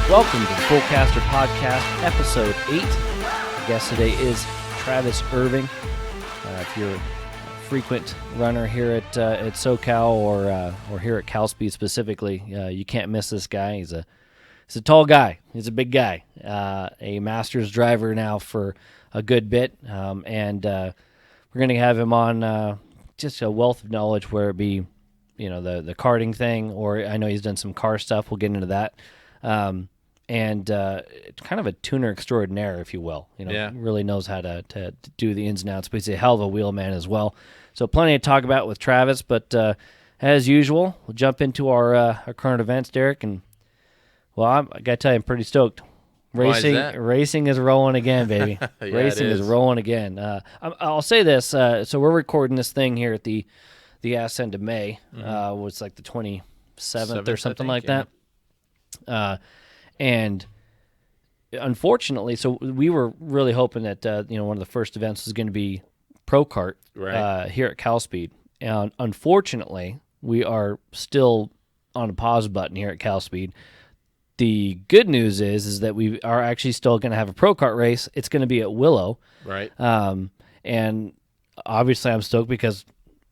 Welcome to the Fullcaster Podcast, Episode 8. Our guest today is Travis Irving. If you're a frequent runner here at SoCal or here at Cal Speed specifically, you can't miss this guy. He's a tall guy. He's a big guy. A Masters driver now for a good bit, and we're going to have him on just a wealth of knowledge, where it be, the karting thing, or I know he's done some car stuff. We'll get into that. And kind of a tuner extraordinaire, if you will. Really knows how to do the ins and outs, but he's a hell of a wheelman as well. So plenty to talk about with Travis, but as usual, we'll jump into our current events, Derek. And, I got to tell you, I'm pretty stoked. Racing is rolling again, baby. Yeah, Racing is rolling again. I'll say this. So we're recording this thing here at the ass end of May. Was like the 27th or something like that. And unfortunately, so we were really hoping that one of the first events was going to be Pro Kart here at Cal Speed. And unfortunately, we are still on a pause button here at Cal Speed. The good news is that we are actually still going to have a Pro Kart race. It's going to be at Willow. Right. And obviously I'm stoked because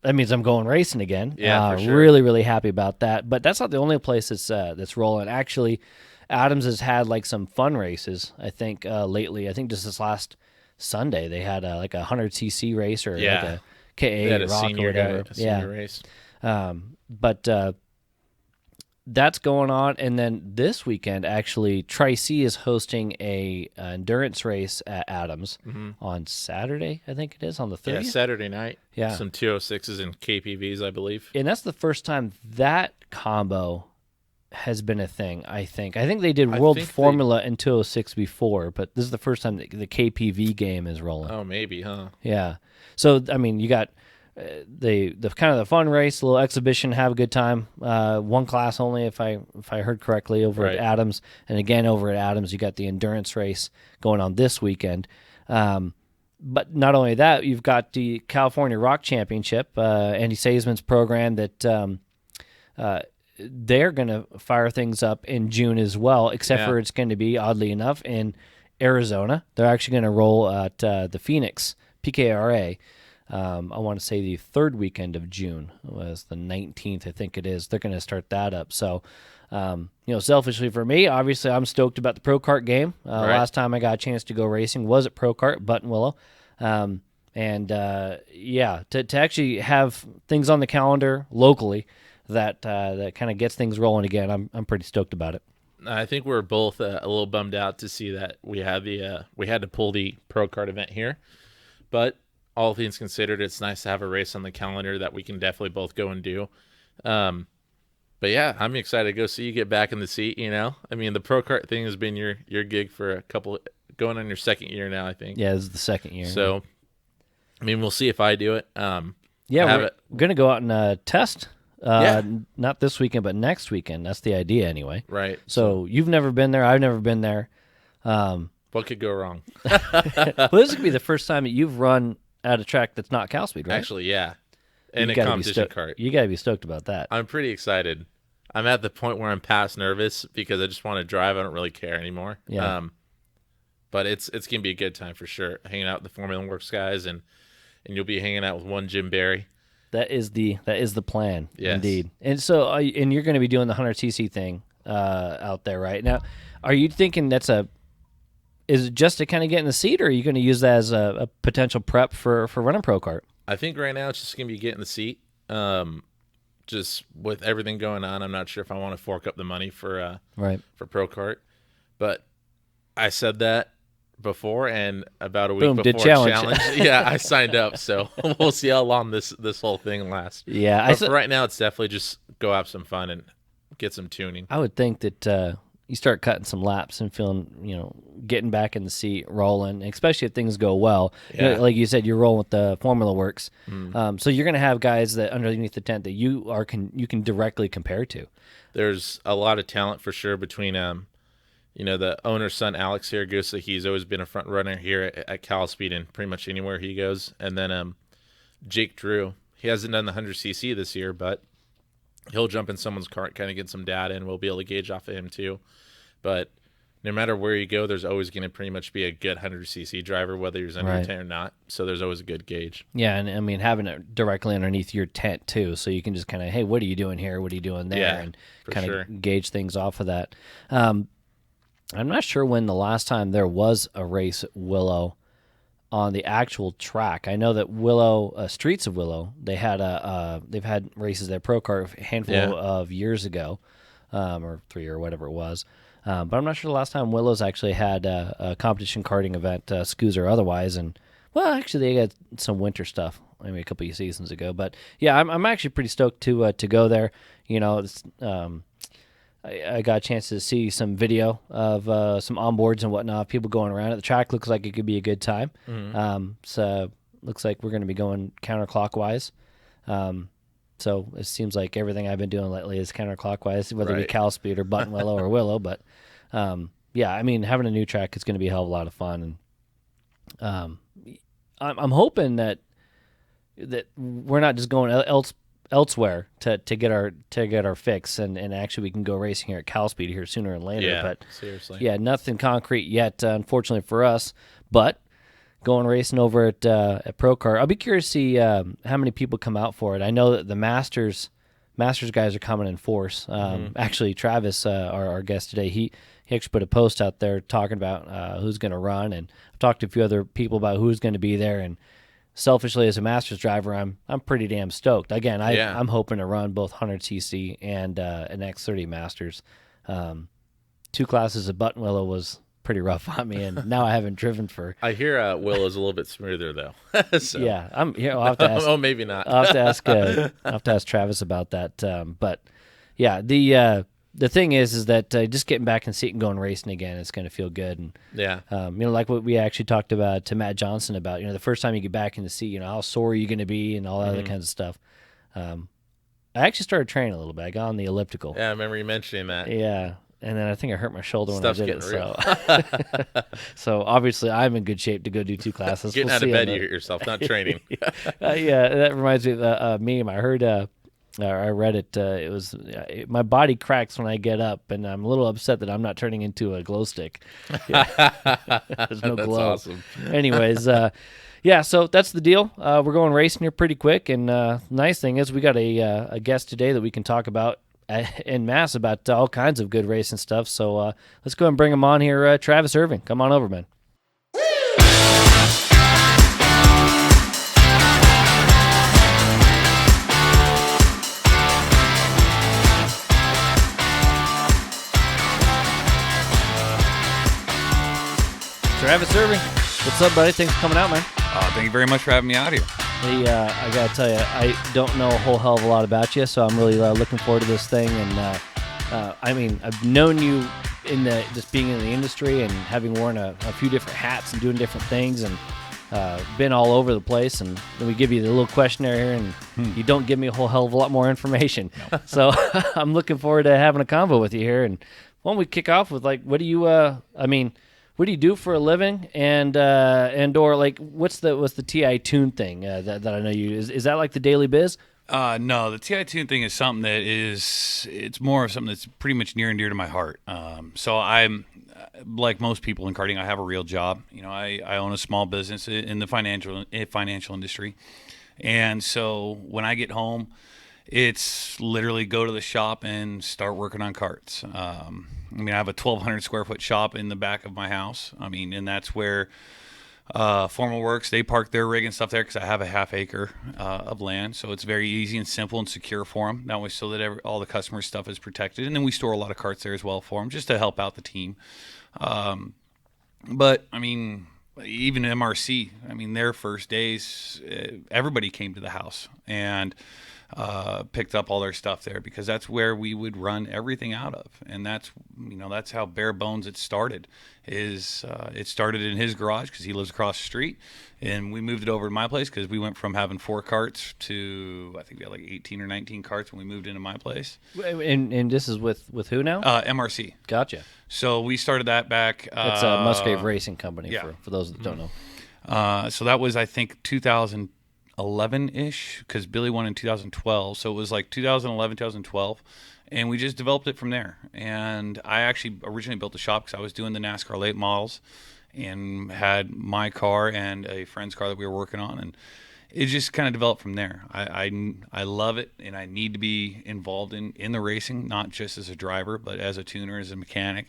that means I'm going racing again. Yeah, for sure. Really, really happy about that. But that's not the only place that's rolling. Actually, Adams has had like some fun races, I think, lately. I think just this last Sunday they had like a 100cc race or like a KA they had a Rock senior or whatever. senior race. But that's going on. And then this weekend, actually, Tri-C is hosting a endurance race at Adams on Saturday, I think it is, on the 30th. Yeah, Saturday night. Yeah. Some 206s and KPVs, I believe. And that's the first time that combo has been a thing, I think. I think they did World Formula in 206 before, but this is the first time the KPV game is rolling. Oh, maybe, huh? Yeah. So, I mean, you got the kind of the fun race, a little exhibition, have a good time. One class only, if I heard correctly, over at Adams. And again, over at Adams, you got the endurance race going on this weekend. But not only that, you've got the California Rock Championship, Andy Saisman's program that they're going to fire things up in June as well, except for it's going to be, oddly enough, in Arizona. They're actually going to roll at the Phoenix PKRA. I want to say the third weekend of June was the 19th, I think it is. They're going to start that up. So, selfishly for me, obviously I'm stoked about the Pro Kart game. Last time I got a chance to go racing was at Pro Kart, Buttonwillow. To actually have things on the calendar locally that kind of gets things rolling again, I'm pretty stoked about it. I think we're both a little bummed out to see that we had to pull the Pro Kart event here, but all things considered, it's nice to have a race on the calendar that we can definitely both go and do. But yeah, I'm excited to go see you get back in the seat. I mean, the Pro Kart thing has been your gig for going on your second year now, I think. Yeah, this is the second year. So, I mean, we'll see if I do it. We're going to go out and test. Not this weekend, but next weekend. That's the idea anyway. Right. So you've never been there. I've never been there. What could go wrong? Well, this could be the first time that you've run at a track that's not Cal Speed, right? Actually, yeah. And a competition kart. You got to be stoked about that. I'm pretty excited. I'm at the point where I'm past nervous because I just want to drive. I don't really care anymore. Yeah. But it's going to be a good time for sure. Hanging out with the Formula Works guys, and you'll be hanging out with one Jim Barry. That is the plan, yes. Indeed. And so, and you're going to be doing the 100cc thing out there, right? Now, are you thinking is it just to kind of get in the seat, or are you going to use that as a potential prep for running Pro Kart? I think right now it's just going to be getting the seat. Just with everything going on, I'm not sure if I want to fork up the money for Pro Kart. But I said that before, and about a week before challenge, I signed up. So we'll see how long this whole thing lasts. Yeah, but for right now, it's definitely just go have some fun and get some tuning. I would think that you start cutting some laps and feeling, getting back in the seat, rolling, especially if things go well. Yeah. Like you said, you're rolling with the Formula Works. So you're going to have guys that underneath the tent that you can directly compare to. There's a lot of talent for sure between the owner's son, Alex Saragusa. He's always been a front runner here at Cal Speed and pretty much anywhere he goes. And then Jake Drew. He hasn't done the 100cc this year, but he'll jump in someone's cart, kind of get some data, and we'll be able to gauge off of him too. But no matter where you go, there's always going to pretty much be a good 100cc driver, whether you're under 10 or not. So there's always a good gauge. Yeah, and I mean, having it directly underneath your tent, too, so you can just kind of, hey, what are you doing here? What are you doing there? And kind of gauge things off of that. I'm not sure when the last time there was a race at Willow on the actual track. I know that Willow, Streets of Willow, they've had races there, Pro Kart, a handful of years ago, or 3 or whatever it was. But I'm not sure the last time Willow's actually had a competition karting event, SCOOs or otherwise. And, well, actually, they got some winter stuff maybe a couple of seasons ago. But, yeah, I'm actually pretty stoked to go there. You know, it's, I got a chance to see some video of some onboards and whatnot, people going around it. The track looks like it could be a good time. So looks like we're going to be going counterclockwise. So it seems like everything I've been doing lately is counterclockwise, whether it be Cal Speed or Button Willow or Willow. But, yeah, I mean, having a new track is going to be a hell of a lot of fun. And I'm hoping that we're not just going elsewhere to get our fix, and actually we can go racing here at Cal Speed here sooner than later. Yeah, but seriously. Yeah, nothing concrete yet, unfortunately for us. But going racing over at Pro Kart, I'll be curious to see how many people come out for it. I know that the Masters guys are coming in force. Actually, Travis, our guest today, he actually put a post out there talking about who's going to run, and I've talked to a few other people about who's going to be there. And selfishly, as a Masters driver, I'm pretty damn stoked. Again, I'm hoping to run both 100cc and an X30 Masters. 2 classes of Button Willow was pretty rough on me, and now I haven't driven for. I hear Willow's a little bit smoother though. So. Yeah, I'll have to ask. Oh, maybe not. I'll have to ask Travis about that. But yeah, the thing is that just getting back in the seat and going racing again, it's going to feel good. And like what we actually talked about to Matt Johnson about, the first time you get back in the seat, how sore are you going to be and all that other kinds of stuff. I actually started training a little bit. I got on the elliptical. Yeah, I remember you mentioning that. Yeah. And then I think I hurt my shoulder when Stuff's I did it. So. So obviously I'm in good shape to go do 2 classes. Getting out of bed, you hurt yourself, not training. Yeah, that reminds me of a meme. I heard, I read it. It was my body cracks when I get up, and I'm a little upset that I'm not turning into a glow stick. There's no glow. That's awesome. Anyways, yeah, so that's the deal. We're going racing here pretty quick, and nice thing is we got a guest today that we can talk about en masse about all kinds of good racing stuff. So let's go ahead and bring him on here. Travis Irving, come on over, man. Travis Irving, what's up, buddy? Thanks for coming out, man. Thank you very much for having me out here. Hey, I gotta tell you, I don't know a whole hell of a lot about you, so I'm really looking forward to this thing. And I mean, I've known you in just being in the industry and having worn a few different hats and doing different things, and been all over the place. And then we give you the little questionnaire here, and you don't give me a whole hell of a lot more information. No. So I'm looking forward to having a convo with you here. And why don't we kick off with what do you? What do you do for a living, and or what's the TI Tune thing that I know you is that like the daily biz? No, the TI Tune thing is something that it's more of something that's pretty much near and dear to my heart. So I'm like most people in karting, I have a real job. I own a small business in the financial industry, and so when I get home, it's literally go to the shop and start working on karts. I have a 1,200 square foot shop in the back of my house. And that's where Formal Works, they park their rig and stuff there because I have a half acre of land. So it's very easy and simple and secure for them. That way so that all the customer stuff is protected. And then we store a lot of karts there as well for them just to help out the team. But even MRC, their first days, everybody came to the house and picked up all their stuff there because that's where we would run everything out of. And that's how bare bones it started. It started in his garage because he lives across the street, and we moved it over to my place because we went from having 4 karts to I think we had like 18 or 19 karts when we moved into my place. And this is with who now? MRC. Gotcha. So we started that back. It's a Musgrave Racing Company for those that don't know. So that was I think 2011-ish because Billy won in 2012. So it was like 2011, 2012. And we just developed it from there. And I actually originally built the shop because I was doing the NASCAR late models and had my car and a friend's car that we were working on. And it just kind of developed from there. I love it, and I need to be involved in the racing, not just as a driver, but as a tuner, as a mechanic,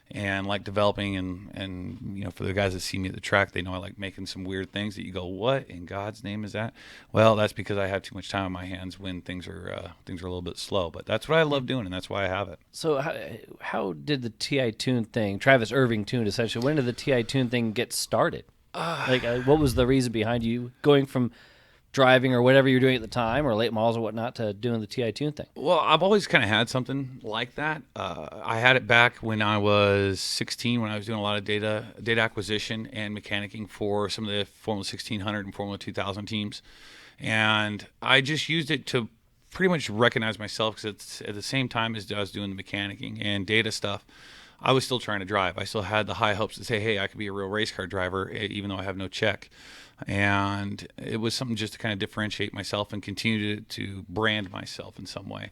and like developing and for the guys that see me at the track, they know I like making some weird things that you go, what in God's name is that? Well, that's because I have too much time on my hands when things are a little bit slow. But that's what I love doing, and that's why I have it. So how did the TI Tune thing, Travis Irving tuned essentially, when did the TI Tune thing get started? What was the reason behind you going from driving or whatever you're doing at the time or late models or whatnot to doing the TI Tune thing? Well, I've always kind of had something like that. I had it back when I was 16, when I was doing a lot of data acquisition and mechanicking for some of the Formula 1600 and Formula 2000 teams. And I just used it to pretty much recognize myself, because it's at the same time as I was doing the mechanicking and data stuff, I was still trying to drive. I still had the high hopes to say, hey, I could be a real race car driver, even though I have no check. And it was something just to kind of differentiate myself and continue to brand myself in some way.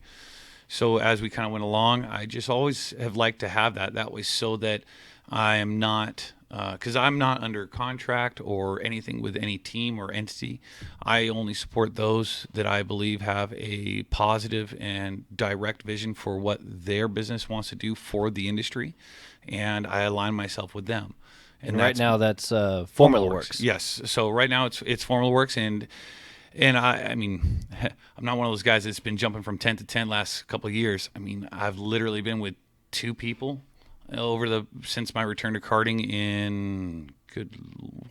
So as we kind of went along, I just always have liked to have that way, so that I am not, because I'm not under contract or anything with any team or entity. I only support those that I believe have a positive and direct vision for what their business wants to do for the industry, and I align myself with them. And right now that's Formula Works. Yes. So right now it's Formula Works, and I mean, I'm not one of those guys that's been jumping from tent to tent last couple of years. I mean, I've literally been with two people since my return to karting in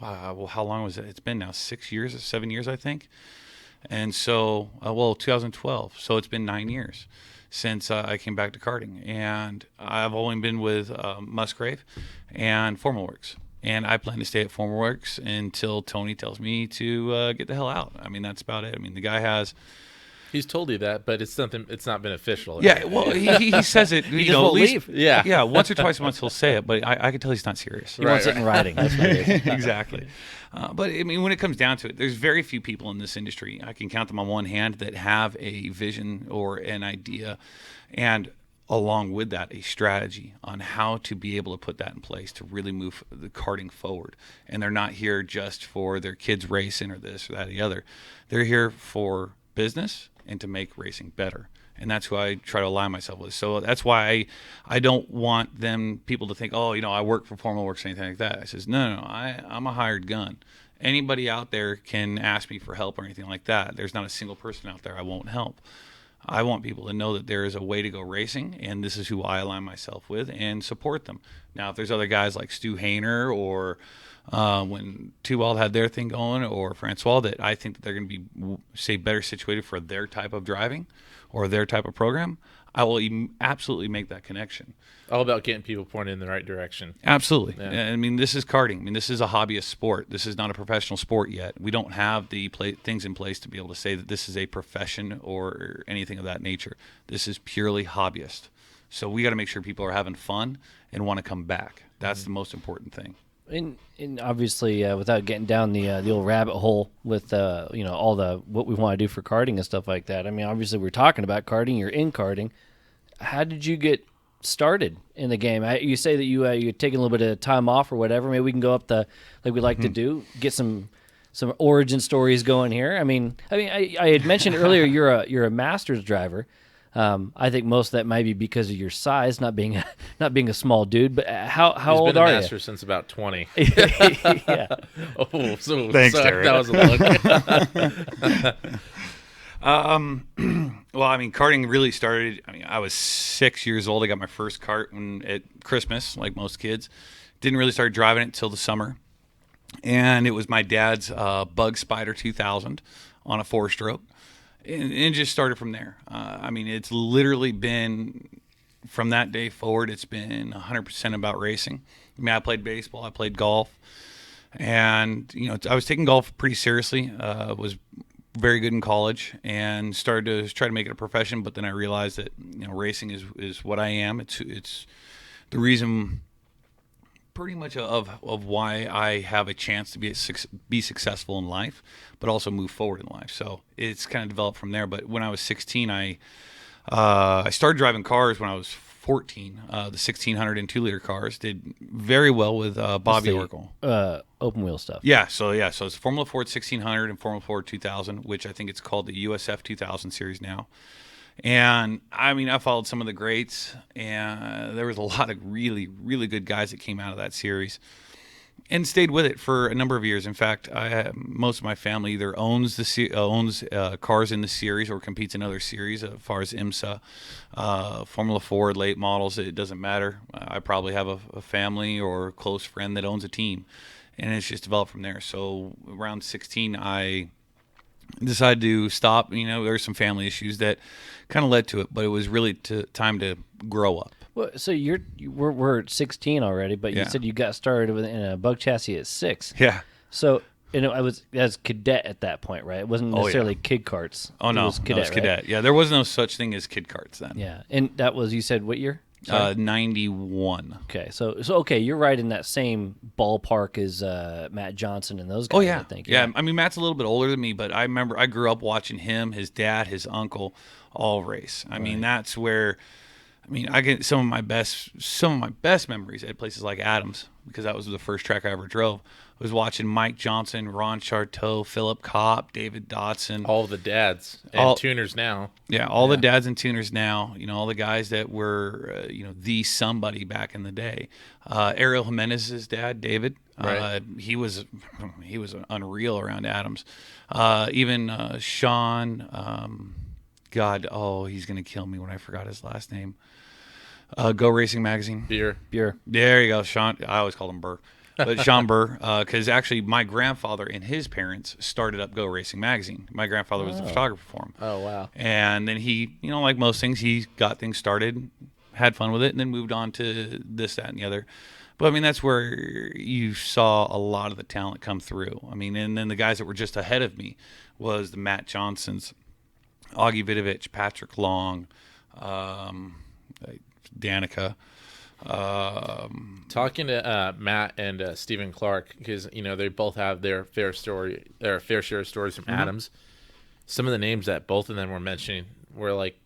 how long was it? It's been now 6 years or 7 years, I think. And so 2012. So it's been 9 years since I came back to karting, and I've only been with Musgrave and Formula Works. And I plan to stay at Formula Works until Tony tells me to get the hell out. I mean, that's about it. I mean, the guy has... He's told you that, but it's not been official. Yeah, well, he says it. He just won't leave. Yeah, once or twice a month he'll say it, but I can tell he's not serious. He wants it in writing. That's what it is. Exactly. But I mean, when it comes down to it, there's very few people in this industry, I can count them on one hand, that have a vision or an idea, and along with that, a strategy on how to be able to put that in place to really move the karting forward. And they're not here just for their kids racing or this or that or the other. They're here for business and to make racing better. And that's who I try to align myself with. So that's why I don't want people to think, I work for Formula Works or anything like that. I says, no, I'm a hired gun. Anybody out there can ask me for help or anything like that. There's not a single person out there I won't help. I want people to know that there is a way to go racing, and this is who I align myself with and support them. Now, if there's other guys like Stu Hayner or when Two Wild had their thing going, or Francois, that I think that they're going to be, say, better situated for their type of driving or their type of program, I will absolutely make that connection. All about getting people pointed in the right direction. Absolutely. Yeah. I mean, this is karting. I mean, this is a hobbyist sport. This is not a professional sport yet. We don't have the things in place to be able to say that this is a profession or anything of that nature. This is purely hobbyist. So we got to make sure people are having fun and want to come back. That's the most important thing. And obviously, without getting down the old rabbit hole with all the what we want to do for karting and stuff like that. I mean, obviously, we're talking about karting. You're in karting. How did you get started in the game? You say that you're taking a little bit of time off or whatever. Maybe we can go up like we like to do, get some origin stories going here. I mean, I had mentioned earlier you're a Masters driver. I think most of that might be because of your size, not being a small dude. But how old are you? He's been a master since about 20. Yeah. Oh, so Thanks, sorry, Derek. that was a look. Well, I mean, karting really started. I mean, I was 6 years old. I got my first kart at Christmas, like most kids. Didn't really start driving it till the summer, and it was my dad's Bug Spider 2000 on a 4-stroke. And it just started from there. I mean, it's literally been, from that day forward, it's been 100% about racing. I mean, I played baseball, I played golf, and, I was taking golf pretty seriously, was very good in college, and started to try to make it a profession, but then I realized that, racing is what I am. It's the reason pretty much of why I have a chance to be successful in life, but also move forward in life. So it's kind of developed from there. But when I was 16, I I started driving cars when I was 14. The 1600 and 2-liter cars did very well with Bobby Oracle. Open wheel stuff. Yeah, so it's Formula Ford 1600 and Formula Ford 2000, which I think it's called the USF 2000 series now. And I mean, I followed some of the greats, and there was a lot of really, really good guys that came out of that series, and stayed with it for a number of years. In fact, most of my family either owns cars in the series or competes in other series. As far as IMSA, Formula Ford, late models, it doesn't matter. I probably have a family or a close friend that owns a team, and it's just developed from there. So around 16, I decided to stop. There's some family issues that kind of led to it, but it was really time to grow up. Well, so we're at 16 already, but you said you got started in a bug chassis at 6. Yeah. So I was as cadet at that point, right? It wasn't necessarily kid carts. Oh no, it was cadet. Cadet. Yeah, there was no such thing as kid carts then. Yeah, and that was, you said what year? 91. Okay, so okay, you're right in that same ballpark as Matt Johnson and those guys. Oh yeah, I think. Yeah. I mean, Matt's a little bit older than me, but I remember I grew up watching him, his dad, his uncle, all race. I mean, that's where. I mean, I get some of my best memories at places like Adams, because that was the first track I ever drove. I was watching Mike Johnson, Ron Charteau, Philip Kopp, David Dotson. All the dads and tuners now. Yeah, the dads and tuners now. All the guys that were, the somebody back in the day. Ariel Jimenez's dad, David. Right. He was unreal around Adams. Even Sean. God, he's gonna kill me when I forgot his last name. Go Racing Magazine. Beer. There you go, Sean. I always called him Burr, but Sean Burr, because actually my grandfather and his parents started up Go Racing Magazine. My grandfather was the photographer for him. Oh wow! And then he, like most things, he got things started, had fun with it, and then moved on to this, that, and the other. But I mean, that's where you saw a lot of the talent come through. I mean, and then the guys that were just ahead of me was the Matt Johnsons, Augie Vidovich, Patrick Long, Danica. Talking to Matt and Stephen Clark, because they both have their fair share of stories from Adams. Some of the names that both of them were mentioning were like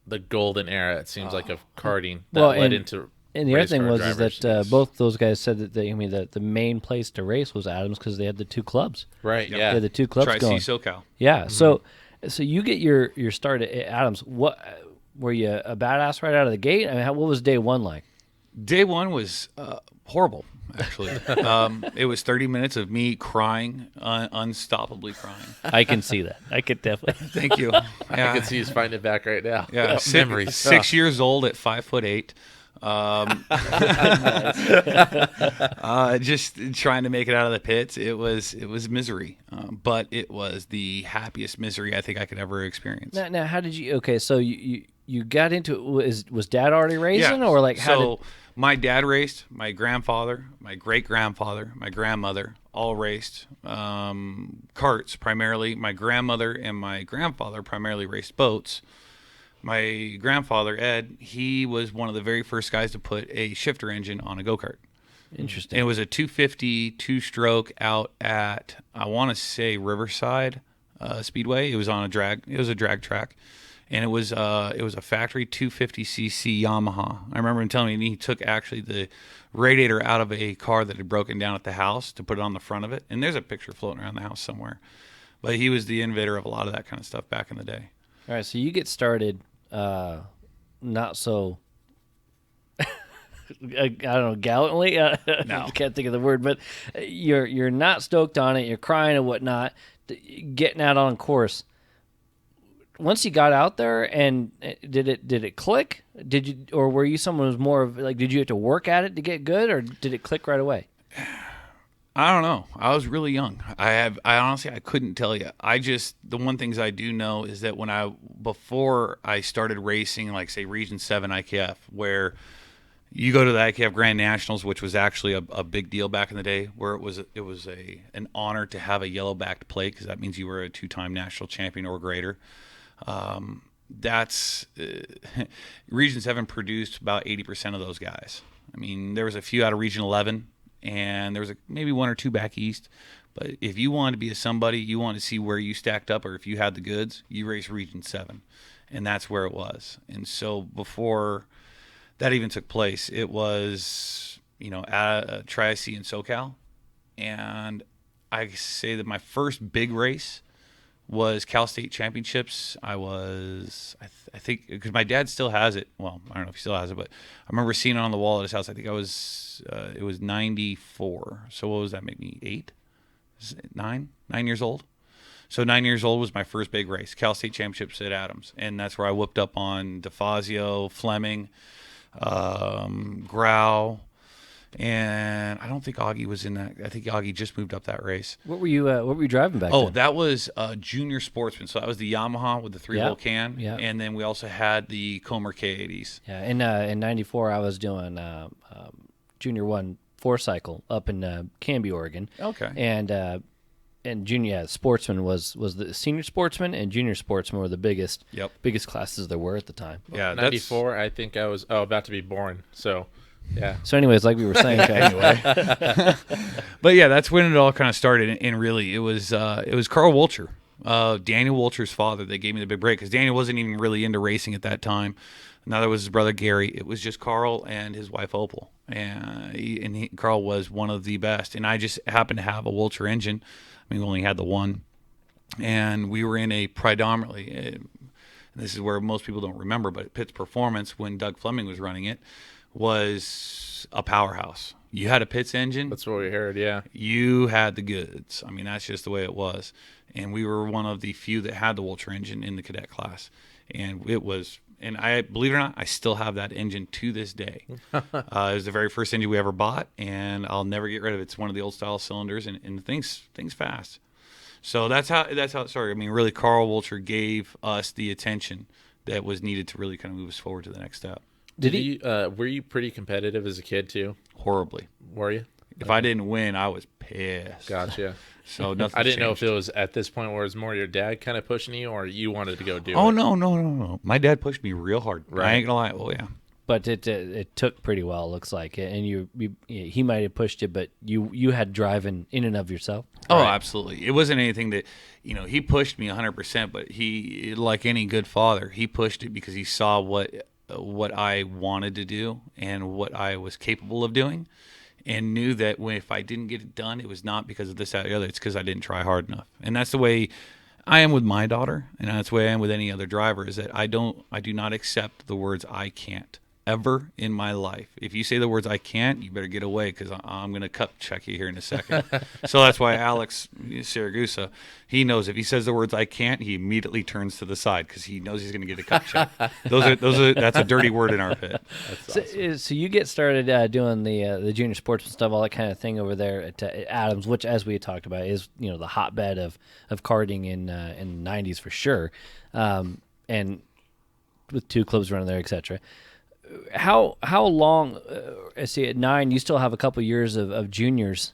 the golden era, it seems like, of karting that led into. And the other thing was that both those guys said that the main place to race was Adams because they had the two clubs. Right. Yep. Yeah. They had the two clubs going. Tri-C SoCal. Yeah. So you get your start at Adams. What were you a badass right out of the gate? I mean, what was day one like? Day one was horrible, actually. It was 30 minutes of me crying, unstoppably crying. I can see that. I could definitely. Thank you. I can see he's fighting it back right now. Yeah, memories. 6 years old at 5'8". Just trying to make it out of the pits. It was misery, but it was the happiest misery I think I could ever experience. Now how did you? Okay, so you got into it. Was Dad already racing, Yeah. or like how? So my dad raced. My grandfather, my great grandfather, my grandmother all raced karts primarily. My grandmother and my grandfather primarily raced boats. My grandfather, Ed, he was one of the very first guys to put a shifter engine on a go-kart. Interesting. And it was a 250 two-stroke out at, I want to say, Riverside Speedway. It was on a drag. It was a drag track, and it was a factory 250cc Yamaha. I remember him telling me he took actually the radiator out of a car that had broken down at the house to put it on the front of it. And there's a picture floating around the house somewhere. But he was the innovator of a lot of that kind of stuff back in the day. All right, so you get started. Not so. I don't know, gallantly. No. I can't think of the word, but you're not stoked on it. You're crying and whatnot. Getting out on course. Once you got out there, and did it click? Did you, or were you someone who was more of like? Did you have to work at it to get good, or did it click right away? I don't know. I was really young. I honestly, I couldn't tell you. The one things I do know is that before I started racing, like say Region 7 IKF, where you go to the IKF Grand Nationals, which was actually a big deal back in the day, where it was an honor to have a yellow backed plate, because that means you were a 2-time national champion or greater. Region 7 produced about 80% of those guys. I mean, there was a few out of Region 11. And there was maybe one or two back east. But if you wanted to be somebody, you wanted to see where you stacked up, or if you had the goods, you race Region 7. and that's where it was. And so before that even took place, it was, at Tri-C in SoCal. And I say that my first big race was Cal State Championships. I think, because my dad still has it. Well, I don't know if he still has it, but I remember seeing it on the wall at his house. I think it was 94. So what was that, make me 8? 9 years old? So 9 years old was my first big race, Cal State Championships at Adams. And that's where I whooped up on DeFazio, Fleming, Grau, and I don't think Augie was in that. I think Augie just moved up that race. What were you driving back then? then? That was Junior Sportsman. So that was the Yamaha with the 3-hole can. Yeah. And then we also had the Comer K80s. Yeah. In '94, I was doing Junior 1 4-cycle up in Canby, Oregon. Okay. And junior Sportsman was the senior Sportsman, and Junior Sportsman were the biggest classes there were at the time. Yeah, 94. I think I was about to be born. So. Yeah. So, anyways, like we were saying, anyway. But yeah, that's when it all kind of started. And really, it was Carl Woltjer, Daniel Woltjer's father, that gave me the big break, because Daniel wasn't even really into racing at that time. Neither was his brother Gary. It was just Carl and his wife Opal, and Carl was one of the best. And I just happened to have a Woltjer engine. I mean, we only had the one, and we were in a predominantly. This is where most people don't remember, but Pitt's Performance, when Doug Fleming was running it, was a powerhouse. You had a Pitts engine. That's what we heard, yeah. You had the goods. I mean, that's just the way it was. And we were one of the few that had the Woltjer engine in the cadet class. And it was, and I believe it or not, I still have that engine to this day. It was the very first engine we ever bought, and I'll never get rid of it. It's one of the old style cylinders, and things fast. So that's how it started. I mean, really, Carl Woltjer gave us the attention that was needed to really kind of move us forward to the next step. Were you pretty competitive as a kid too? Horribly. Were you? If I didn't win, I was pissed. Gotcha. So nothing. I didn't changed. know if it was at this point where it was more your dad kind of pushing you, or you wanted to go do it. Oh no! My dad pushed me real hard. Right. I ain't gonna lie. Oh yeah. But it took pretty well, it looks like, and he might have pushed you, but you had driving in and of yourself. Oh, right? Absolutely. It wasn't anything that, he pushed me 100%, but he, like any good father, he pushed it because he saw what I wanted to do and what I was capable of doing, and knew that if I didn't get it done, it was not because of this, that, or the other. It's because I didn't try hard enough. And that's the way I am with my daughter, and that's the way I am with any other driver, is that I do not accept the words "I can't" ever in my life. If you say the words "I can't," you better get away, because I'm going to cup check you here in a second. So that's why Alex Saragusa, he knows if he says the words "I can't," he immediately turns to the side, because he knows he's going to get a cup check. That's a dirty word in our pit. Awesome. So you get started doing the junior sportsman stuff, all that kind of thing over there at Adams, which, as we talked about, is the hotbed of karting in the 90s for sure, and with 2 clubs running there, etc. How long? I see at 9, you still have a couple years of juniors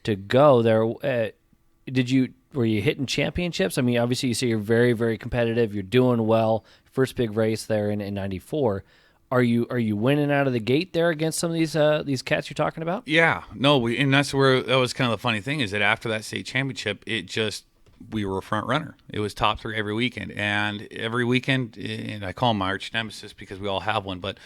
to go. There, were you hitting championships? I mean, obviously you say you're very, very competitive. You're doing well. First big race there in '94. Are you winning out of the gate there against some of these cats you're talking about? Yeah, no, and that's where that was kind of the funny thing, is that after that state championship, we were a front runner. It was top 3 every weekend, and I call him my arch nemesis because we all have one, but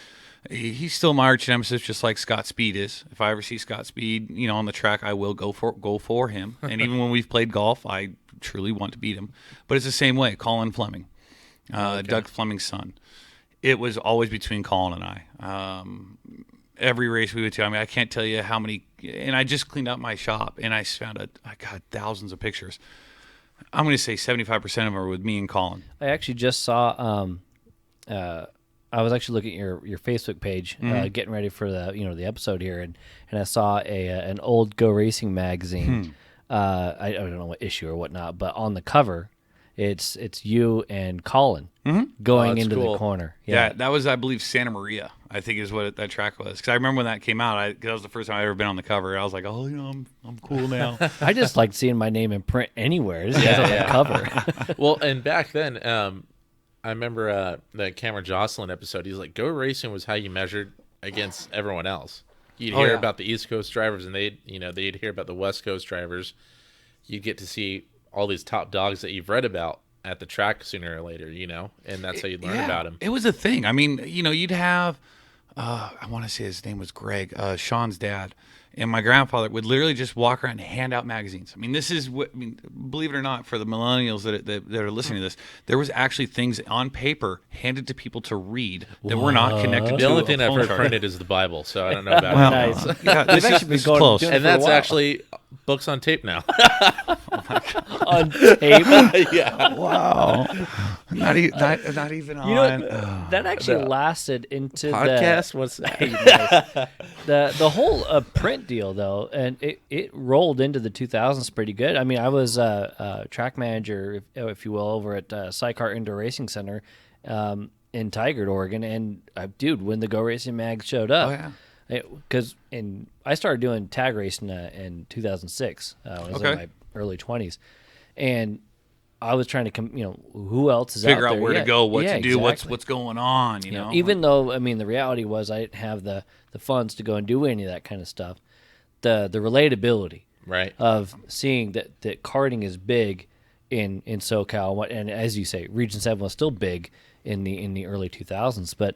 he's still my arch nemesis, just like Scott Speed is. If I ever see Scott Speed, on the track, I will go for him. And even when we've played golf, I truly want to beat him. But it's the same way. Colin Fleming, Doug Fleming's son. It was always between Colin and I. Every race we would do, I can't tell you how many. And I just cleaned out my shop, and I found I got thousands of pictures. I'm going to say 75% of them are with me and Colin. I actually just saw. I was actually looking at your Facebook page, getting ready for the episode here, and I saw an old Go Racing magazine. I don't know what issue or whatnot, but on the cover, it's you and Colin going into the corner. Yeah, that was, I believe, Santa Maria, I think is what that track was. Because I remember when that came out, that was the first time I'd ever been on the cover. I was like, oh, I'm cool now. I just liked seeing my name in print anywhere. It's on the cover. Well, and back then, I remember the Cameron Jocelyn episode. He's like, Go Racing was how you measured against everyone else. You'd hear about the East Coast drivers, and they'd hear about the West Coast drivers. You'd get to see all these top dogs that you've read about at the track sooner or later, and that's how you learn about them. It was a thing. I mean, you'd have, I want to say his name was Greg, Sean's dad. And my grandfather would literally just walk around and hand out magazines. I mean, this is what, believe it or not, for the millennials that are listening to this, there was actually things on paper handed to people to read that were not connected to The only thing a I've phone heard chart. printed is the Bible, so I don't know about Well, anything else. yeah, They've actually been this is going close. doing it And for a that's while. actually books on tape now. On tape. Yeah. Wow. Not even on. You know, that actually lasted into Podcast? What's that? the whole print deal though, and it rolled into the 2000s pretty good. I mean, I was a track manager, if you will, over at Kart Indoor Racing Center in Tigard, Oregon, and dude, when the Go Racing mag showed up, because I started doing tag racing in 2006. I was in my early 20s, and I was trying to, who else is figure out out there? where to go, what to do, exactly. what's going on, you know. Even though, I mean, the reality was I didn't have the funds to go and do any of that kind of stuff. The relatability Right. of seeing that karting is big in SoCal, and as you say, Region 7 was still big in the early 2000s. But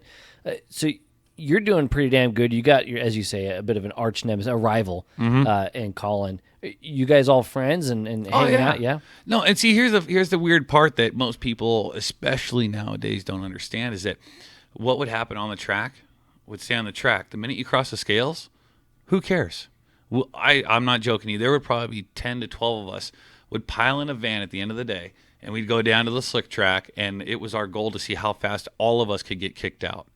so you're doing pretty damn good. You got, as you say, a bit of an arch nemesis, a rival in Colin. You guys all friends and hanging out, yeah? No, and see, here's the weird part that most people, especially nowadays, don't understand is that what would happen on the track would stay on the track. The minute you cross the scales, who cares? Well, I'm not joking you. There would probably be 10 to 12 of us would pile in a van at the end of the day, and we'd go down to the slick track, and it was our goal to see how fast all of us could get kicked out.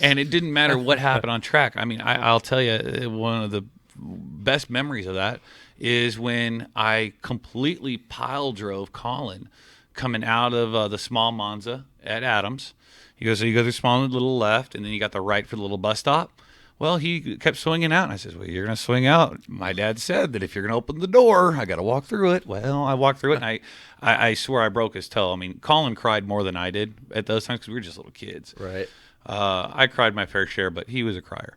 And it didn't matter what happened on track. I mean, I'll tell you, one of the best memories of that is when I completely pile drove Colin coming out of the small Monza at Adams. He goes, so you go through small and little left, and then you got the right for the little bus stop. Well, he kept swinging out, and I says, well, you're going to swing out. My dad said that if you're going to open the door, I got to walk through it. Well, I walked through it, and I swear I broke his toe. I mean, Colin cried more than I did at those times because we were just little kids. Right. I cried my fair share, but he was a crier.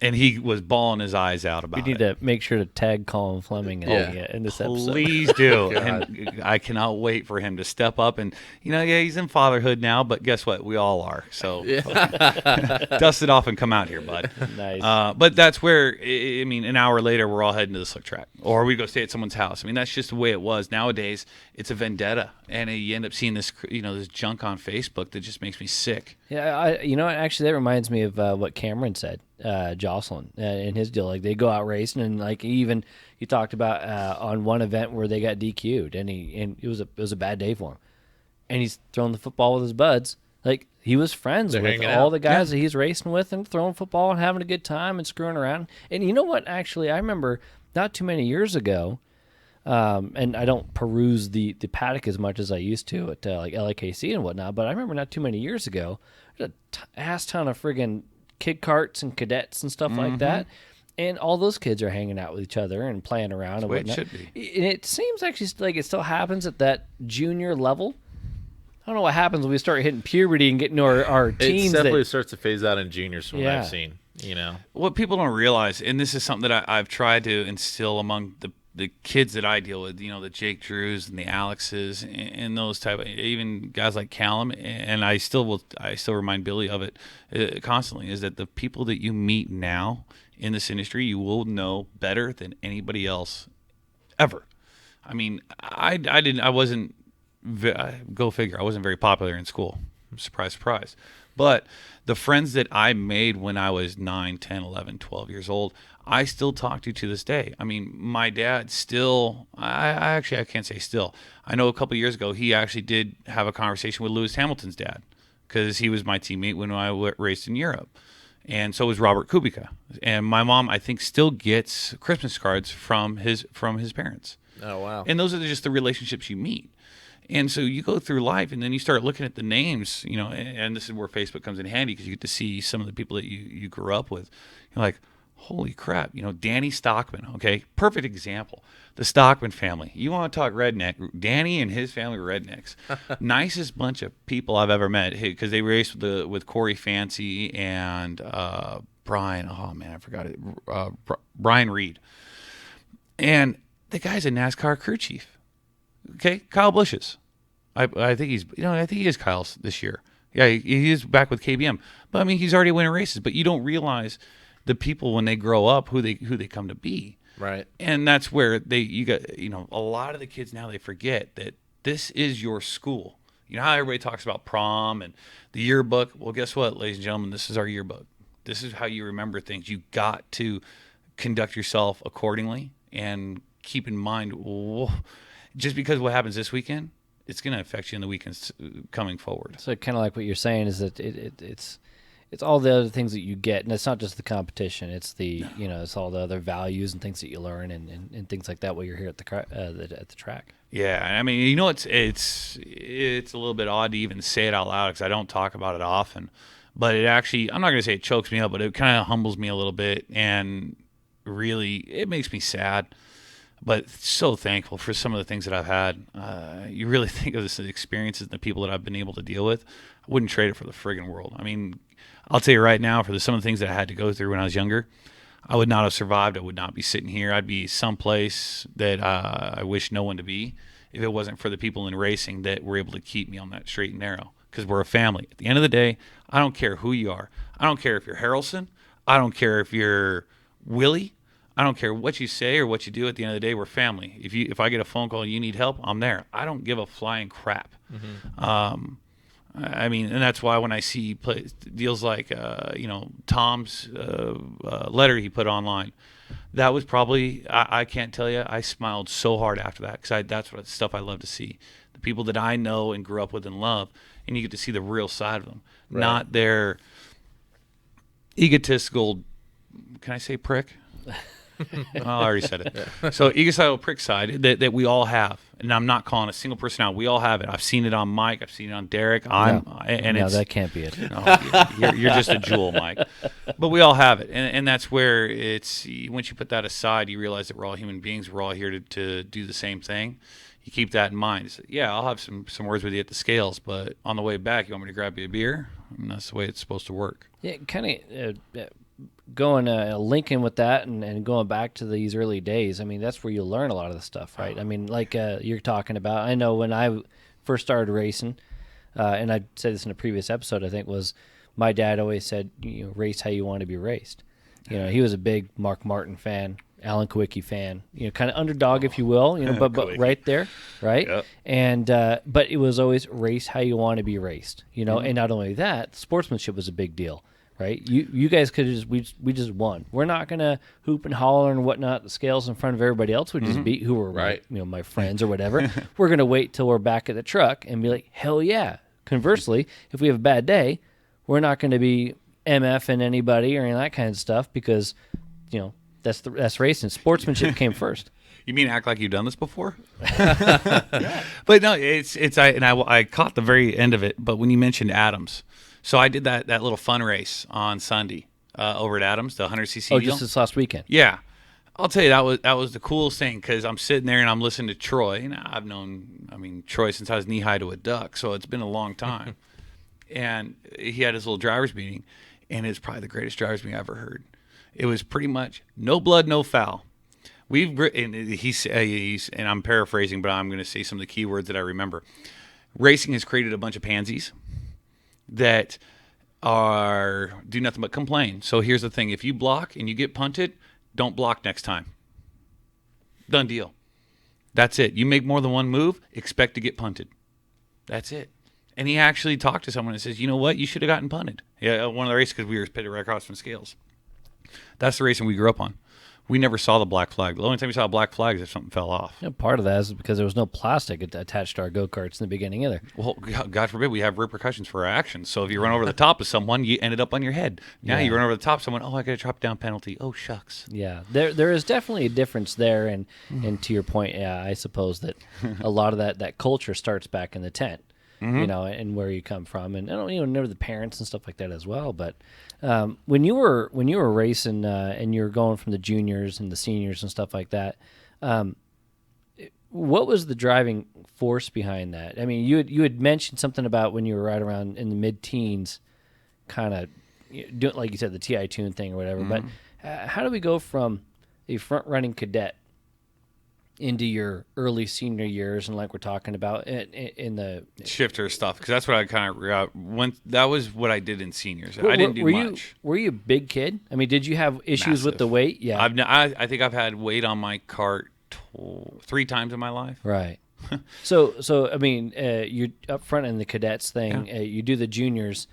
And he was bawling his eyes out about it. We need to make sure to tag Colin Fleming in this episode. Please do. And I cannot wait for him to step up. And, he's in fatherhood now, but guess what? We all are. So dust it off and come out here, bud. Nice. But that's where, I mean, an hour later, we're all heading to the slick track. Or we go stay at someone's house. I mean, that's just the way it was. Nowadays, it's a vendetta. And you end up seeing this, this junk on Facebook that just makes me sick. Yeah, actually, that reminds me of what Cameron said, Jocelyn, in his deal. Like, they go out racing, and like he talked about on one event where they got DQ'd, and it was a bad day for him, and he's throwing the football with his buds. Like, he was friends with all the guys that he's racing with, and throwing football and having a good time and screwing around. And you know what? Actually, I remember not too many years ago. And I don't peruse the paddock as much as I used to at like LAKC and whatnot, but I remember not too many years ago, there's a ass ton of friggin' kid karts and cadets and stuff like that, and all those kids are hanging out with each other and playing around and whatnot. It should be. And it seems actually like it still happens at that junior level. I don't know what happens when we start hitting puberty and getting our teens. It definitely starts to phase out in juniors from what I've seen. What people don't realize, and this is something that I've tried to instill among the kids that I deal with, the Jake Drews and the Alexes and those type of, even guys like Callum, and I still remind Billy of it constantly, is that the people that you meet now in this industry, you will know better than anybody else ever. I mean, I wasn't, go figure, I wasn't very popular in school. Surprise, surprise. But the friends that I made when I was 9, 10, 11, 12 years old, I still talk to this day. I mean, my dad still, I can't say still. I know a couple of years ago, he actually did have a conversation with Lewis Hamilton's dad because he was my teammate when I raced in Europe. And so was Robert Kubica. And my mom, I think, still gets Christmas cards from his parents. Oh, wow. And those are just the relationships you meet. And so you go through life, and then you start looking at the names, and this is where Facebook comes in handy because you get to see some of the people that you grew up with. You're like, holy crap, Danny Stockman, okay? Perfect example. The Stockman family. You want to talk redneck. Danny and his family were rednecks. Nicest bunch of people I've ever met because they raced with Corey Fancy and Brian. Oh, man, I forgot it. Brian Reed. And the guy's a NASCAR crew chief. Okay, Kyle Busch's. I think I think he is Kyle's this year. Yeah, he is back with KBM. But I mean, he's already winning races. But you don't realize the people when they grow up who they come to be. Right. And that's where a lot of the kids now, they forget that this is your school. You know how everybody talks about prom and the yearbook? Well, guess what, ladies and gentlemen? This is our yearbook. This is how you remember things. You got to conduct yourself accordingly and keep in mind, just because what happens this weekend, it's going to affect you in the weekends coming forward. So kind of like what you're saying is that it's all the other things that you get, and it's not just the competition. It's it's all the other values and things that you learn and things like that while you're here at the track. Yeah, I mean, it's a little bit odd to even say it out loud because I don't talk about it often, but it actually, I'm not going to say it chokes me up, but it kind of humbles me a little bit, and really, it makes me sad. But so thankful for some of the things that I've had. You really think of the experiences and the people that I've been able to deal with. I wouldn't trade it for the friggin' world. I mean, I'll tell you right now, for some of the things that I had to go through when I was younger, I would not have survived. I would not be sitting here. I'd be someplace that I wish no one to be if it wasn't for the people in racing that were able to keep me on that straight and narrow. Because we're a family. At the end of the day, I don't care who you are. I don't care if you're Harrelson. I don't care if you're Willie. I don't care what you say or what you do. At the end of the day, we're family. If I get a phone call and you need help, I'm there. I don't give a flying crap. Mm-hmm. I mean, and that's why when I see deals like Tom's letter he put online, that was probably, I can't tell you, I smiled so hard after that because that's what stuff I love to see. The people that I know and grew up with and love, and you get to see the real side of them, right. Not their egotistical. Can I say prick? I already said it. So egotistical prick side that we all have, and I'm not calling a single person out. We all have it. I've seen it on Mike. I've seen it on Derek. That can't be it. No, you're just a jewel, Mike. But we all have it, and that's where it's. Once you put that aside, you realize that we're all human beings. We're all here to do the same thing. You keep that in mind. So, yeah, I'll have some words with you at the scales, but on the way back, you want me to grab you a beer? And that's the way it's supposed to work. Yeah, kind of. Going linking with that and going back to these early days, I mean, that's where you learn a lot of the stuff, right? I mean, like you're talking about, I know when I first started racing, and I said this in a previous episode, I think, was my dad always said, race how you want to be raced. He was a big Mark Martin fan, Alan Kawicki fan, kind of underdog, if you will, but right there, right? Yep. And but it was always race how you want to be raced, mm-hmm. And not only that, sportsmanship was a big deal. Right, you guys could have we just won. We're not gonna hoop and holler and whatnot. The scales in front of everybody else would just mm-hmm. beat who were right. My friends or whatever. We're gonna wait till we're back at the truck and be like, hell yeah. Conversely, if we have a bad day, we're not gonna be MFing anybody or any of that kind of stuff because that's racing. Sportsmanship came first. You mean act like you've done this before? But no, I caught the very end of it. But when you mentioned Adams. So I did that little fun race on Sunday over at Adams, the 100cc deal. Just this last weekend. Yeah. I'll tell you, that was the coolest thing because I'm sitting there and I'm listening to Troy. And I've known, Troy since I was knee-high to a duck, so it's been a long time. And he had his little driver's meeting, and it's probably the greatest driver's meeting I ever heard. It was pretty much no blood, no foul. And and I'm paraphrasing, but I'm going to say some of the key words that I remember. Racing has created a bunch of pansies that do nothing but complain. So here's the thing. If you block and you get punted, don't block next time. Done deal. That's it. You make more than one move, expect to get punted. That's it. And he actually talked to someone and says, you know what? You should have gotten punted. Yeah, one of the races because we were pitted right across from scales. That's the racing we grew up on. We never saw the black flag. The only time we saw a black flag is if something fell off. Part of that is because there was no plastic attached to our go-karts in the beginning either. Well, God forbid we have repercussions for our actions. So if you run over the top of someone, you ended up on your head. Now you run over the top of someone, I got a drop-down penalty. Oh, shucks. Yeah, there is definitely a difference there. And to your point, I suppose that a lot of that culture starts back in the tent. Mm-hmm. And where you come from, and never the parents and stuff like that as well. But when you were racing and you were going from the juniors and the seniors and stuff like that, what was the driving force behind that? I mean, you had mentioned something about when you were right around in the mid-teens, kind of doing, like you said, the TI tune thing or whatever. Mm-hmm. But how do we go from a front-running cadet into your early senior years, and like we're talking about in the shifter stuff, because that's what I kind of went. That was what I did in seniors. I didn't do much. Were you a big kid? I mean, did you have issues with the weight? Yeah, I think I've had weight on my cart 3 times in my life. Right. so I mean, you're up front in the cadets thing. Yeah. You do the juniors.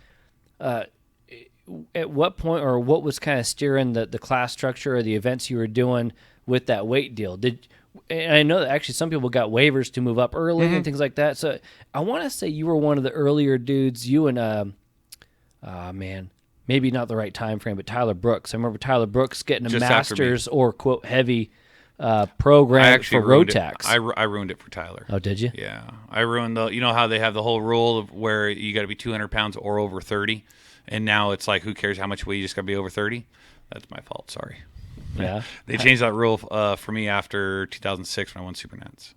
At what point, or what was kind of steering the class structure or the events you were doing with that weight deal? And I know that actually some people got waivers to move up early and things like that. So I want to say you were one of the earlier dudes. You and maybe not the right time frame, but Tyler Brooks. I remember Tyler Brooks getting a master's or quote heavy program for road tax. I ruined it for Tyler. Oh, did you? Yeah, I ruined you know how they have the whole rule of where you got to be 200 pounds or over 30. And now it's like, who cares how much weight, you just got to be over 30? That's my fault, sorry. Yeah. They changed that rule for me after 2006 when I won SuperNats.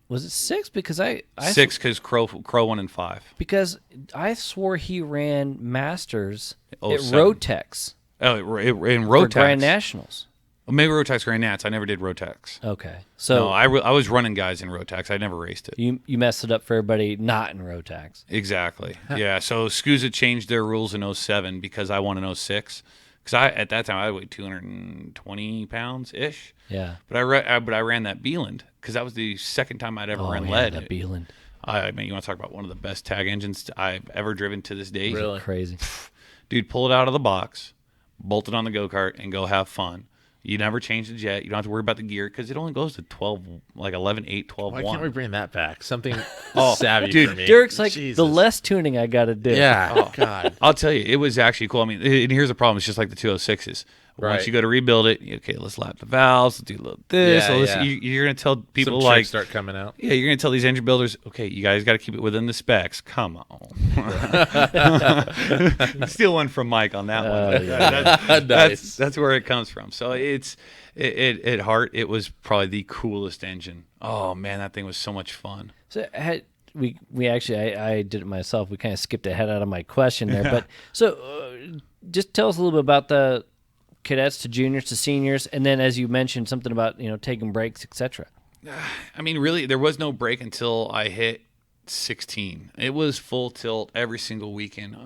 Was it 6? Because 6 because Crow won in 5. Because I swore he ran Masters at 07. Rotex. Oh, in Rotex. For Grand Nationals. Well, maybe Rotex Grand Nats. I never did Rotex. Okay. So no, I was running guys in Rotex. I never raced it. You messed it up for everybody not in Rotex. Exactly. Yeah. So SCUSA changed their rules in 07 because I won in 06. Because at that time I weighed 220 pounds ish. Yeah. But I ran that Beeland because that was the second time I'd ever run lead. That Beeland. I mean, you want to talk about one of the best tag engines I've ever driven to this day? Really crazy. Dude, pull it out of the box, bolt it on the go-kart, and go have fun. You never change the jet. You don't have to worry about the gear because it only goes to 12, like 11, 8, 12, Why 1. can't we bring that back? Something savvy dude, for me. Derek's like, Jesus. the less tuning I got to do. Yeah. Oh, God. I'll tell you, it was actually cool. I mean, and here's the problem. It's just like the 206s. Right. Once you go to rebuild it, okay, let's lap the valves, let's do a little this. Yeah, Let's, yeah. You're going to tell people Some like, tricks start coming out. yeah, you're going to tell these engine builders, okay, you guys got to keep it within the specs. Come on. Steal one from Mike on that one. Nice. That's where it comes from. So it's at heart, it was probably the coolest engine. Oh man, that thing was so much fun. So we actually I did it myself. We kind of skipped ahead out of my question there, but so just tell us a little bit about the cadets to juniors to seniors, and then as you mentioned something about taking breaks, etc. I mean, really, there was no break until I hit 16. It was full tilt every single weekend.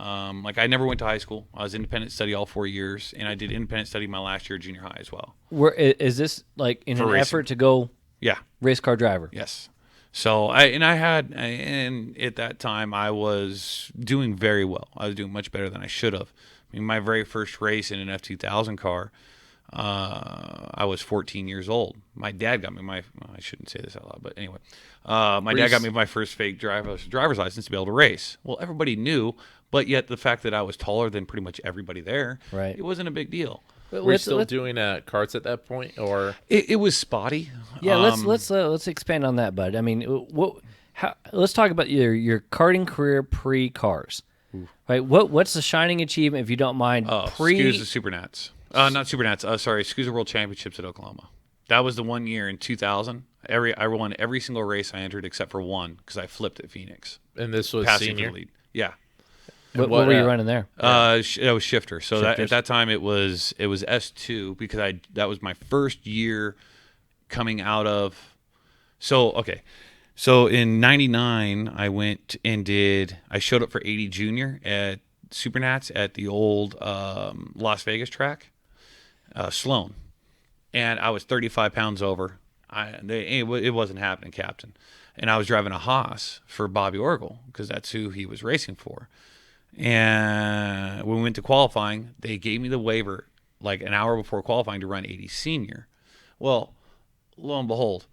Like I never went to high school. I was independent study all 4 years, and I did independent study my last year at junior high as well. Where is this like in For an racing. effort to go? Yeah, Race car driver. yes. So and at that time I was doing very well. I was doing much better than I should have. I mean, my very first race in an F2000 car, I was 14 years old. My dad got me I shouldn't say this out loud, but anyway, my dad got me my first fake driver's license to be able to race. Well, everybody knew, but yet the fact that I was taller than pretty much everybody there, right, it wasn't a big deal. Were you still doing karts at that point, or it was spotty? Yeah, let's expand on that, bud. I mean, let's talk about your karting career pre-cars. Right, what's the shining achievement, if you don't mind? SCUSA SuperNats. Not SuperNats. Sorry, SCUSA World Championships at Oklahoma. That was the one year in 2000. I won every single race I entered except for one because I flipped at Phoenix. And this was passing senior? for the lead. Yeah. What were you running there? It was shifter. So at that time it was S2 because that was my first year coming out of. So okay. So in 99, I went and I showed up for 80 Junior at SuperNats at the old Las Vegas track, Sloan. And I was 35 pounds over. It wasn't happening, Captain. And I was driving a Haas for Bobby Orgel because that's who he was racing for. And when we went to qualifying, they gave me the waiver like an hour before qualifying to run 80 Senior. Well, lo and behold,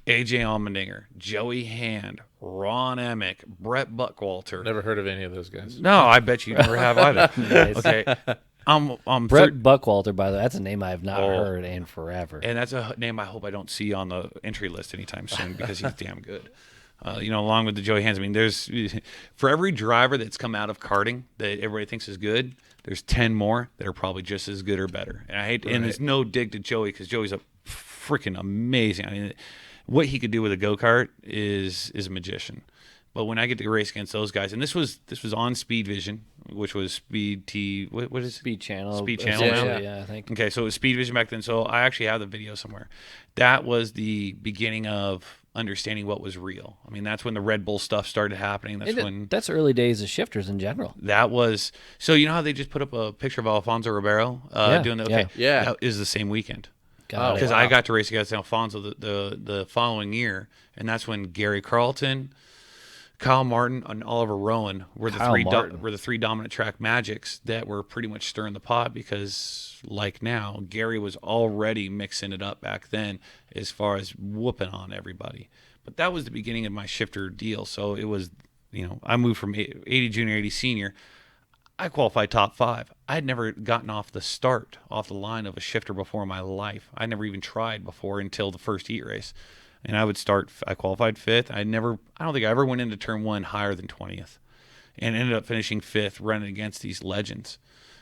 AJ Allmendinger, Joey Hand, Ron Emick, Brett Buckwalter. Never heard of any of those guys. No, I bet you never have either. Nice. Okay, I'm Brett Buckwalter, by the way. That's a name I have not heard in forever. And that's a name I hope I don't see on the entry list anytime soon because he's damn good. Along with the Joey Hands. I mean, there's for every driver that's come out of karting that everybody thinks is good, there's 10 more that are probably just as good or better. And and there's no dig to Joey because Joey's a freaking amazing. I mean, what he could do with a go-kart is a magician. But when I get to race against those guys, and this was on Speed Vision, which was Speed T. What is it? Speed Channel. Speed Channel now? Yeah, I think. Okay, so it was Speed Vision back then. So I actually have the video somewhere. That was the beginning of understanding what was real. I mean, that's when the Red Bull stuff started happening. That's early days of shifters in general. That was so. You know how they just put up a picture of Alfonso Ribeiro doing that? Okay, yeah. That is the same weekend. Because I got to race against Alfonso the following year, and that's when Gary Carlton, Kyle Martin, and Oliver Rowan were the three dominant track magics that were pretty much stirring the pot, because like now, Gary was already mixing it up back then as far as whooping on everybody. But that was the beginning of my shifter deal. So it was, I moved from 80 junior, 80 senior. I qualified top 5. I had never gotten off the line of a shifter before in my life. I never even tried before until the first heat race. And I qualified 5th. I don't think I ever went into turn 1 higher than 20th, and ended up finishing 5th, running against these legends.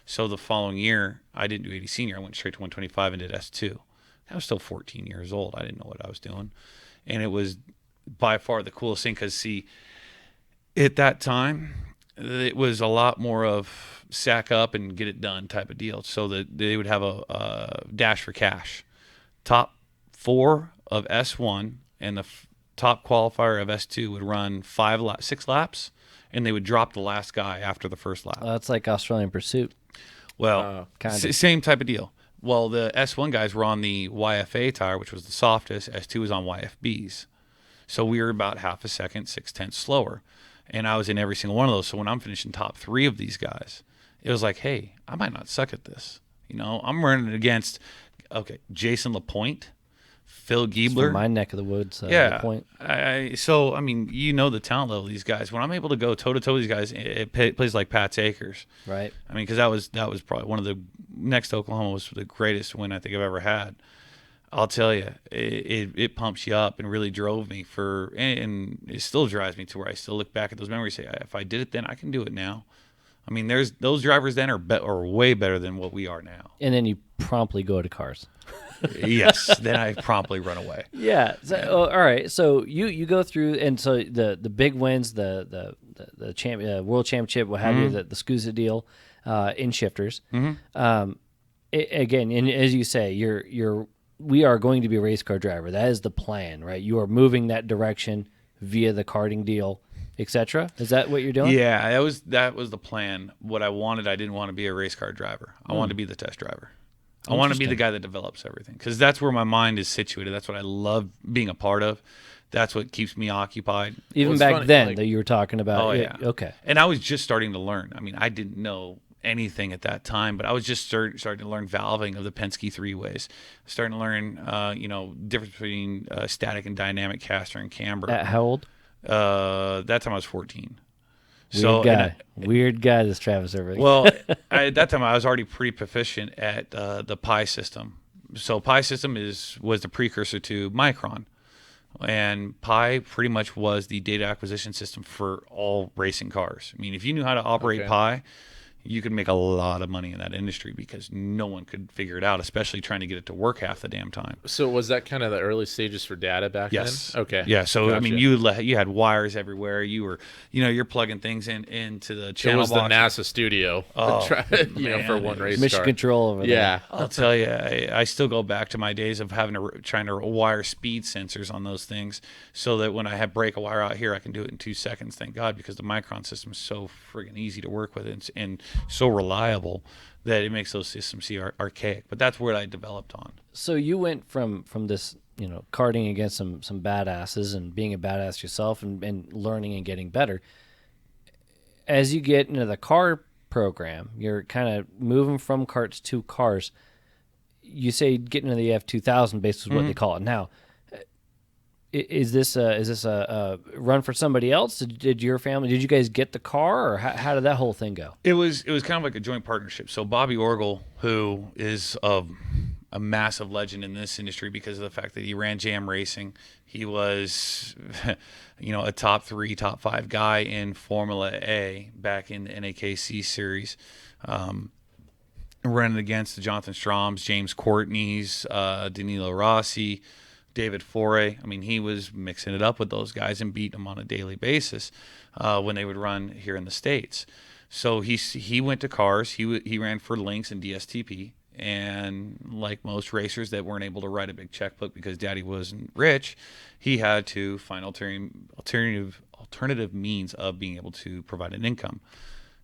So the following year, I didn't do 80 senior. I went straight to 125 and did S2. I was still 14 years old. I didn't know what I was doing. And it was by far the coolest thing, because, see, at that time, it was a lot more of sack up and get it done type of deal. So that they would have a dash for cash. Top 4 of S1 and the top qualifier of S2 would run 6 laps, and they would drop the last guy after the first lap. That's like Australian Pursuit. Well, same type of deal. Well, the S1 guys were on the YFA tire, which was the softest. S2 was on YFBs. So we were about half a second, 0.6 slower. And I was in every single one of those. So when I'm finishing top 3 of these guys, it was like, hey, I might not suck at this. I'm running against, Jason LaPointe, Phil Giebler. From my neck of the woods. LaPointe. So, the talent level of these guys. When I'm able to go toe-to-toe with these guys, it plays like Pat's Acres. Right. Because that was probably one of the, next to Oklahoma, was the greatest win I think I've ever had. I'll tell you, it pumps you up and really drove me and it still drives me to where I still look back at those memories and say, if I did it then, I can do it now. There's those drivers then are way better than what we are now. And then you promptly go to cars. Yes, then I promptly run away. Yeah. So, all right. So you go through, and so the big wins, the world championship, what have you, the SCUSA deal in shifters. Mm-hmm. Again, and as you say, we are going to be a race car driver. That is the plan, right? You are moving that direction via the karting deal, etc. Is that what you're doing? Yeah, that was the plan. What I wanted, I didn't want to be a race car driver. I wanted to be the test driver. I want to be the guy that develops everything, because that's where my mind is situated. That's what I love being a part of. That's what keeps me occupied. Even back then that you were talking about. Oh, yeah. Okay. And I was just starting to learn. I didn't know anything at that time, but I was just starting to learn valving of the Penske 3-ways. Starting to learn, difference between static and dynamic caster and camber. At how old? That time I was 14. Weird guy, this Travis Irving. Well, at that time I was already pretty proficient at the Pi system. So Pi system was the precursor to Micron. And Pi pretty much was the data acquisition system for all racing cars. If you knew how to operate Pi, you could make a lot of money in that industry, because no one could figure it out, especially trying to get it to work half the damn time. So was that kind of the early stages for data back then? Okay. Yeah. So gotcha. You had wires everywhere. You were, you're plugging things into the channel. It was box. the NASA studio. For one race mission car. Control over there. Yeah. I'll tell you, I still go back to my days of trying to wire speed sensors on those things, so that when I break a wire out here, I can do it in 2 seconds. Thank God, because the Micron system is so friggin' easy to work with, and so reliable that it makes those systems seem archaic. But that's what I developed on. So you went from this, karting against some badasses and being a badass yourself and learning and getting better. As you get into the car program, you're kind of moving from karts to cars. You say getting into the F2000 base is what they call it now. Is this a run for somebody else? Did your family? Did you guys get the car, or how did that whole thing go? It was kind of like a joint partnership. So Bobby Orgel, who is a massive legend in this industry because of the fact that he ran Jam Racing, he was, a top 3, top 5 guy in Formula A back in the NAKC series, running against the Jonathan Stroms, James Courtney's, Danilo Rossi, David Foray. I mean, he was mixing it up with those guys and beating them on a daily basis when they would run here in the States. So he went to cars. He ran for Lynx and DSTP. And like most racers that weren't able to write a big checkbook because Daddy wasn't rich, he had to find alternative means of being able to provide an income.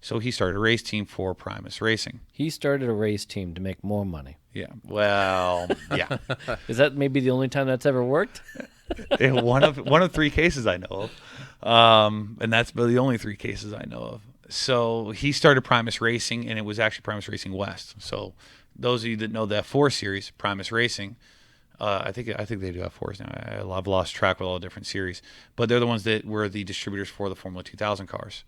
So he started a race team for Primus Racing. He started a race team to make more money. Yeah. Well, yeah. Is that maybe the only time that's ever worked? one of 3 cases I know of, and that's the only 3 cases I know of. So he started Primus Racing, and it was actually Primus Racing West. So those of you that know the F4 series, Primus Racing, I think they do F4s now. I've lost track with all the different series, but they're the ones that were the distributors for the Formula 2000 cars,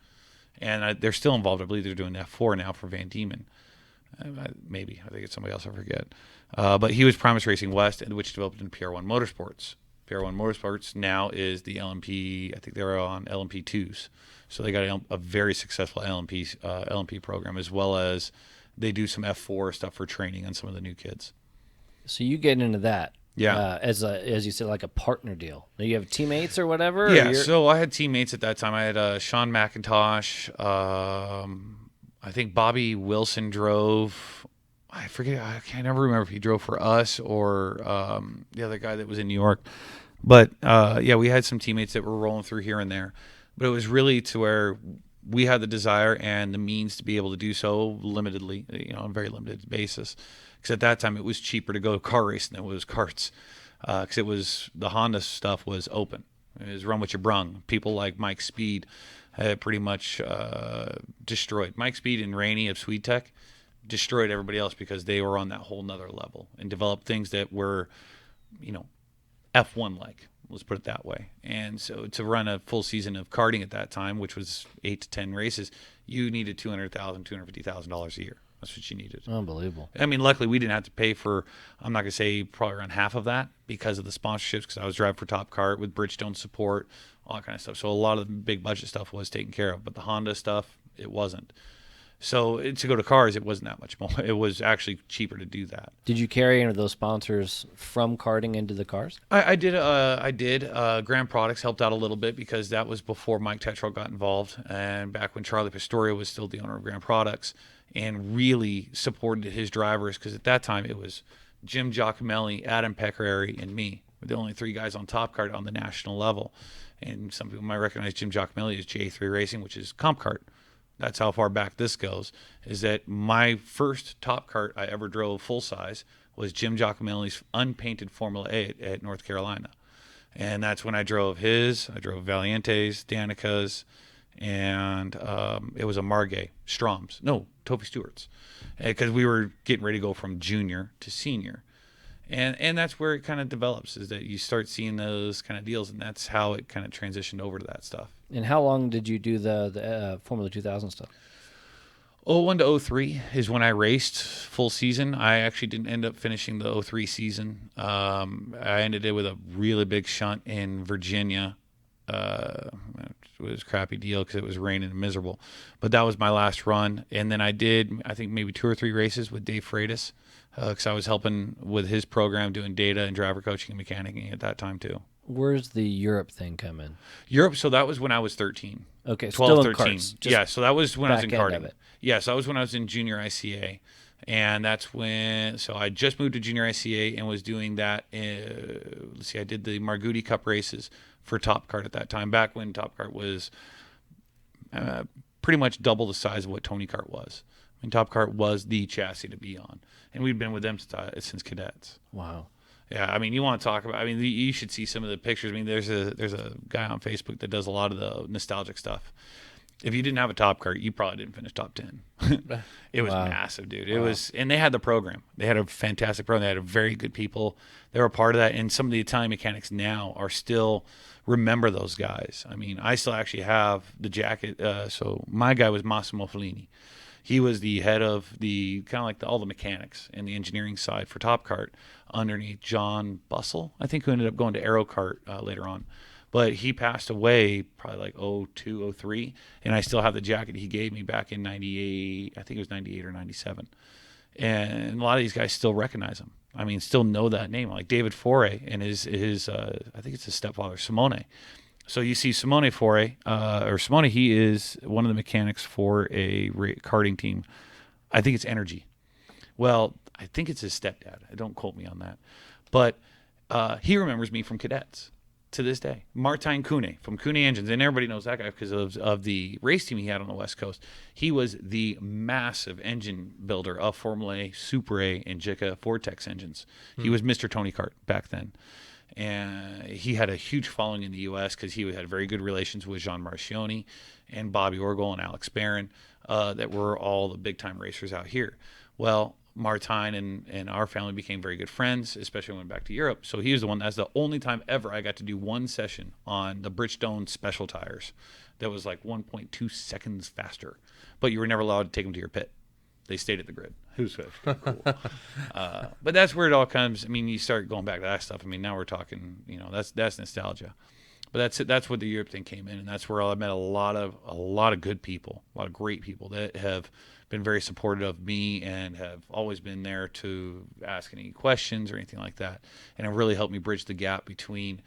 and they're still involved. I believe they're doing F4 now for Van Diemen. Maybe I think it's somebody else. I forget. But he was Primus Racing West, which developed into PR1 Motorsports. PR1 Motorsports now is the LMP. I think they're on LMP2s, so they got a very successful LMP program, as well as they do some F4 stuff for training on some of the new kids. So you get into that, as you said, like a partner deal. Now you have teammates or whatever. Yeah. So I had teammates at that time. I had Sean McIntosh. I think Bobby Wilson drove. I forget. I can't ever remember if he drove for us or the other guy that was in New York. But we had some teammates that were rolling through here and there. But it was really to where we had the desire and the means to be able to do so limitedly, on a very limited basis. Because at that time it was cheaper to go car racing than it was karts. Because it was the Honda stuff was open. It was run what you brung. People like Mike Speed had pretty much destroyed. Mike Speed and Rainey of Sweet Tech destroyed everybody else because they were on that whole nother level and developed things that were, F1 like. Let's put it that way. And so to run a full season of karting at that time, which was 8 to 10 races, you needed $200,000, $250,000 a year. That's what you needed. Unbelievable. I mean, luckily we didn't have to pay for, I'm not going to say probably around half of that because of the sponsorships, because I was driving for Top Kart with Bridgestone support, all that kind of stuff. So a lot of the big budget stuff was taken care of, but the Honda stuff, it wasn't. So to go to cars, it wasn't that much more. It was actually cheaper to do that. Did you carry any of those sponsors from karting into the cars? I did. Grand Products helped out a little bit because that was before Mike Tetrell got involved, and back when Charlie Pistoria was still the owner of Grand Products, and really supported his drivers, because at that time it was Jim Giacomelli, Adam Pecorari, and me. We're the only 3 guys on Top Kart on the national level. And some people might recognize Jim Giacomelli as J3 Racing, which is CompKart. That's how far back this goes, is that my first Top Kart I ever drove full size was Jim Giacomelli's unpainted Formula 8 at North Carolina. And that's when I drove Valiente's, Danica's, and it was a Margay, Strom's. No, Toby Stewart's. Because we were getting ready to go from junior to senior. And that's where it kind of develops, is that you start seeing those kind of deals, and that's how it kind of transitioned over to that stuff. And how long did you do the Formula 2000 stuff? 01 to 03 is when I raced full season. I actually didn't end up finishing the 03 season. I ended it with a really big shunt in Virginia. It was a crappy deal because it was raining and miserable. But that was my last run. And then I did, I think, maybe 2 or 3 races with Dave Freitas, because I was helping with his program doing data and driver coaching and mechanicking at that time too. Where's the Europe thing come in? Europe, so that was when I was 13. Okay, 12, still in 13. karts. Yeah, so that was when I was in karting. Yeah, so that was when I was in junior ICA. And that's when, so I just moved to junior ICA and was doing that. I did the Margutti Cup races for Top Kart at that time, back when Top Kart was pretty much double the size of what Tony Kart was. I mean, Top Kart was the chassis to be on. And we've been with them since cadets. Wow. Yeah, I mean, you want to talk about, I mean, you should see some of the pictures. I mean, there's a guy on Facebook that does a lot of the nostalgic stuff. If you didn't have a Top Kart, you probably didn't finish top 10. It was massive, dude. It was, and they had the program. They had a fantastic program. They had a very good people. They were a part of that. And some of the Italian mechanics now are still remember those guys. I mean, I still actually have the jacket. So my guy was Massimo Fellini. He was the head of the kind of like all the mechanics and the engineering side for Top Kart underneath John Bussell, I think, who ended up going to Aero Kart later on. But he passed away probably like 02, 03, and I still have the jacket he gave me back in 98. I think it was 98 or 97. And a lot of these guys still recognize him. I mean, still know that name, like David Foray and his I think it's his stepfather, Simone. So you see Simone Foray, he is one of the mechanics for a karting team. I think it's Energy. Well, I think it's his stepdad. Don't quote me on that. But he remembers me from cadets to this day. Martijn Koene from Koene Engines, and everybody knows that guy because of the race team he had on the West Coast. He was the massive engine builder of Formula A, Super A, and JICA Vortex engines. He was Mr. Tony Kart back then. And he had a huge following in the U.S. because he had very good relations with Jean Marchioni and Bobby Orgel and Alex Barron that were all the big-time racers out here. Well, Martijn and our family became very good friends, especially when we went back to Europe. So he was the one. That's the only time ever I got to do one session on the Bridgestone special tires. That was like 1.2 seconds faster, but you were never allowed to take them to your pit. They stayed at the grid. Who's cool? But that's where it all comes. I mean, you start going back to that stuff. I mean, now we're talking. That's nostalgia. But that's where the Europe thing came in, and that's where I met a lot of good people, a lot of great people that have been very supportive of me and have always been there to ask any questions or anything like that. And it really helped me bridge the gap between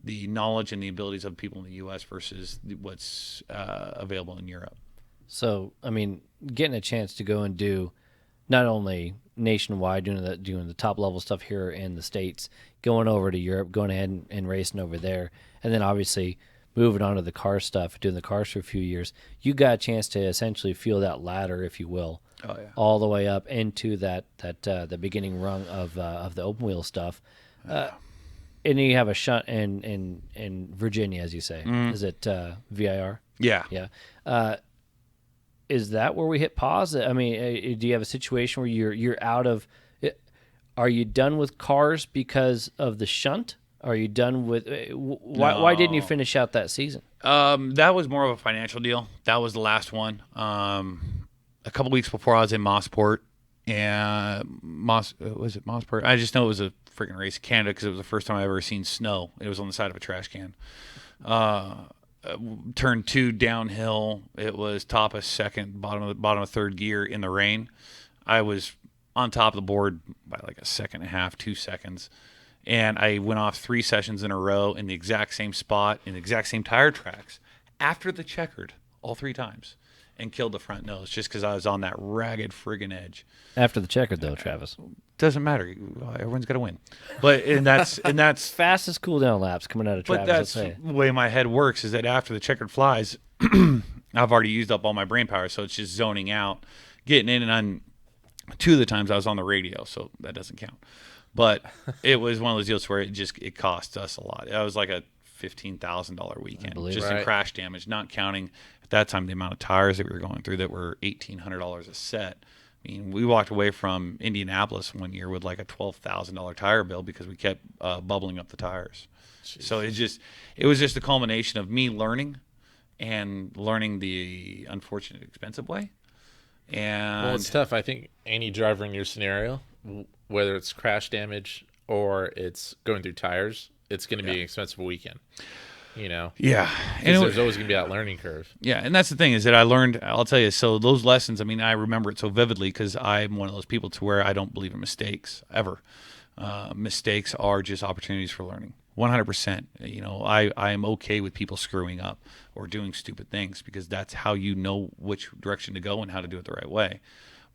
the knowledge and the abilities of people in the U.S. versus what's available in Europe. So, I mean, getting a chance to go and do not only nationwide, doing the top level stuff here in the States, going over to Europe, going ahead and racing over there, and then obviously moving on to the car stuff, doing the cars for a few years, you got a chance to essentially feel that ladder, if you will, all the way up into the beginning rung of the open wheel stuff. And you have a shunt in Virginia, as you say. Is it VIR? Yeah. Yeah. Is that where we hit pause? I mean, do you have a situation where you're out of? Are you done with cars because of the shunt? Are you done with? Why didn't you finish out that season? That was more of a financial deal. That was the last one. A couple weeks before I was in Mossport, and was it Mossport? I just know it was a freaking race in Canada because it was the first time I ever seen snow. It was on the side of a trash can. Turn 2 downhill. It was top of second, bottom of third gear in the rain. I was on top of the board by like a second and a half, 2 seconds. And I went off 3 sessions in a row in the exact same spot, in the exact same tire tracks, after the checkered all 3 times, and killed the front nose just because I was on that ragged friggin' edge. After the checkered, though, Travis. Doesn't matter. Everyone's got to win. But and that's fastest cool down laps coming out of Travis. But that's the way my head works. Is that after the checkered flies, I've already used up all my brain power, so it's just zoning out, getting in, and on 2 of the times I was on the radio, so that doesn't count. But it was one of those deals where it cost us a lot. It was like a $15,000 weekend just in crash damage, not counting at that time the amount of tires that we were going through that were $1,800 a set. I mean, we walked away from Indianapolis one year with like a $12,000 tire bill because we kept bubbling up the tires. Jeez. So it was just a culmination of me learning the unfortunate expensive way. And well, it's tough. I think any driver in your scenario, whether it's crash damage or it's going through tires, it's going to be an expensive weekend. Yeah. And there's always going to be that learning curve. Yeah, and that's the thing is that I learned, I'll tell you, so those lessons, I mean, I remember it so vividly because I'm one of those people to where I don't believe in mistakes, ever. Mistakes are just opportunities for learning. 100%. I am okay with people screwing up or doing stupid things because that's how you know which direction to go and how to do it the right way.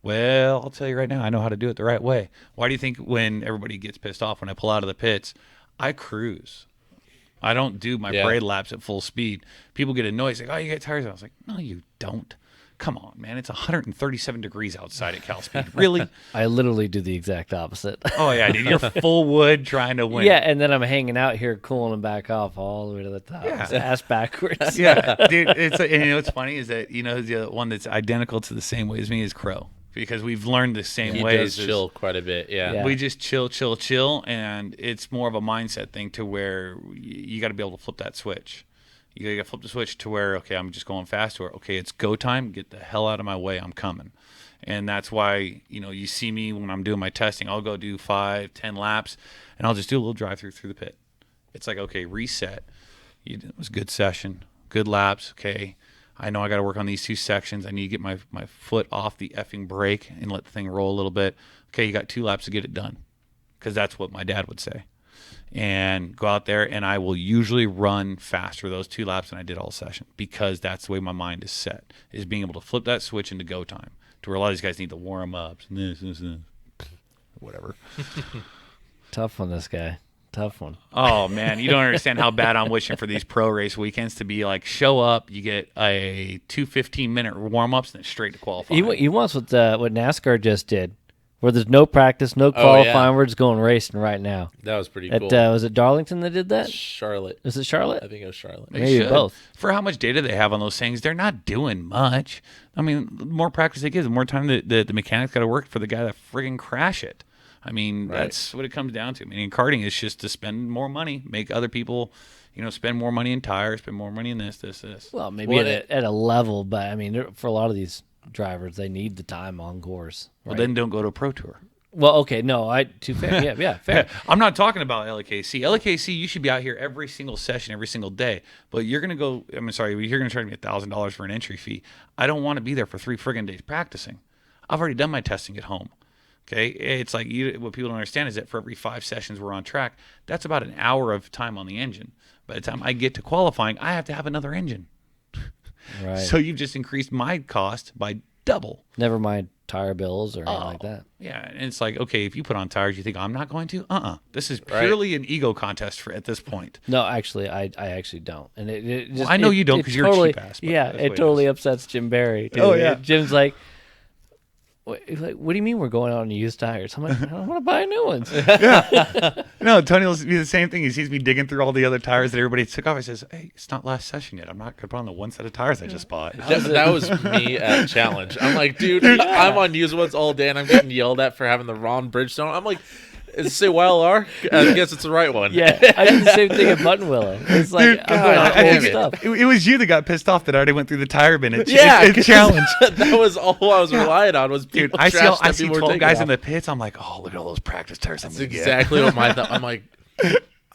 Well, I'll tell you right now, I know how to do it the right way. Why do you think when everybody gets pissed off when I pull out of the pits, I cruise? I don't do my parade laps at full speed. People get annoyed. It's like, oh, you get tires. I was like, no, you don't. Come on, man. It's 137 degrees outside at Cal Speed. Really? I literally do the exact opposite. Oh, yeah, dude. You're full wood trying to win. Yeah, and then I'm hanging out here cooling them back off all the way to the top. Yeah. Ass backwards. Yeah, dude. And what's funny is that, the one that's identical to the same way as me is Crow. Because we've learned the same ways. He does chill quite a bit, yeah. We just chill, and it's more of a mindset thing to where you got to be able to flip that switch. You got to flip the switch to where, okay, I'm just going fast, or okay, it's go time, get the hell out of my way, I'm coming. And that's why, you see me when I'm doing my testing, I'll go do 5-10 laps, and I'll just do a little drive-through through the pit. It's like, okay, reset. It was a good session, good laps, okay. I know I got to work on these 2 sections. I need to get my foot off the effing brake and let the thing roll a little bit. Okay, you got 2 laps to get it done. because that's what my dad would say. And go out there, and I will usually run faster those 2 laps than I did all session, because that's the way my mind is set, is being able to flip that switch into go time, to where a lot of these guys need the warm-ups and this, whatever. Tough one, this guy. Tough one. Oh, man, you don't understand how bad I'm wishing for these pro race weekends to be like, show up, you get a 2 15-minute warm-ups, and then straight to qualifying. He wants what NASCAR just did, where there's no practice, no qualifying. We're just going racing right now. That was pretty cool. Was it Darlington that did that? Charlotte. Is it Charlotte? I think it was Charlotte. Maybe both. For how much data they have on those things, they're not doing much. I mean, the more practice they give, the more time the mechanics got to work for the guy to friggin' crash it. I mean, that's what it comes down to. I mean, in karting, it's just to spend more money, make other people, spend more money in tires, spend more money in this. Well, maybe at a level, but I mean, for a lot of these drivers, they need the time on course. Right? Well, then don't go to a pro tour. Well, okay, no, too fair. Yeah, fair. I'm not talking about LKC. LKC, you should be out here every single session, every single day. But you're going to go, you're going to charge me $1,000 for an entry fee. I don't want to be there for 3 friggin' days practicing. I've already done my testing at home. Okay, it's like what people don't understand is that for every 5 sessions we're on track, that's about an hour of time on the engine. By the time I get to qualifying, I have to have another engine. Right. So you've just increased my cost by double. Never mind tire bills or anything like that. Yeah, and it's like, okay, if you put on tires, you think I'm not going to? This is purely an ego contest at this point. No, actually, I actually don't. And it just, I know you don't because you're totally, a cheap ass. Yeah, it totally upsets Jim Barry. Too. Oh, yeah. Jim's like, what do you mean we're going out on used tires? I'm like, I don't want to buy new ones. No, Tony will do the same thing. He sees me digging through all the other tires that everybody took off. He says, hey, it's not last session yet. I'm not going to put on the one set of tires I just bought. That was me at Challenge. I'm like, dude, I'm on used ones all day, and I'm getting yelled at for having the wrong Bridgestone. I'm like, does it say YLR? I guess it's the right one. Yeah, I did the same thing at Button Willow. It's like, Dude, I'm going I old think stuff. it was you that got pissed off that I already went through the tire bin at Challenge. That was all I was relying on was Dude, people I trash see that people 12 were guys taking in off. the pits. I'm like, oh, look at all those practice tires. That's exactly what my thought. I'm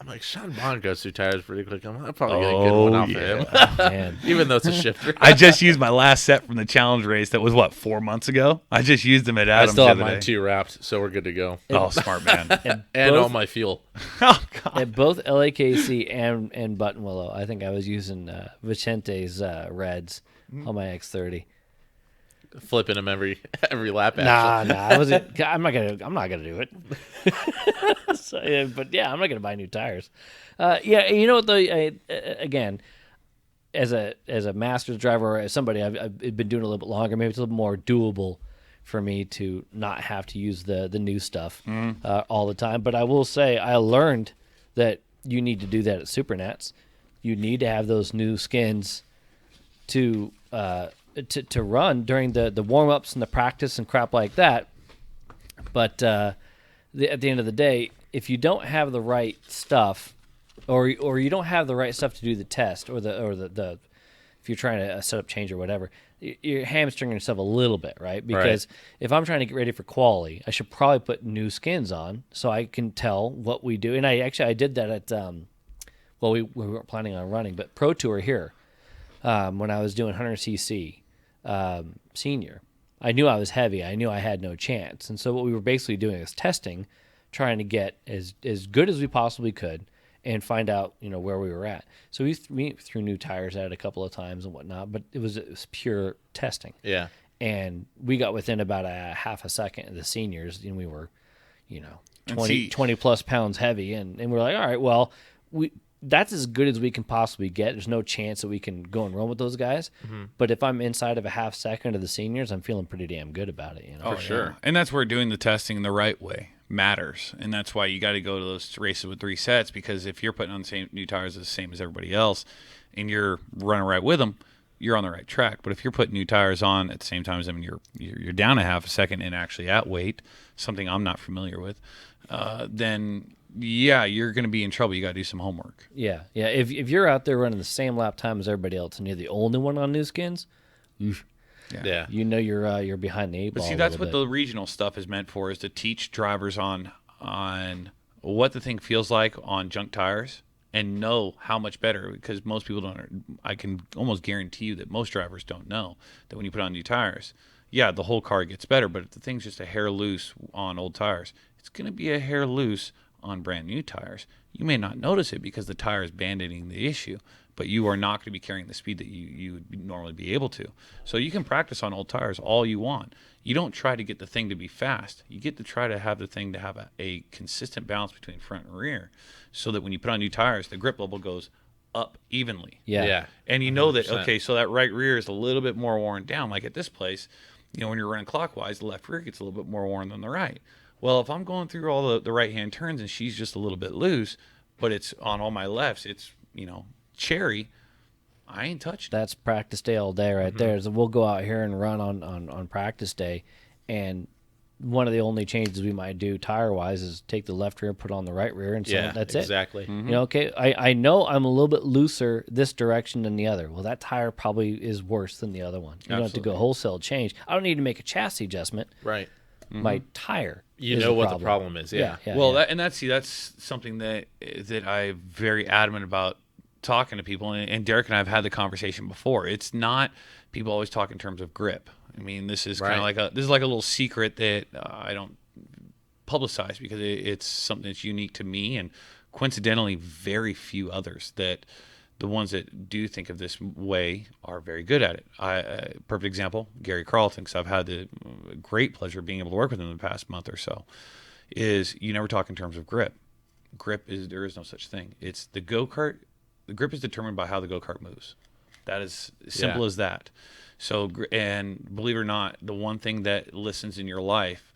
like, Sean Bond goes through tires pretty quick. I'm probably going to get one off of him. Man. Even though it's a shifter. I just used my last set from the Challenge race that was, 4 months ago? I just used them at I Adams still the have other mine day. 2 wrapped, so we're good to go. Oh, smart man. And all my fuel. Oh, God. At both LAKC and Button Willow, I think I was using Vicente's Reds on my X30. Flipping them every lap. Nah, I wasn't. I'm not gonna do it. So, yeah, but yeah, I'm not gonna buy new tires. Yeah, you know what though? Again, as a master's driver or as somebody I've been doing a little bit longer, maybe it's a little more doable for me to not have to use the new stuff all the time. But I will say I learned that you need to do that at SuperNats. You need to have those new skins to run during the warm-ups and the practice and crap like that. But at the end of the day, if you don't have the right stuff or you don't have the right stuff to do the test or the if you're trying to set up change or whatever, you're hamstringing yourself a little bit, right? Because if I'm trying to get ready for quali, I should probably put new skins on so I can tell what we do. And I did that at we weren't planning on running, but Pro Tour here when I was doing 100cc senior. I knew I was heavy. I knew I had no chance. And so what we were basically doing is testing, trying to get as good as we possibly could and find out, where we were at. So we threw new tires at it a couple of times and whatnot, but it was pure testing. Yeah. And we got within about a half a second of the seniors, and we were, 20 plus pounds heavy. And we're like, all right, well, that's as good as we can possibly get. There's no chance that we can go and run with those guys. Mm-hmm. But if I'm inside of a half second of the seniors, I'm feeling pretty damn good about it. For sure. And that's where doing the testing the right way matters. And that's why you got to go to those races with 3 sets, because if you're putting on the same new tires the same as everybody else and you're running right with them, you're on the right track. But if you're putting new tires on at the same time as them and you're down a half a second and actually at weight, something I'm not familiar with, then yeah, you're going to be in trouble. You got to do some homework. Yeah. If you're out there running the same lap time as everybody else and you're the only one on new skins, yeah. You're behind the 8 ball. But see, that's what the regional stuff is meant for, is to teach drivers on what the thing feels like on junk tires and know how much better, because most people don't. I can almost guarantee you that most drivers don't know that when you put on new tires, yeah, the whole car gets better, but if the thing's just a hair loose on old tires, it's going to be a hair loose on brand new tires. You may not notice it because the tire is band-aiding the issue, but you are not going to be carrying the speed that you would normally be able to. So you can practice on old tires all you want. You don't try to get the thing to be fast. You get to try to have the thing to have a consistent balance between front and rear, so that when you put on new tires, the grip level goes up evenly. Yeah. And you know that, 100%. okay, so that right rear is a little bit more worn down. Like at this place, when you're running clockwise, the left rear gets a little bit more worn than the right. Well, if I'm going through all the right-hand turns and she's just a little bit loose, but it's on all my lefts, it's, cherry, I ain't touched it. That's practice day all day right there. So we'll go out here and run on practice day, and one of the only changes we might do tire-wise is take the left rear, put on the right rear, and so that's exactly. it. Okay, I know I'm a little bit looser this direction than the other. Well, that tire probably is worse than the other one. You don't have to go wholesale change. I don't need to make a chassis adjustment. Right. My tire. You is know the what problem. the problem is. Yeah. Well, that's something that I'm very adamant about talking to people, and Derek and I have had the conversation before. It's not people always talk in terms of grip. I mean, this is kind of like a little secret that I don't publicize because it's something that's unique to me, and coincidentally, very few others that the ones that do think of this way are very good at it. Perfect example, Gary Carlton, because I've had the great pleasure of being able to work with him in the past month or so, is you never talk in terms of grip. There is no such thing. It's the go-kart. The grip is determined by how the go-kart moves. That is simple as that. So, and believe it or not, the one thing that listens in your life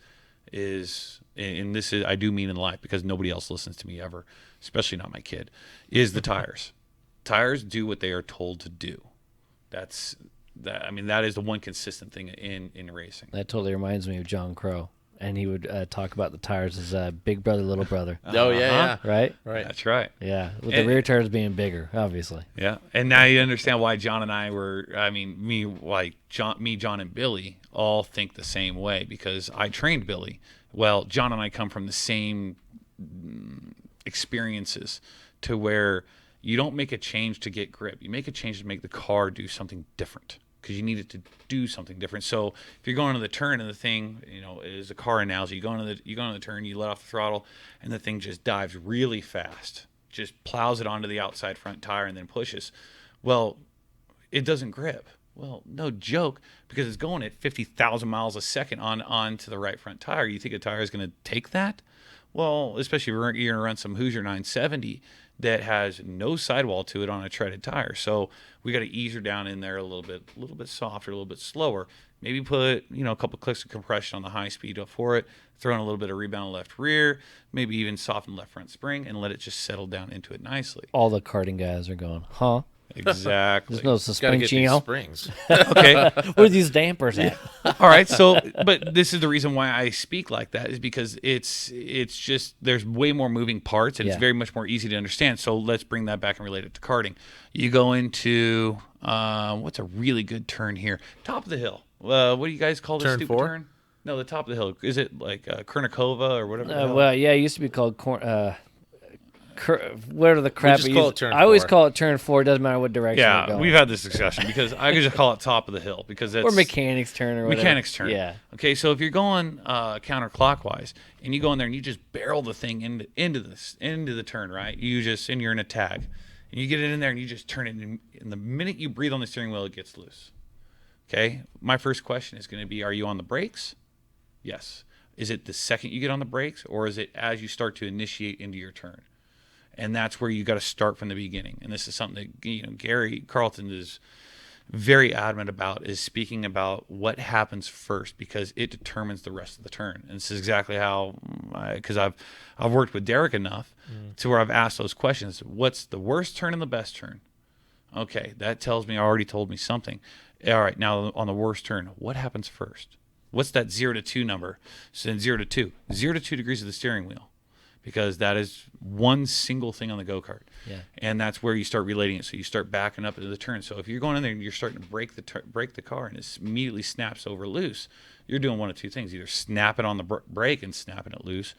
is, and this is, I do mean in life because nobody else listens to me ever, especially not my kid, is the tires. Tires do what they are told to do. That is the one consistent thing in racing. That totally reminds me of John Crow, and he would talk about the tires as big brother, little brother. Oh, yeah. Right? That's right. Yeah, with the rear tires being bigger, obviously. Yeah, and now you understand why John and I were. I mean, John, and Billy all think the same way because I trained Billy. Well, John and I come from the same experiences to where you don't make a change to get grip. You make a change to make the car do something different because you need it to do something different. So if you're going to the turn and the thing, is a car analogy. You go into the turn, you let off the throttle, and the thing just dives really fast, just plows it onto the outside front tire and then pushes. Well, it doesn't grip. Well, no joke, because it's going at 50,000 miles a second onto the right front tire. You think a tire is going to take that? Well, especially if you're going to run some Hoosier 970 that has no sidewall to it on a treaded tire. So we got to ease her down in there a little bit softer, a little bit slower. Maybe put, a couple clicks of compression on the high speed for it, throw in a little bit of rebound left rear, maybe even soften left front spring and let it just settle down into it nicely. All the karting guys are going, huh? Exactly. There's no Gotta get suspension. these springs. Okay. Where are these dampers at? All right. So, but this is the reason why I speak like that is because it's just there's way more moving parts and it's very much more easy to understand. So let's bring that back and relate it to karting. You go into what's a really good turn here? Top of the hill. What do you guys call this Turn stupid 4? turn? No, the top of the hill. Is it like Kernikova or whatever? the hell? Well, yeah, it used to be called whatever the crap. just call it turn I always 4. call it turn 4. It doesn't matter what direction we're Yeah, going. we've had this discussion because I could just call it top of the hill because that's Or mechanics turn or whatever. mechanics turn. Yeah. Okay, so if you're going counterclockwise and you go in there and you just barrel the thing into the turn, right? And you're in a tag, and you get it in there and you just turn it, and the minute you breathe on the steering wheel, it gets loose. Okay, my first question is going to be: are you on the brakes? Yes. Is it the second you get on the brakes, or is it as you start to initiate into your turn? And that's where you got to start from the beginning. And this is something that Gary Carlton is very adamant about, is speaking about what happens first because it determines the rest of the turn. And this is exactly how, because I've worked with Derek enough to where I've asked those questions. What's the worst turn and the best turn? Okay, that already told me something. All right, now on the worst turn, what happens first? What's that 0 to 2 number? So then 0 to 2. 0 to 2 degrees of the steering wheel. Because that is one single thing on the go-kart. Yeah. And that's where you start relating it. So you start backing up into the turn. So if you're going in there and you're starting to break the car and it immediately snaps over loose, you're doing one of two things. Either snapping on the brake and snapping it loose,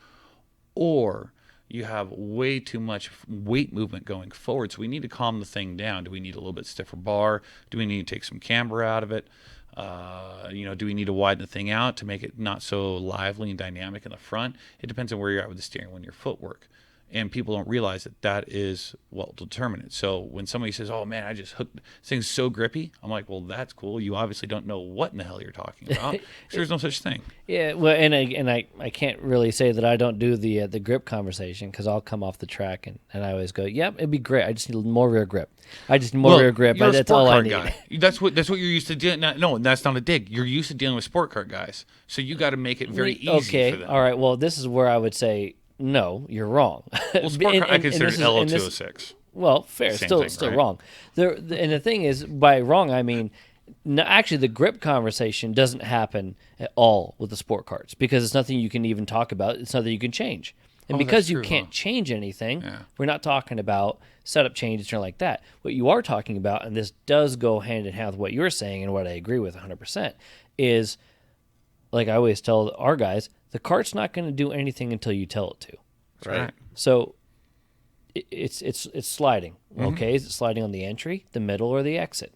or you have way too much weight movement going forward. So we need to calm the thing down. Do we need a little bit stiffer bar? Do we need to take some camber out of it? Do we need to widen the thing out to make it not so lively and dynamic in the front? It depends on where you're at with the steering wheel and your footwork. And people don't realize that is what will determine it. So when somebody says, oh, man, I just hooked, this thing's so grippy, I'm like, well, that's cool. You obviously don't know what in the hell you're talking about. There's no such thing. Yeah, well, and I can't really say that I don't do the grip conversation, because I'll come off the track and I always go, yep, it'd be great. I just need more rear grip. Rear grip. You're That's a all I sport need. car guy. That's what you're used to doing. No, that's not a dig. You're used to dealing with sport car guys. So you got to make it very easy okay, for them. all right. Well, this is where I would say, no, you're wrong. Well, sport car, I consider it LO206. Well, fair. Same Still thing, right? wrong. And the thing is, by wrong, I mean, no, actually, the grip conversation doesn't happen at all with the sport carts, because it's nothing you can even talk about. It's nothing you can change. And because you can't change anything, we're not talking about setup changes or like that. What you are talking about, and this does go hand in hand with what you're saying and what I agree with 100%, is, like I always tell our guys, the cart's not going to do anything until you tell it to. Right. So it's sliding. Okay, is it sliding on the entry, the middle, or the exit?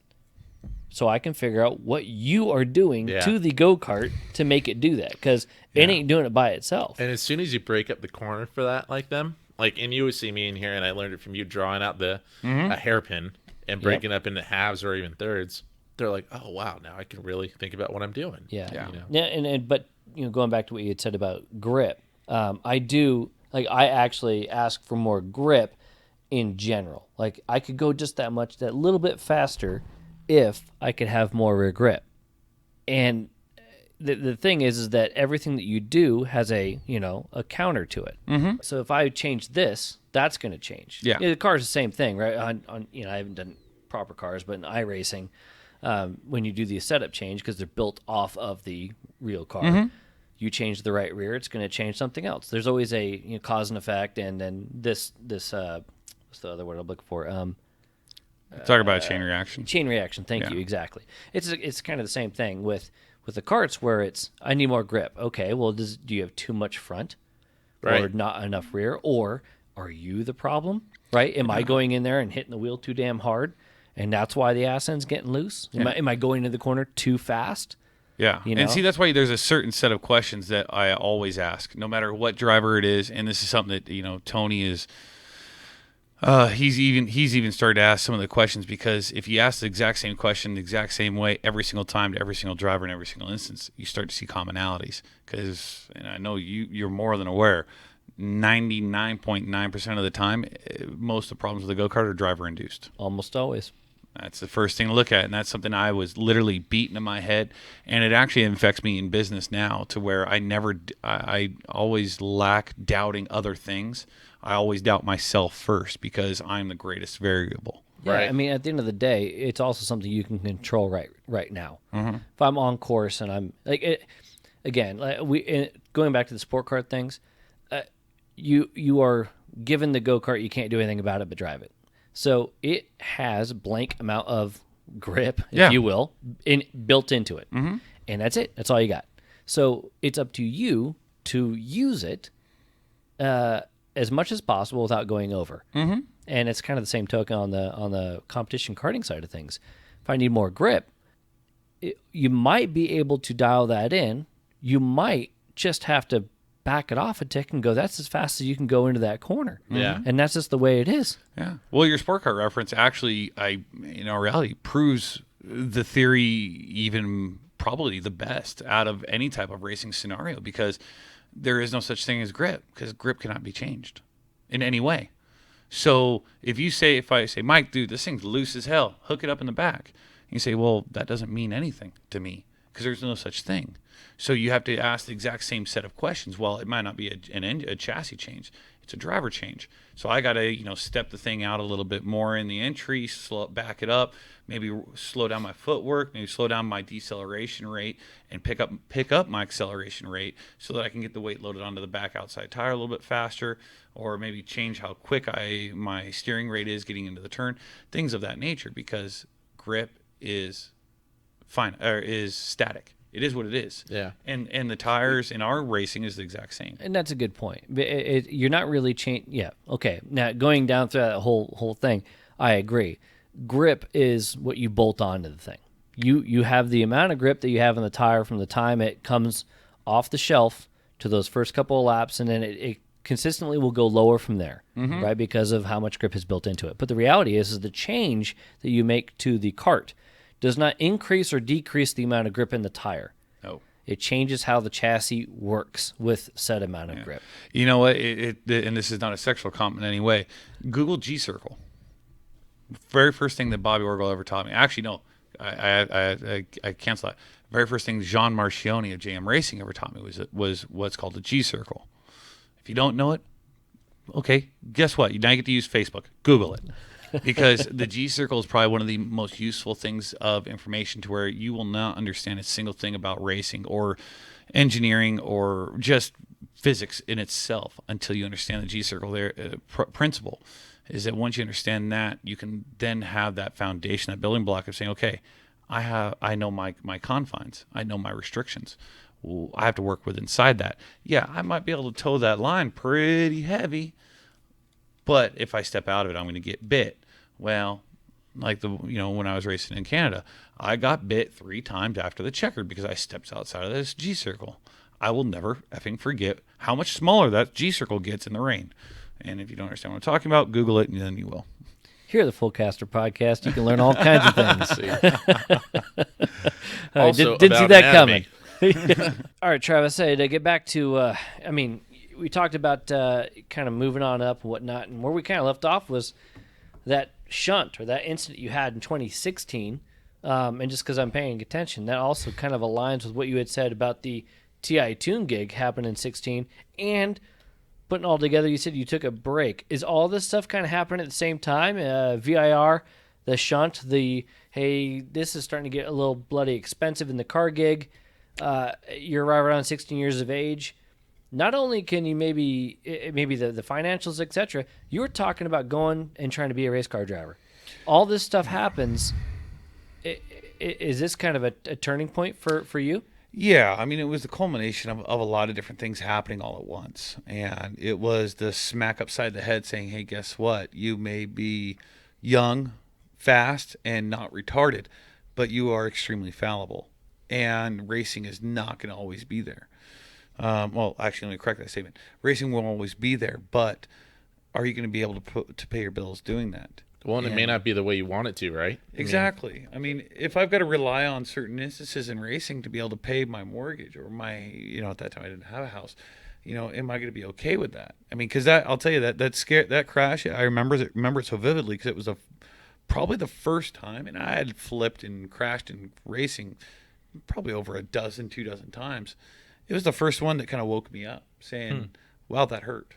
So I can figure out what you are doing to the go-kart to make it do that, because it ain't doing it by itself. And as soon as you break up the corner for that, and you would see me in here, and I learned it from you, drawing out a hairpin and breaking up into halves or even thirds. They're like, oh wow, now I can really think about what I'm doing. Yeah. But going back to what you had said about grip, I actually ask for more grip in general. Like, I could go just that little bit faster if I could have more rear grip. And the thing is that everything that you do has a counter to it. Mm-hmm. So if I change this, that's going to change. Yeah. The car's the same thing, right? I haven't done proper cars, but in iRacing, when you do the setup change, because they're built off of the real car, you change the right rear, it's going to change something else. There's always a cause and effect, and then this what's the other word I'm looking for? Talk about a chain reaction. Chain reaction. Thank you. Exactly. It's kind of the same thing with the carts, where it's, I need more grip. Okay, well, do you have too much front, or not enough rear, or are you the problem? Right? Am I going in there and hitting the wheel too damn hard, and that's why the ass end's getting loose? Am I going to the corner too fast? Yeah, and see, that's why there's a certain set of questions that I always ask, no matter what driver it is. And this is something that Tony is. He's even started to ask some of the questions, because if you ask the exact same question the exact same way every single time to every single driver in every single instance, you start to see commonalities. Because, and I know you're more than aware, 99.9% of the time, most of the problems with the go-kart are driver induced. Almost always. That's the first thing to look at, and that's something I was literally beating in my head, and it actually affects me in business now, to where I always lack doubting other things. I always doubt myself first, because I'm the greatest variable. Yeah, right. I mean, at the end of the day, it's also something you can control right now. Mm-hmm. If I'm on course and I'm going back to the sport kart things, you are given the go-kart, you can't do anything about it but drive it. So it has blank amount of grip, if you will, built into it. Mm-hmm. And that's it. That's all you got. So it's up to you to use it as much as possible without going over. Mm-hmm. And it's kind of the same token on the competition karting side of things. If I need more grip, you might be able to dial that in. You might just have to back it off a tick and go, that's as fast as you can go into that corner. Yeah. And that's just the way it is. Yeah. Well, your sport car reference actually, in reality, proves the theory even probably the best out of any type of racing scenario, because there is no such thing as grip, because grip cannot be changed in any way. So if I say, Mike, dude, this thing's loose as hell, hook it up in the back. And you say, well, that doesn't mean anything to me, because there's no such thing. So you have to ask the exact same set of questions. Well, it might not be a chassis change. It's a driver change. So I got to, step the thing out a little bit more in the entry, back it up, maybe slow down my footwork, maybe slow down my deceleration rate, and pick up my acceleration rate, so that I can get the weight loaded onto the back outside tire a little bit faster, or maybe change how quick my steering rate is getting into the turn, things of that nature, because grip is static. It is what it is. Yeah. And the tires in our racing is the exact same. And that's a good point. You're not really changing. Yeah. Okay. Now going down through that whole thing, I agree. Grip is what you bolt onto the thing. You have the amount of grip that you have in the tire from the time it comes off the shelf to those first couple of laps, and then it consistently will go lower from there, right? Because of how much grip is built into it. But the reality is the change that you make to the kart does not increase or decrease the amount of grip in the tire. No. It changes how the chassis works with said amount of grip. You know what? And this is not a sexual comment in any way. Google G-Circle. Very first thing that Bobby Orgel ever taught me. Actually, no. I cancel that. Very first thing Jean Marchioni of JM Racing ever taught me was what's called a G-Circle. If you don't know it, okay, guess what? You now get to use Facebook. Google it. Because the G-Circle is probably one of the most useful things of information to where you will not understand a single thing about racing or engineering or just physics in itself until you understand the G-Circle principle. Is that once you understand that, you can then have that foundation, that building block of saying, okay, I know my confines. I know my restrictions. I have to work with inside that. Yeah, I might be able to toe that line pretty heavy, but if I step out of it, I'm going to get bit. Well, like when I was racing in Canada, I got bit 3 times after the checkered because I stepped outside of this G-Circle. I will never effing forget how much smaller that G-Circle gets in the rain. And if you don't understand what I'm talking about, Google it, and then you will. Here at the Fullcaster Podcast, you can learn all kinds of things. Also didn't see about that anatomy. coming. All right, Travis, to get back to, we talked about kind of moving on up and whatnot, and where we kind of left off was that shunt or that incident you had in 2016. And just because I'm paying attention, that also kind of aligns with what you had said about the TI Tune gig happened in 16, and putting it all together, you said you took a break. Is all this stuff kind of happening at the same time? VIR, the shunt, hey, this is starting to get a little bloody expensive in the car gig. You're right around 16 years of age. Not only can you maybe the financials, etc., you were talking about going and trying to be a race car driver. All this stuff happens. Is this kind of a turning point for you? Yeah, I mean, it was the culmination of a lot of different things happening all at once. And it was the smack upside the head saying, hey, guess what? You may be young, fast, and not retarded, but you are extremely fallible. And racing is not going to always be there. Well, actually, let me correct that statement. Racing will always be there, but are you going to be able to pay your bills doing that? Well, and it may not be the way you want it to, right? Exactly. I mean, if I've got to rely on certain instances in racing to be able to pay my mortgage or my, at that time I didn't have a house, am I going to be okay with that? I mean, because I'll tell you that crash, I remember it so vividly because it was probably the first time, and I had flipped and crashed in racing probably over 2 dozen times. It was the first one that kind of woke me up saying, wow, that hurt.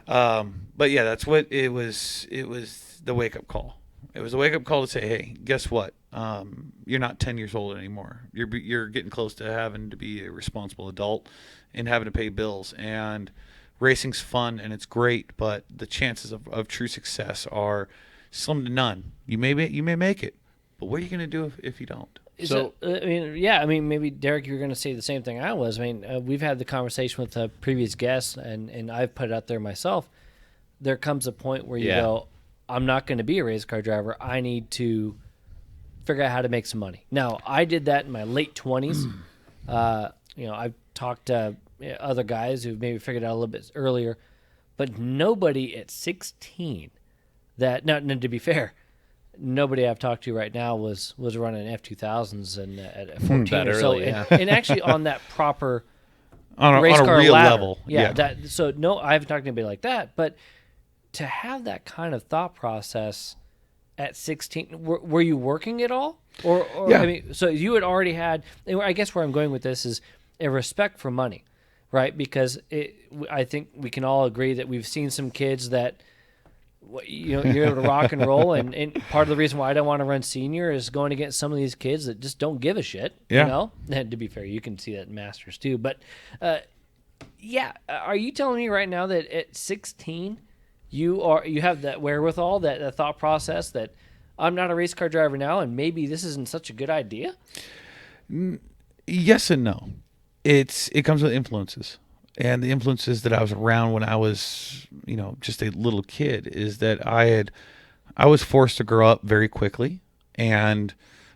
But yeah, that's what it was. It was the wake-up call. It was a wake-up call to say, hey, guess what? You're not 10 years old anymore. You're getting close to having to be a responsible adult and having to pay bills. And racing's fun and it's great, but the chances of true success are slim to none. You may make it, but what are you going to do if you don't? Maybe Derek, you were going to say the same thing I was. I mean, we've had the conversation with previous guests, and I've put it out there myself. There comes a point where you go, I'm not going to be a race car driver. I need to figure out how to make some money. Now, I did that in my late 20s. I've talked to other guys who maybe figured it out a little bit earlier, but nobody at 16 to be fair, nobody I've talked to right now was running F2000s and at 14 that or early, so, yeah. and actually on that proper race car real ladder. level. Yeah. So no, I haven't talked to anybody like that, but to have that kind of thought process at 16, were you working at all? Or yeah. I mean, so you had already had, I guess where I'm going with this is a respect for money, right? Because I think we can all agree that we've seen some kids that, you're able to rock and roll, and part of the reason why I don't want to run senior is going against some of these kids that just don't give a shit. Yeah. And to be fair, you can see that in Masters too. But are you telling me right now that at 16 you have that wherewithal, that thought process that I'm not a race car driver now, and maybe this isn't such a good idea? Yes and no. It comes with influences. And the influences that I was around when I was, just a little kid is that I was forced to grow up very quickly. And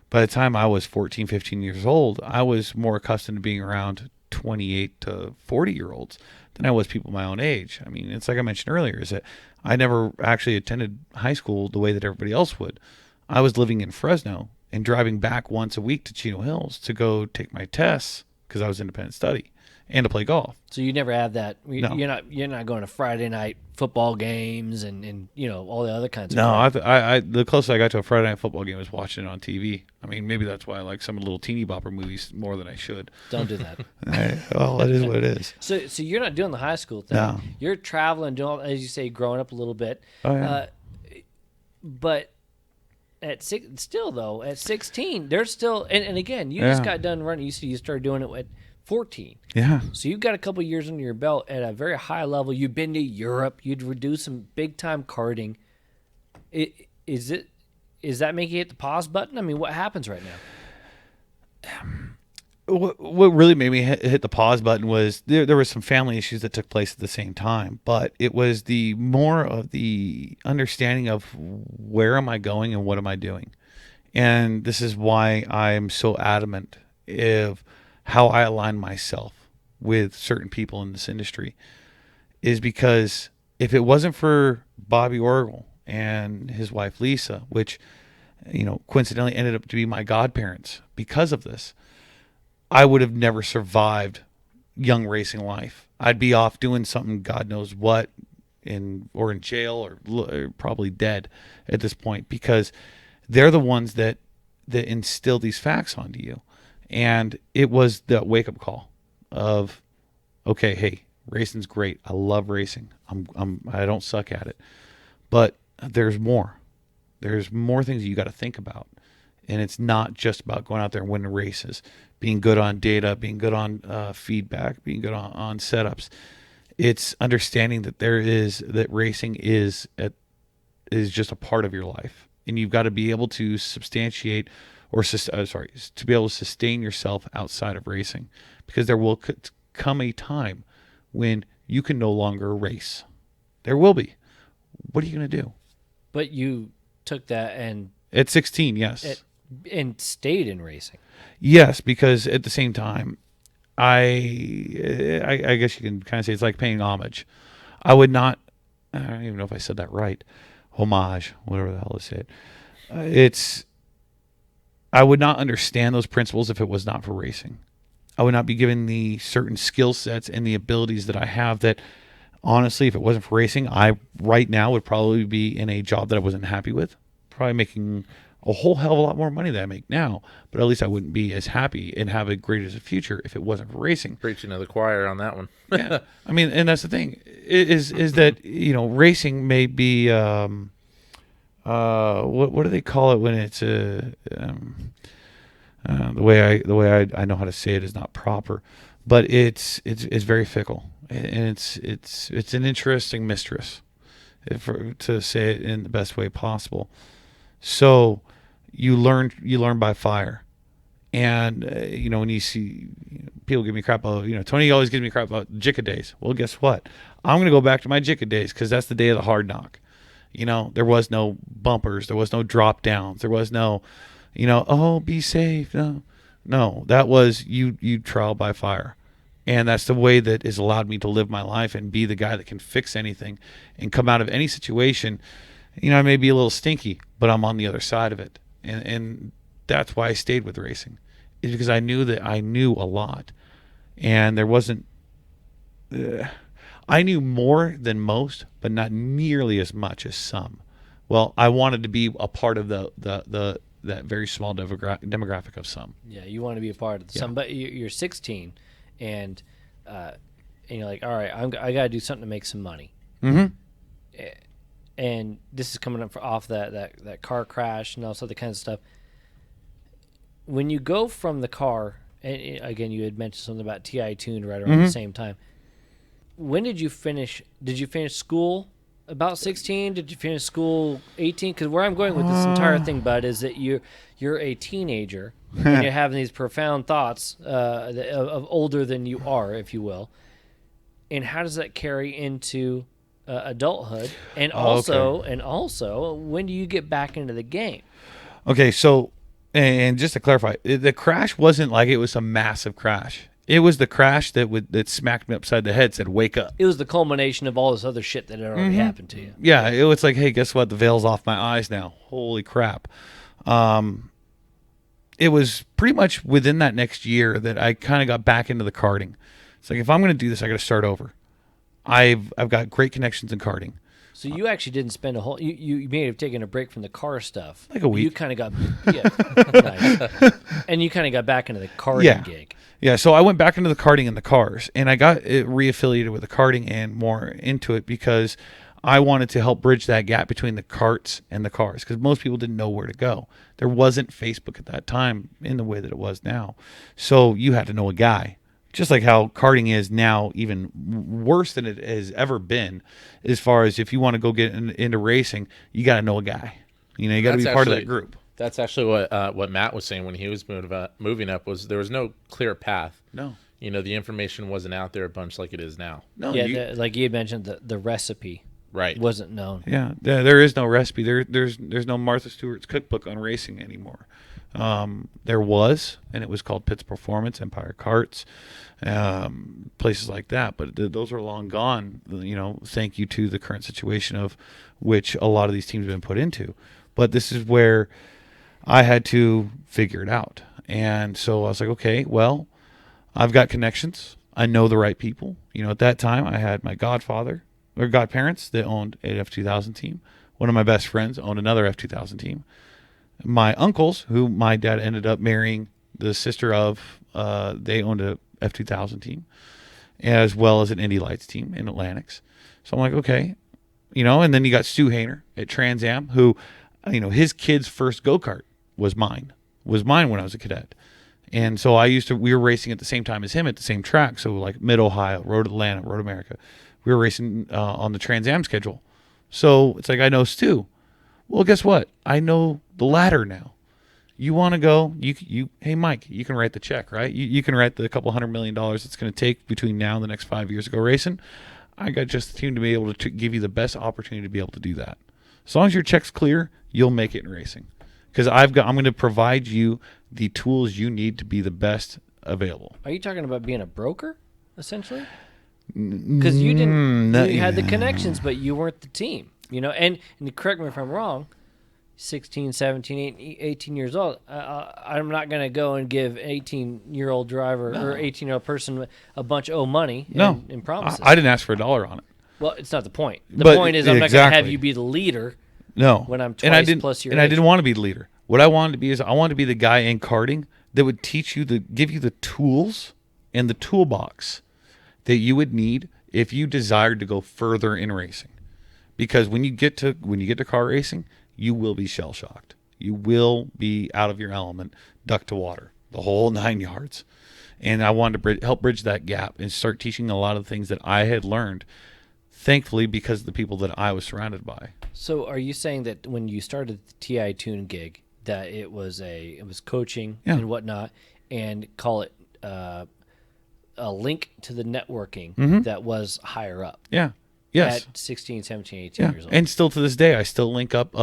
by the time I was 14, 15 years old, I was more accustomed to being around 28 to 40-year-olds than I was people my own age. I mean, it's like I mentioned earlier, is that I never actually attended high school the way that everybody else would. I was living in Fresno and driving back once a week to Chino Hills to go take my tests because I was independent study and to play golf. So you never have that. No. You're not going to Friday night football games and all the other kinds of No, crap. I the closest I got to a Friday night football game was watching it on TV. I mean, maybe that's why I like some little teeny bopper movies more than I should. Don't do that. Well, it is what it is. So you're not doing the high school thing. No. You're traveling, doing, as you say, growing up a little bit. Oh, yeah. But at 16, there's still, and again, you just got done running. You see, you started doing it at 14. Yeah. So you've got a couple years under your belt at a very high level. You've been to Europe. You'd do some big time karting. Is that making you hit the pause button? I mean, what happens right now? What really made me hit the pause button was there were some family issues that took place at the same time, but it was the more of the understanding of where am I going and what am I doing. And this is why I'm so adamant of how I align myself with certain people in this industry, is because if it wasn't for Bobby Orgel and his wife Lisa, which coincidentally ended up to be my godparents because of this, I would have never survived young racing life. I'd be off doing something God knows what, in jail or probably dead at this point, because they're the ones that instill these facts onto you. And it was the wake-up call of, okay, hey, racing's great. I love racing. I don't suck at it. But there's more. There's more things that you got to think about. And it's not just about going out there and winning races, being good on data, being good on feedback, being good on setups. It's understanding that racing is just a part of your life. And you've got to be able to substantiate to be able to sustain yourself outside of racing, because there will come a time when you can no longer race. There will be. What are you going to do? But you took that and at 16, yes, and stayed in racing. Yes, because at the same time, I guess you can kind of say it's like paying homage. I would not. I don't even know if I said that right. Homage, whatever the hell is it. I would not understand those principles if it was not for racing. I would not be given the certain skill sets and the abilities that I have that, honestly, if it wasn't for racing, I right now would probably be in a job that I wasn't happy with, probably making a whole hell of a lot more money than I make now, but at least I wouldn't be as happy and have a great as a future if it wasn't for racing. Preaching to the choir on that one. Yeah. I mean, and that's the thing is that, racing may be, what do they call it when it's the way I know how to say it is not proper, but it's very fickle, and it's an interesting mistress, to say it in the best way possible. So you learn by fire, and when you see people give me crap about, Tony always gives me crap about JICA days. Well, guess what? I'm gonna go back to my JICA days, because that's the day of the hard knock. There was no bumpers. There was no drop downs. There was no, oh, be safe. No, that was you trial by fire. And that's the way that has allowed me to live my life and be the guy that can fix anything and come out of any situation. I may be a little stinky, but I'm on the other side of it. And that's why I stayed with racing, is because I knew that I knew a lot, and there wasn't, I knew more than most, but not nearly as much as some. Well, I wanted to be a part of that very small demographic of some. Yeah, you want to be a part of some, but you're 16, and you're like, all right, I got to do something to make some money. Mm-hmm. And this is coming up off that car crash and all sorts of kind of stuff. When you go from the car, and again, you had mentioned something about TI tuned right around the same time. When did you finish? Did you finish school About 16? Did you finish school 18? Because where I'm going with this entire thing, Bud, is that you're a teenager and you're having these profound thoughts of older than you are, if you will. And how does that carry into adulthood? And also, when do you get back into the game? Okay, so, and just to clarify, the crash wasn't like it was a massive crash. It was the crash that smacked me upside the head, said, wake up. It was the culmination of all this other shit that had already happened to you. Yeah, it was like, hey, guess what? The veil's off my eyes now. Holy crap. It was pretty much within that next year that I kind of got back into the karting. It's like, if I'm going to do this, I got to start over. I've got great connections in karting. So you actually didn't spend a whole. You may have taken a break from the car stuff. Like a week. You kind of got nice. And you kind of got back into the karting gig. Yeah, so I went back into the karting and the cars, and I got reaffiliated with the karting and more into it because I wanted to help bridge that gap between the karts and the cars because most people didn't know where to go. There wasn't Facebook at that time in the way that it was now. So you had to know a guy. Just like how karting is now, even worse than it has ever been, as far as if you want to go get into racing, you got to know a guy. You know, you got to be part of that group. That's actually what Matt was saying when he was moving up. Was there was no clear path. No, you know, the information wasn't out there a bunch like it is now. No, like you had mentioned, the recipe wasn't known. Yeah, there is no recipe. There's no Martha Stewart's cookbook on racing anymore. There was, and it was called Pitts Performance, Empire Karts, places like that. But those are long gone. You know, thank you to the current situation of which a lot of these teams have been put into. But this is where I had to figure it out. And so I was like, okay, well, I've got connections. I know the right people. You know, at that time, I had my godparents that owned an F2000 team. One of my best friends owned another F2000 team. My uncles, who my dad ended up marrying the sister of, they owned a F2000 team, as well as an Indy Lights team in Atlantics. So I'm like, okay, you know, and then you got Stu Hayner at Trans Am, who, you know, his kid's first go-kart was mine when I was a cadet. And so we were racing at the same time as him at the same track. So like Mid-Ohio, Road Atlanta, Road America. We were racing on the Trans Am schedule. So it's like, I know Stu. Well, guess what? I know the ladder now. You want to go, hey, Mike, you can write the check, right? You can write the couple $100 million it's going to take between now and the next 5 years to go racing. I got just the team to be able to give you the best opportunity to be able to do that. As long as your check's clear, you'll make it in racing. Because I'm going to provide you the tools you need to be the best available. Are you talking about being a broker, essentially? Because you had the connections, but you weren't the team. You know, and correct me if I'm wrong, 16, 17, 18 years old, I'm not going to go and give an 18-year-old driver or 18-year-old person a bunch of money and promises. I didn't ask for $1 on it. Well, it's not the point. The point is I'm not going to have you be the leader. No. When I'm twice plus your age. And I didn't want to be the leader. What I wanted to be is I wanted to be the guy in karting that would give you the tools and the toolbox that you would need if you desired to go further in racing. Because when you get to car racing, you will be shell shocked. You will be out of your element, duck to water, the whole 9 yards. And I wanted to help bridge that gap and start teaching a lot of the things that I had learned, thankfully, because of the people that I was surrounded by. So are you saying that when you started the TI Tune gig, that it was coaching and whatnot, and call it a link to the networking that was higher up? Yeah. Yes. At 16, 17, 18 years old. And still to this day, I still link up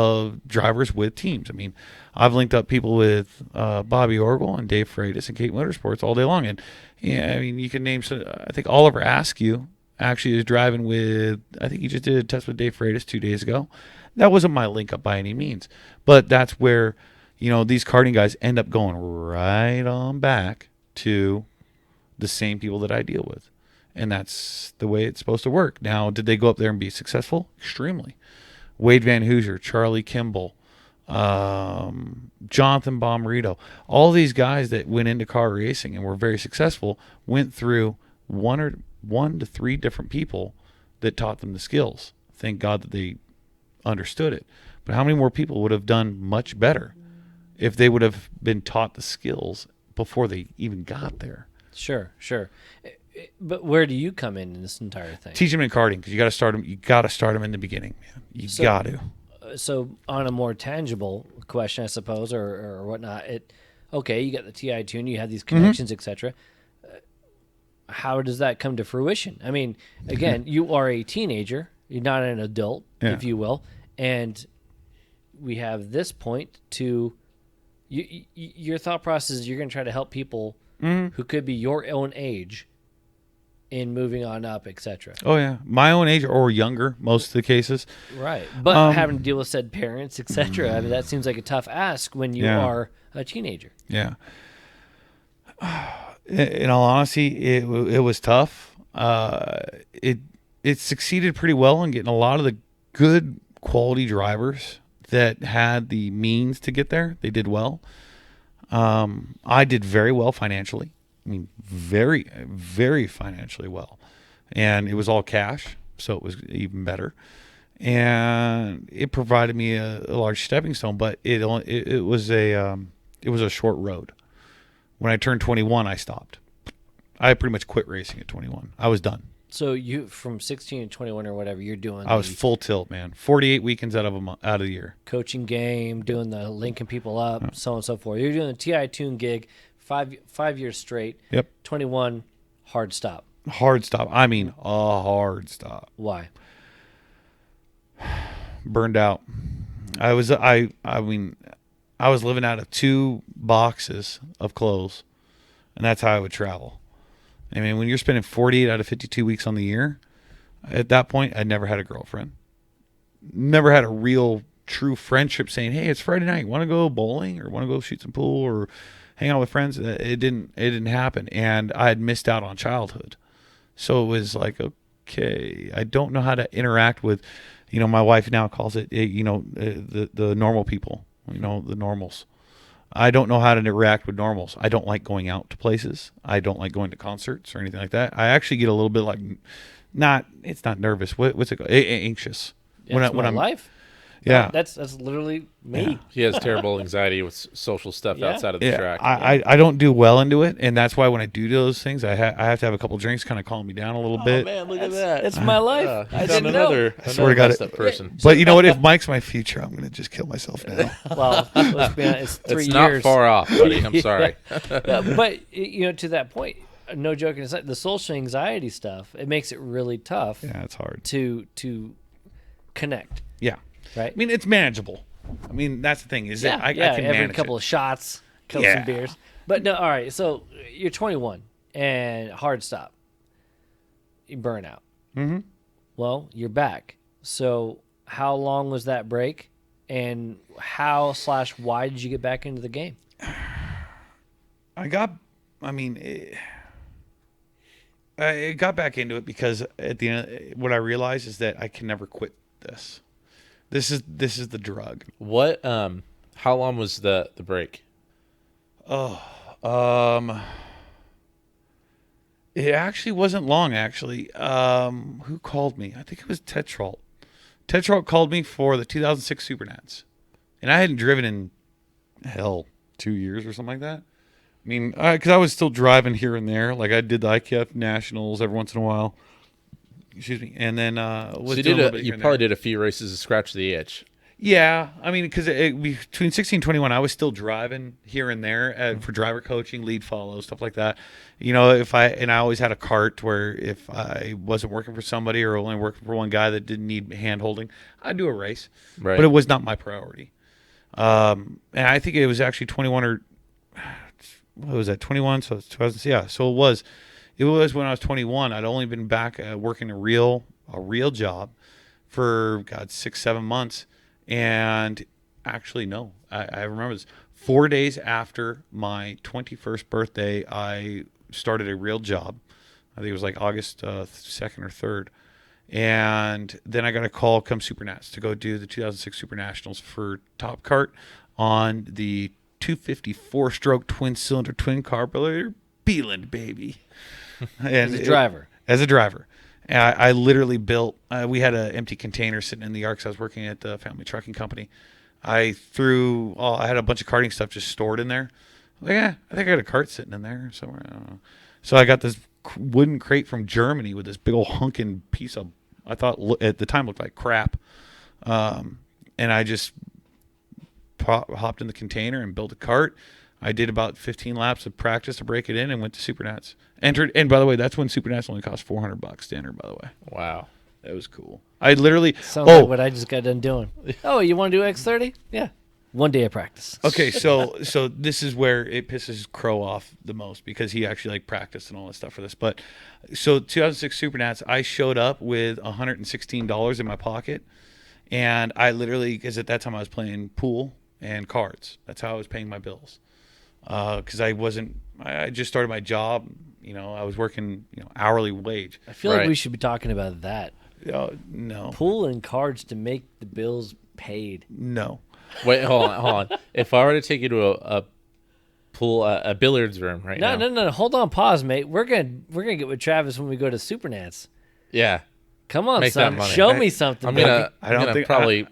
drivers with teams. I mean, I've linked up people with Bobby Orgel and Dave Freitas and Kate Motorsports all day long. And yeah, I mean, you can name some. I think Oliver Askew actually is driving with. I think he just did a test with Dave Freitas 2 days ago. That wasn't my link up by any means, but that's where these karting guys end up going right on back to the same people that I deal with. And that's the way it's supposed to work. Now, did they go up there and be successful? Extremely. Wade Van Hoosier, Charlie Kimball, Jonathan Bomarito, all these guys that went into car racing and were very successful went through one to three different people that taught them the skills. Thank God that they understood it. But how many more people would have done much better if they would have been taught the skills before they even got there? Sure. But where do you come in this entire thing? Teach them in karting because you got to start them. You got to start them in the beginning, man. You got to. So on a more tangible question, I suppose, or whatnot, okay, you got the TI tune, you have these connections, etc. How does that come to fruition? I mean, again, you are a teenager, you're not an adult, if you will, and we have this point to your thought process is you're going to try to help people who could be your own age in moving on up, etc. Oh yeah, my own age or younger, most of the cases. Right, but having to deal with said parents, etc. I mean, that seems like a tough ask when you are a teenager. Yeah. In all honesty, it was tough. It succeeded pretty well in getting a lot of the good quality drivers that had the means to get there. They did well. I did very well financially. I mean, very, very financially well. And it was all cash, so it was even better. And it provided me a large stepping stone, but it was a short road. When I turned 21, I stopped. I pretty much quit racing at 21. I was done. So you, from 16 to 21 or whatever, you're doing. I was full tilt, man. 48 weekends out of the year. Coaching game, doing the linking people up, so on and so forth. You're doing a TI tune gig, 5 years straight. Yep. 21, hard stop. Hard stop. I mean, a hard stop. Why? Burned out. I was living out of 2 boxes of clothes, and that's how I would travel. I mean, when you're spending 48 out of 52 weeks on the year, at that point, I never had a girlfriend. Never had a real, true friendship saying, hey, it's Friday night. Want to go bowling or want to go shoot some pool or hang out with friends? It didn't happen. And I had missed out on childhood. So it was like, okay, I don't know how to interact with, my wife now calls it, the normal people, the normals. I don't know how to interact with normals. I don't like going out to places. I don't like going to concerts or anything like that. I actually get a little bit like, it's not nervous. What's it called? Anxious. When I'm life. Yeah. That's literally me. Yeah. He has terrible anxiety with social stuff outside of the track. I don't do well into it, and that's why when I do those things, I have to have a couple drinks, kind of calm me down a little bit. Man, look at that! It's my life. I didn't know. I swear to God, person. But you know what? If Mike's my future, I'm going to just kill myself now. Well, let's be honest. It's 3 it's years. not far off, buddy. I'm sorry. But to that point, no joking aside, the social anxiety stuff, it makes it really tough. Yeah, it's hard to connect. Yeah. Right. I mean, it's manageable. I mean, that's the thing. I can every manage couple of shots, some beers. But no, all right. So you're 21 and hard stop. You burn out. Mm-hmm. Well, you're back. So how long was that break, and how/why did you get back into the game? I got back into it because at the end, what I realized is that I can never quit this. This is the drug. What? How long was the break? It actually wasn't long. Actually, who called me? I think it was Tetralt. Tetralt called me for the 2006 SuperNats, and I hadn't driven in 2 years or something like that. I mean, because I was still driving here and there, like I did the IKF Nationals every once in a while. Excuse me, and then you probably did a few races to scratch the itch. Yeah, I mean, because between 16 and 21, I was still driving here and there for driver coaching, lead follow, stuff like that. I always had a cart where if I wasn't working for somebody or only working for one guy that didn't need hand holding, I'd do a race. Right. But it was not my priority. And I think it was actually 21 or what was that? 21. So it's 2000. Yeah. So it was when I was 21. I'd only been back working a real job for 6-7 months. And actually, no, I remember this. 4 days after my 21st birthday, I started a real job. I think it was like August 2nd or 3rd. And then I got a call come SuperNats to go do the 2006 Super Nationals for Top Kart on the 254-stroke twin-cylinder twin carburetor Beeland, baby. As a driver. As a driver. And I literally built, we had an empty container sitting in the yard because I was working at the family trucking company. I had a bunch of karting stuff just stored in there. Like, I think I got a cart sitting in there somewhere. I don't know. So I got this wooden crate from Germany with this big old hunking piece of, I thought at the time looked like crap. And I just hopped in the container and built a cart. I did about 15 laps of practice to break it in and went to SuperNats. Entered, and by the way, that's when SuperNats only cost $400 to enter, by the way. Wow. That was cool. I literally... Sounds like what I just got done doing. Oh, you want to do X30? Yeah. 1 day of practice. Okay, so this is where it pisses Crow off the most because he actually like practiced and all that stuff for this. But so 2006 SuperNats, I showed up with $116 in my pocket, and I literally, because at that time I was playing pool and cards. That's how I was paying my bills. Because I just started my job. You know, I was working hourly wage. I feel like we should be talking about that. No. Pool and cards to make the bills paid. No. Wait, hold on. If I were to take you to a pool, a billiards room now. No. Hold on, pause, mate. We're gonna get with Travis when we go to SuperNats. Yeah. Come on, Make son. that money. Show me something. I'm gonna probably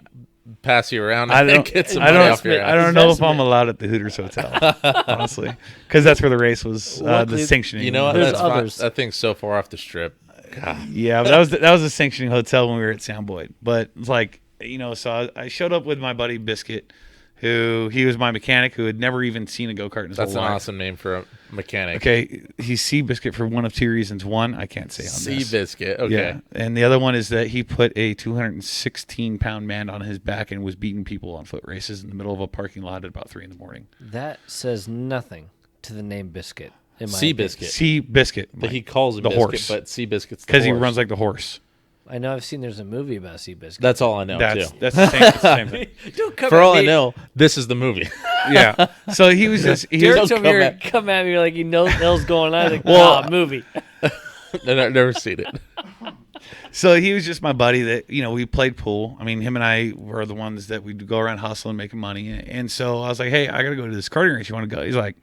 pass you around. I don't know if I'm Investment. allowed at the Hooters Hotel, honestly, because that's where the race was. The sanctioning. You know what? There's That's fine. others. That thing's so far off the strip. God. Yeah, but that was a sanctioning hotel when we were at Sound Boyd. But it's like, so I showed up with my buddy Biscuit, he was my mechanic who had never even seen a go-kart in his That's whole an life. awesome name for a mechanic. Okay, he's Seabiscuit for one of two reasons. One, I can't say on this. Seabiscuit. Okay. Yeah, and the other one is that he put a 216-pound man on his back and was beating people on foot races in the middle of a parking lot at about 3 a.m. That says nothing to the name Biscuit. Seabiscuit. Seabiscuit. But he calls him the Biscuit, horse. but Seabiscuit's the Because he horse. runs like the horse. I know I've seen there's a movie about Seabiscuit. That's all I know, That's too. the same thing. Don't come For at all me. I know, this is the movie. Yeah. So he was just... Derek's Don't over here come come at me like he knows what the hell's going on. Like, movie. I've never seen it. So he was just my buddy that, we played pool. I mean, him and I were the ones that we'd go around hustling, making money. And so I was like, hey, I got to go to this karting race. You want to go? He's like,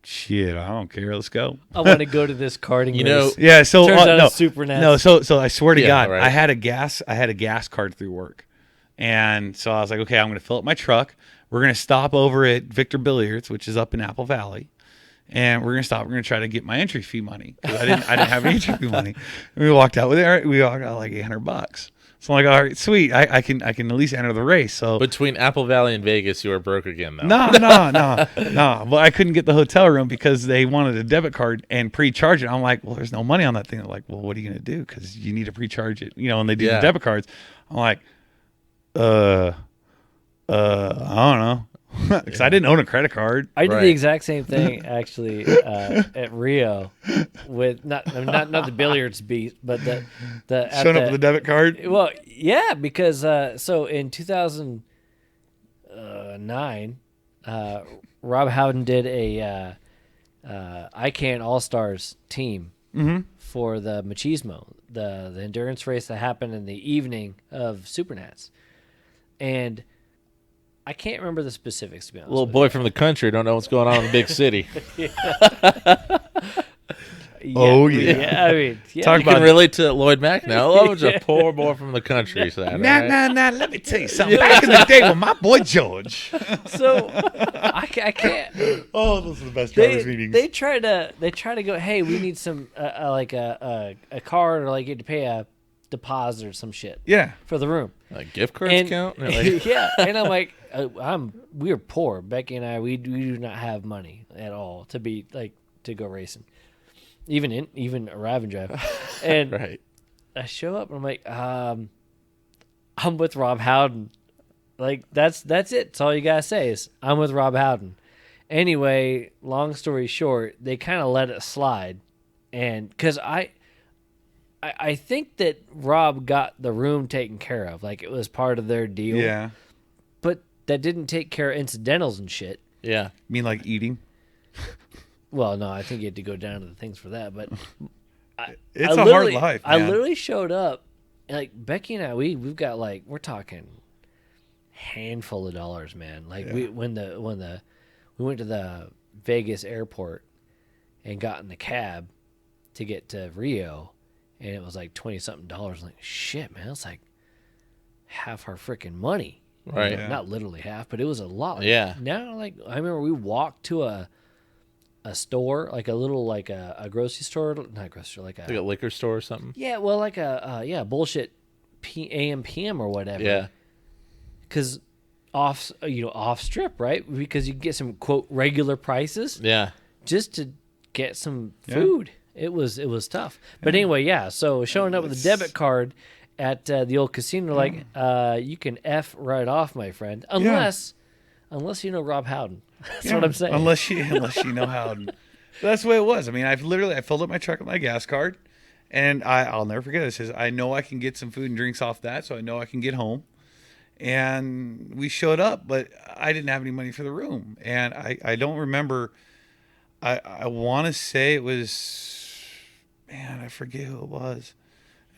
shit, I don't care. Let's go. I want to go to this karting race. Yeah, so Turns out no, it's SuperNats. no, so I swear to God, right. I had a gas card through work. And so I was like, okay, I'm going to fill up my truck. We're going to stop over at Victor Billiards, which is up in Apple Valley. And we're going to stop. We're going to try to get my entry fee money because I didn't have any entry fee money. And we walked out with it. We all got like $800. So I'm like, all right, sweet. I can at least enter the race. So Between Apple Valley and Vegas, you were broke again, though. no. Well, I couldn't get the hotel room because they wanted a debit card and pre-charge it. I'm like, well, there's no money on that thing. They're like, well, what are you going to do? Because you need to pre-charge it. And they do the debit cards. I'm like, I don't know. Because I didn't own a credit card. I did Right. the exact same thing actually at Rio with not the billiards beat, but the Showing up with a debit card. Well, yeah, because so in 2009, Rob Howden did a ICANN All Stars team for the Machismo, the endurance race that happened in the evening of SuperNats, and I can't remember the specifics, to be honest. Little boy from the country don't know what's going on in the big city. Oh, yeah. I mean, yeah. Talk You can relate to Lloyd Mack now. I was a poor boy from the countryside. Nah. Let me tell you something. Back in the day with my boy George. So I can't. Oh, those are the best drivers meetings. They try to go. Hey, we need some like a card, or like you had to pay a deposit or some shit. Yeah. For the room. Gift cards And count? Like, yeah, and I'm like, we're poor. Becky and I, we do not have money at all to be like to go racing, even arrive and drive. And right. I show up and I'm like, I'm with Rob Howden. Like that's it. That's all you gotta say is I'm with Rob Howden. Anyway, long story short, they kind of let it slide, and because I think that Rob got the room taken care of, like it was part of their deal. Yeah. But that didn't take care of incidentals and shit. Yeah. You mean like eating? Well, no, I think you had to go down to the things for that. But It's a hard life, I man. literally showed up, and like Becky and I, we've got like we're talking handful of dollars, man. Like we went to the Vegas airport and got in the cab to get to Rio. And it was like $20-something. Like, shit, man, it's like half our freaking money. Right. You know, not literally half, but it was a lot. Like, Yeah. Now, like, I remember we walked to a a store, like a little like a grocery store, not grocery store, Like a liquor store or something. yeah, well, like a bullshit AM PM or whatever. Yeah. Because off strip, right? Because you get some quote regular prices Yeah. just to get some food. It was tough. But anyway, yeah. So showing up with a debit card at the old casino, like you can F right off, my friend, unless you know Rob Howden. That's what I'm saying. Unless you know Howden. That's the way it was. I mean, I filled up my truck with my gas card, and I'll never forget it. Says I know I can get some food and drinks off that, so I know I can get home. And we showed up, but I didn't have any money for the room, and I don't remember. I want to say it was, man, I forget who it was,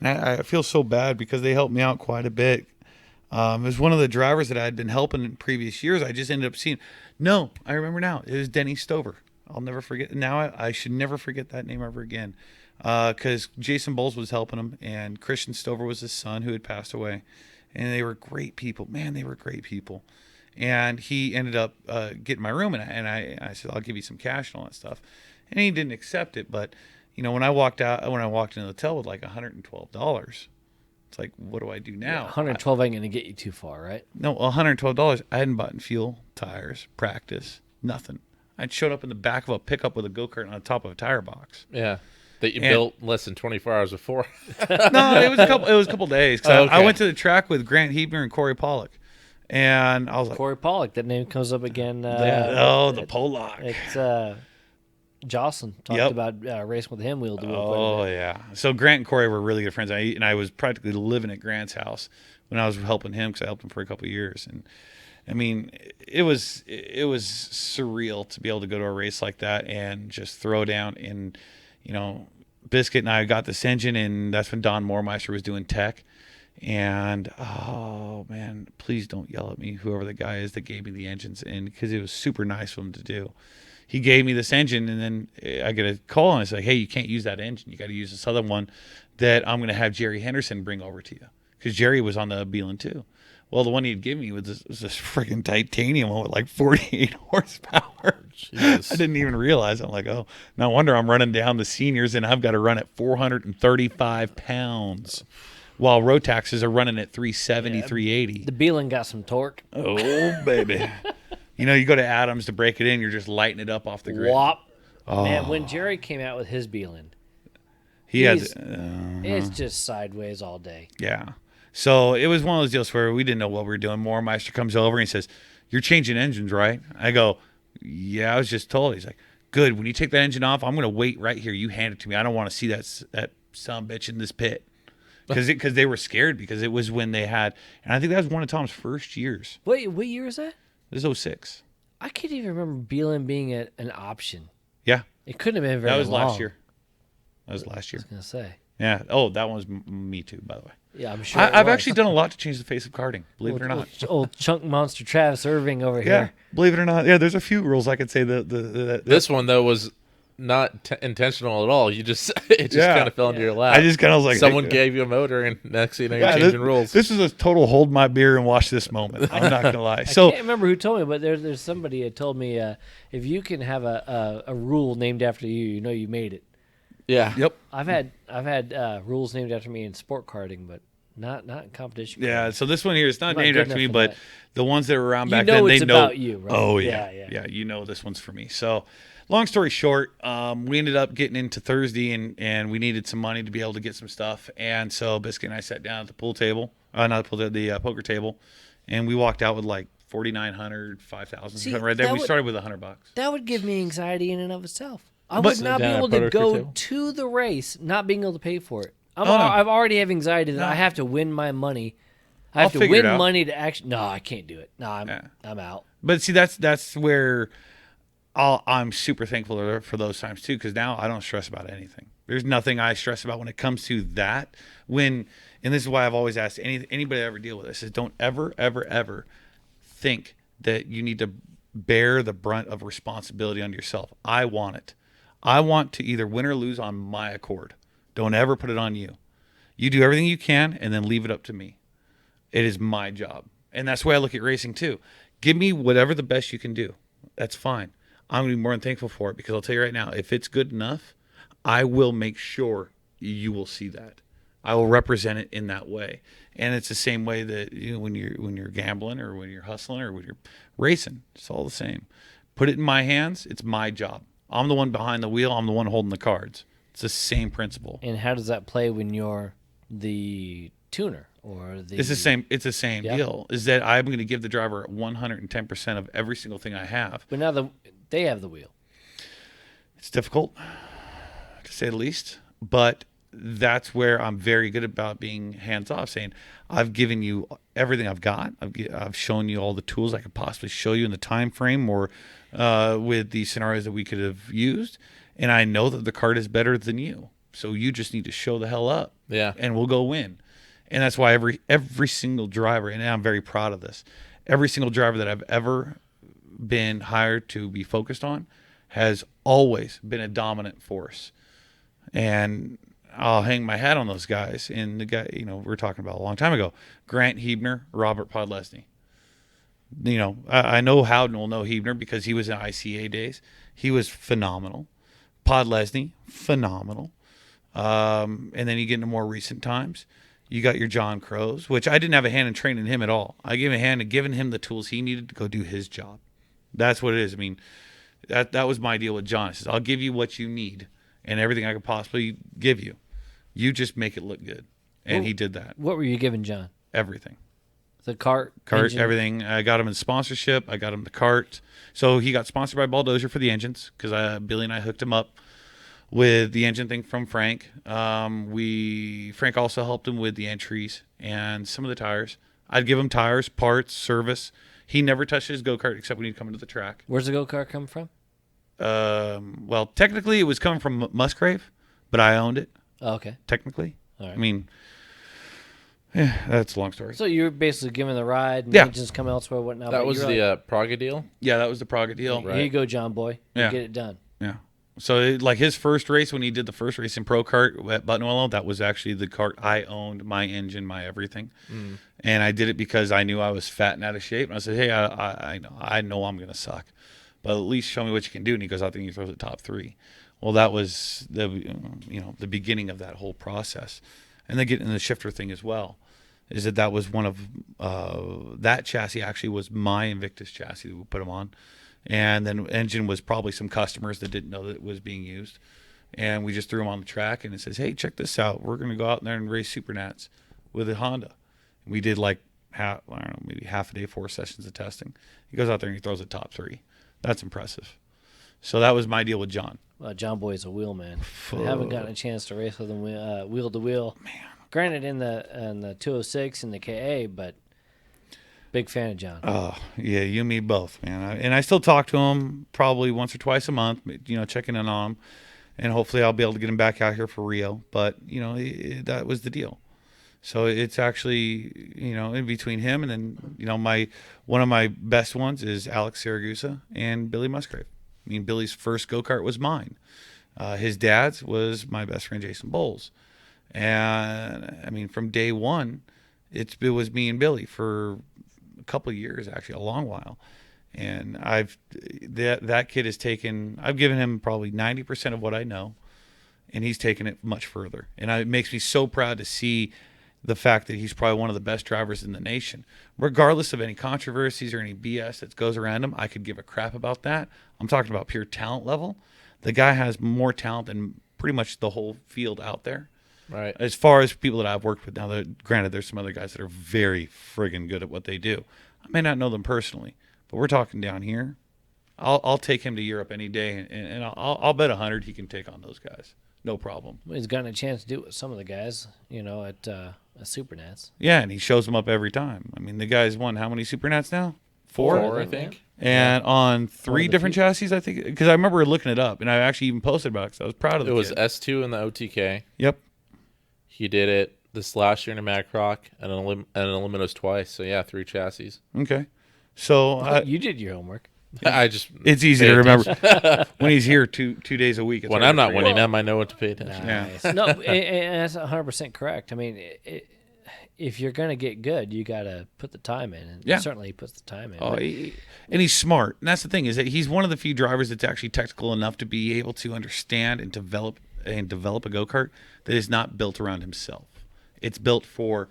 and I feel so bad because they helped me out quite a bit. It was one of the drivers that I had been helping in previous years. I just ended up seeing. No, I remember now. It was Denny Stover. I'll never forget. Now I should never forget that name ever again, because Jason Bowles was helping him, and Christian Stover was his son who had passed away, and they were great people. Man, they were great people. And he ended up getting my room, and I said, I'll give you some cash and all that stuff, and he didn't accept it. But when I walked into the hotel with like $112. It's like, what do I do now? 112 ain't gonna get you too far, right? No, $112. I hadn't bought fuel, tires, practice, nothing. I'd showed up in the back of a pickup with a go-kart on the top of a tire box. Yeah. That you built less than 24 hours before. No, it was a couple days. 'Cause Oh, okay. I went to the track with Grant Hebner and Corey Pollock, and I was like, Corey Pollock, that name comes up again. the Pollock. It's Jocelyn talked about racing with him. We'll do. Oh yeah. So Grant and Corey were really good friends. I was practically living at Grant's house when I was helping him, because I helped him for a couple of years. And I mean, it was surreal to be able to go to a race like that and just throw down. And Biscuit and I got this engine, and that's when Don Moormeister was doing tech. And oh man, please don't yell at me, whoever the guy is that gave me the engines, and because it was super nice of him to do. He gave me this engine, and then I get a call, and it's like, hey, you can't use that engine. You got to use this other one that I'm going to have Jerry Henderson bring over to you, because Jerry was on the Beelan too. Well, the one he'd give me was this freaking titanium one with like 48 horsepower. Jeez. I didn't even realize. I'm like, oh, no wonder I'm running down the seniors, and I've got to run at 435 pounds, while Rotaxes are running at 370, 380. The Beelan got some torque. Oh, baby. You go to Adams to break it in, you're just lighting it up off the grid. Whop. Oh. Man, when Jerry came out with his Beelan, it's just sideways all day. Yeah. So it was one of those deals where we didn't know what we were doing. Moormeister comes over and he says, you're changing engines, right? I go, yeah, I was just told. He's like, good. When you take that engine off, I'm going to wait right here. You hand it to me. I don't want to see that son of a bitch in this pit. Because they were scared, because it was when they had, and I think that was one of Tom's first years. What year is that? This is 06. I can't even remember Beelan being an option. Yeah. It couldn't have been very long. That was last year. I was going to say. Yeah. Oh, that one was me too, by the way. Yeah, I'm sure. I've actually done a lot to change the face of karting, believe it or not. Old chunk monster Travis Irving over Yeah, here. believe it or not. Yeah, there's a few rules I could say that This one, though, was not intentional at all. You just kind of fell into your lap. I just kind of was like, someone gave you a motor, and next thing you know, you're changing rules. This is a total hold my beer and watch this moment. I'm not gonna lie. I can't remember who told me, but there's somebody that told me if you can have a rule named after you, you made it. Yeah. Yep. I've had rules named after me in sport karting, but not in competition. Yeah. Karting. So this one here is not I'm named not after me, good but enough the ones that were around back then, they it's know about you, right? Oh yeah. This one's for me. So. Long story short, we ended up getting into Thursday, and we needed some money to be able to get some stuff. And so Biscuit and I sat down at the pool table, the poker table, and we walked out with like $4,900, $5,000 right there. We started with $100. That would give me anxiety in and of itself. I would not be able to go to the race not being able to pay for it. I've already have anxiety that I have to win my money. I have to win money to actually. No, I can't do it. No, I'm out. But see, that's where. I'm super thankful for those times too, because now I don't stress about anything. There's nothing I stress about when it comes to that. And this is why I've always asked anybody that ever deal with this is don't ever, ever, ever think that you need to bear the brunt of responsibility on yourself. I want it. I want to either win or lose on my accord. Don't ever put it on you. You do everything you can and then leave it up to me. It is my job. And that's the way I look at racing too. Give me whatever the best you can do. That's fine. I'm going to be more than thankful for it, because I'll tell you right now, if it's good enough, I will make sure you will see that. I will represent it in that way. And it's the same way that when you're gambling or when you're hustling or when you're racing, it's all the same. Put it in my hands. It's my job. I'm the one behind the wheel. I'm the one holding the cards. It's the same principle. And how does that play when you're the tuner or the? It's the same. It's the same deal. Is that I'm going to give the driver 110% of every single thing I have. But now they have the wheel. It's difficult, to say the least. But that's where I'm very good about being hands off, saying I've given you everything I've got. I've shown you all the tools I could possibly show you in the time frame or with the scenarios that we could have used. And I know that the cart is better than you. So you just need to show the hell up. Yeah. And we'll go win. And that's why every single driver, and I'm very proud of this, every single driver that I've ever been hired to be focused on has always been a dominant force. And I'll hang my hat on those guys. And the guy, we were talking about a long time ago, Grant Hebner, Robert Podlesny. I know Howden will know Hebner because he was in ICA days. He was phenomenal. Podlesny, phenomenal. And then you get into more recent times. You got your John Crows, which I didn't have a hand in training him at all. I gave a hand in giving him the tools he needed to go do his job. That's what it is. I mean, that was my deal with John. I says, I'll give you what you need and everything I could possibly give you. You just make it look good. And he did that. What were you giving John? Everything. The cart, engine. Everything. I got him in sponsorship. I got him the cart. So he got sponsored by Baldozer for the engines because Billy and I hooked him up with the engine thing from Frank. Frank also helped him with the entries and some of the tires. I'd give him tires, parts, service. He never touched his go-kart except when he'd come into the track. Where's the go-kart come from? Well, technically it was coming from Musgrave, but I owned it. Oh, okay. Technically. All right. I mean, yeah, that's a long story. So you're basically giving the ride and engines come elsewhere, whatnot. That was the Praga deal? Yeah, that was the Praga deal. Here you go, John Boy. You get it done. Yeah. So like his first race, when he did the first race in Pro Kart at Buttonwillow, that was actually the kart I owned, my engine, my everything. And I did it because I knew I was fat and out of shape. And I said, hey, I know I'm going to suck, but at least show me what you can do. And he goes out there and he throws the top three. Well, that was the beginning of that whole process. And then getting the shifter thing as well, is that was one of that chassis actually was my Invictus chassis that we put him on. And then engine was probably some customers that didn't know that it was being used. And we just threw him on the track and it says, hey, check this out. We're going to go out there and race SuperNats with a Honda. And we did like maybe half a day, 4 sessions of testing. He goes out there and he throws a top three. That's impressive. So that was my deal with John. Well, John Boy is a wheel man. I haven't gotten a chance to race with him wheel to wheel. Man. Granted, in the 206 and the KA, but big fan of John. Oh, yeah, you and me both, man. And I still talk to him probably once or twice a month, checking in on him. And hopefully I'll be able to get him back out here for Rio. But, that was the deal. So it's actually, in between him and then, one of my best ones is Alex Saragusa and Billy Musgrave. I mean, Billy's first go-kart was mine. His dad's was my best friend, Jason Bowles. And, I mean, from day one, it was me and Billy for a couple of years, actually, a long while. And that kid has I've given him probably 90% of what I know, and he's taken it much further. And it makes me so proud to see the fact that he's probably one of the best drivers in the nation. Regardless of any controversies or any BS that goes around him, I could give a crap about that. I'm talking about pure talent level. The guy has more talent than pretty much the whole field out there. Right. As far as people that I've worked with now, granted, there's some other guys that are very friggin' good at what they do. I may not know them personally, but we're talking down here. I'll take him to Europe any day, and I'll bet 100 he can take on those guys. No problem. Well, he's gotten a chance to do it with some of the guys, at SuperNats. Yeah, and he shows them up every time. I mean, the guy's won how many SuperNats now? Four, I think. And on 3 different chassis, I think. Because I remember looking it up, and I actually even posted about it because I was proud of the kid. It was S2 in the OTK. Yep. He did it this last year in a Macroc and an Illimitos twice. So, yeah, 3 chassis. Okay. So you did your homework. It's easy to remember when he's here 2 days a week. When I'm not winning them, I know what to pay attention. Nice. No, and that's 100% correct. I mean, if you're gonna get good, you gotta put the time in, and Yeah. certainly he puts the time in. Oh, But and he's smart. And that's the thing, is that he's one of the few drivers that's actually technical enough to be able to understand and develop a go-kart that is not built around himself. It's built for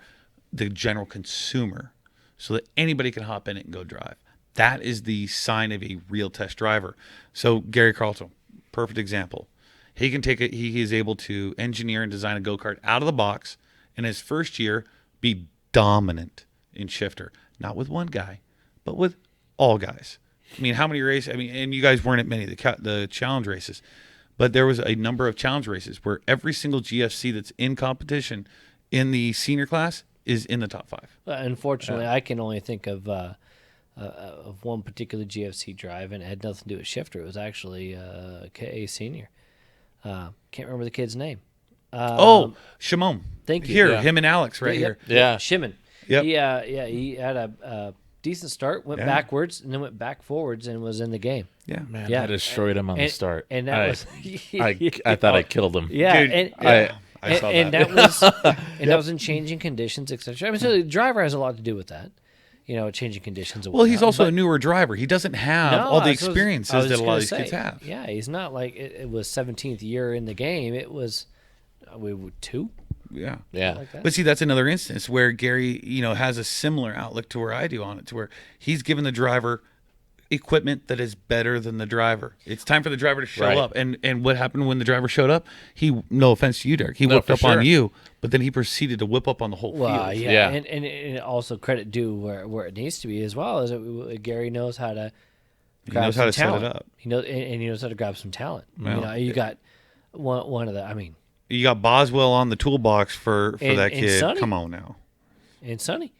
the general consumer so that anybody can hop in it and go drive. That is the sign of a real test driver. So Gary Carlton, perfect example. He can take it. He is able to engineer and design a go-kart out of the box in his first year, be dominant in shifter, not with one guy, but with all guys. I mean, how many races? I mean, and you guys weren't at many of the challenge races, but there was a number of challenge races where every single GFC that's in competition in the senior class is in the top 5. Unfortunately, I can only think of one particular GFC drive, and it had nothing to do with shifter. It was actually a senior. Can't remember the kid's name. Shimon. Thank you. Here, Yeah. him and Alex right here. Yeah. Shimon. Yep. He had a decent start, went Yeah. backwards, and then went back forwards, and was in the game. Yeah. Man, Yeah. I destroyed him on the start. And that was I thought I killed him. yeah, Dude, and I saw and that. that was in changing conditions, etc. I mean, so the driver has a lot to do with that. Changing conditions. And Well, he's whatnot. also But- a newer driver. He doesn't have No, all the I was experiences that just a lot of gonna these kids say, have. Yeah, he's not like it was 17th year in the game. It was we were 2. Yeah. Yeah. Like that. But see, that's another instance where Gary, has a similar outlook to where I do on it, to where he's given the driver equipment that is better than the driver. It's time for the driver to show Right. up. And what happened when the driver showed up? He, no offense to you, Derek, he whipped for up sure. on you, but then he proceeded to whip up on the whole Well, field. yeah, Yeah. And also credit due where it needs to be as well. Is that Gary knows how to He grab knows how some to set it talent. up. He knows, and he knows how to grab some talent. Well, You got one of the. I mean, You got Boswell on the toolbox for And- that and kid. Sonny. Come on now. and Sonny.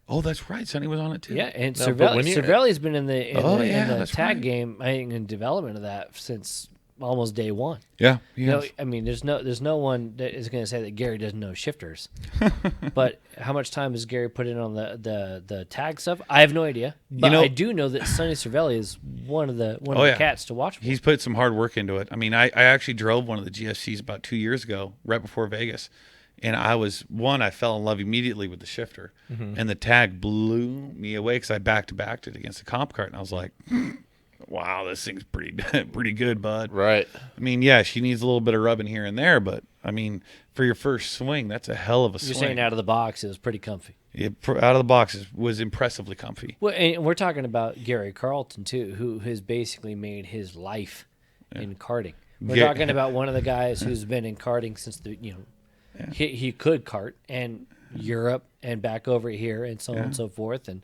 Oh, that's right. Sonny was on it too. Yeah, and No, but when you- Cervelli's been in the that's tag right. game, I think, in development of that since almost day one. Yeah. He You know, has. I mean, there's no one that is going to say that Gary doesn't know shifters. But how much time has Gary put in on the tag stuff? I have no idea. But I do know that Sonny Cervelli is one of the yeah. cats to watch for. He's put some hard work into it. I mean, I actually drove one of the GFCs about 2 years ago, right before Vegas. And I fell in love immediately with the shifter. And the tag blew me away because I back-to-backed it against the CompKart. And I was like, wow, this thing's pretty good, bud. Right. I mean, yeah, she needs a little bit of rubbing here and there. But, I mean, for your first swing, that's a hell of a You're swing. saying out of the box, it was pretty comfy. Out of the box was impressively comfy. Well, and we're talking about Gary Carlton too, who has basically made his life in karting. We're Yeah. talking about one of the guys who's been in karting since he could kart and Europe and back over here and so on and so forth, and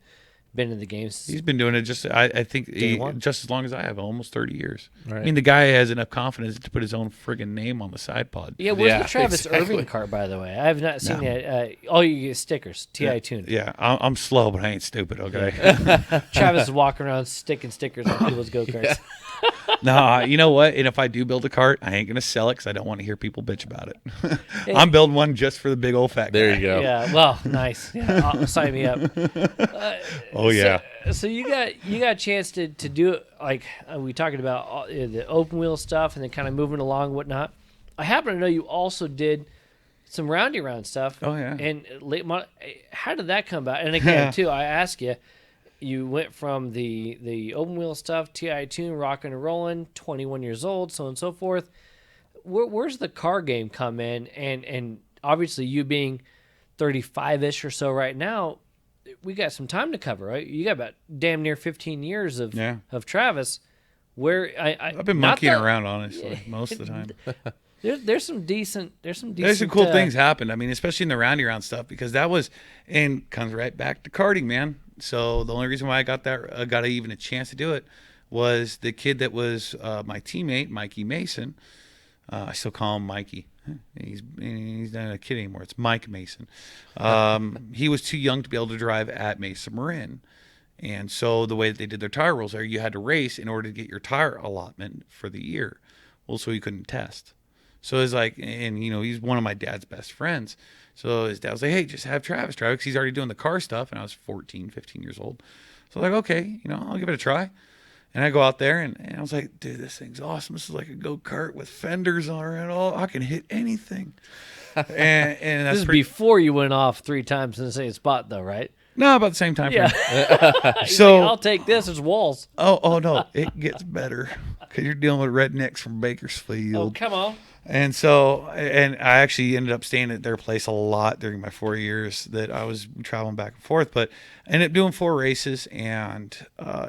been in the game since He's been doing it I think one. just as long as I have, almost 30 years. Right. I mean, the guy has enough confidence to put his own friggin' name on the side pod. Yeah, where's Yeah, the Travis exactly. Irving cart, by the way? I have not seen it. Oh, you get stickers, TI Tune. Yeah, I'm slow, but I ain't stupid, okay? Travis is walking around sticking stickers on people's go-karts. Nah, you know what? And if I do build a cart, I ain't going to sell it because I don't want to hear people bitch about it. I'm building one just for the big old fat There guy. you go. Yeah, well, nice. Yeah, sign me up. Oh, yeah. So you got a chance to do it, like we talking about the open wheel stuff and then kind of moving along and whatnot. I happen to know you also did some roundy round stuff. Oh, yeah. And how did that come about? And again, too, I ask you. You went from the open wheel stuff, TI Tune, rocking and rolling, 21 years old, so on and so forth. Where's the car game come in? And obviously you being 35-ish or so right now, we got some time to cover, right? You got about damn near 15 years of Travis. Where I've been monkeying around, honestly, most of the time. There's some decent. There's some cool things happened. I mean, especially in the roundy round stuff, because that was, and comes right back to karting, man. So the only reason why I got even a chance to do it was the kid that was my teammate, Mikey Mason. I still call him Mikey. He's not a kid anymore. It's Mike Mason. He was too young to be able to drive at Mesa Marin. And so the way that they did their tire rules are you had to race in order to get your tire allotment for the year. Well, so he couldn't test. So it's like, and he's one of my dad's best friends. So his dad was like, hey, just have Travis drive because he's already doing the car stuff. And I was 14, 15 years old. So like, okay, I'll give it a try. And I go out there, and I was like, dude, this thing's awesome. This is like a go-kart with fenders on it. All I can hit anything. And that's This is before you went off 3 times in the same spot, though, right? No, about the same time frame. Yeah. So I'll take this as walls. Oh no, it gets better because you're dealing with rednecks from Bakersfield. Oh, come on. And so, and I actually ended up staying at their place a lot during my 4 years that I was traveling back and forth. But I ended up doing 4 races, and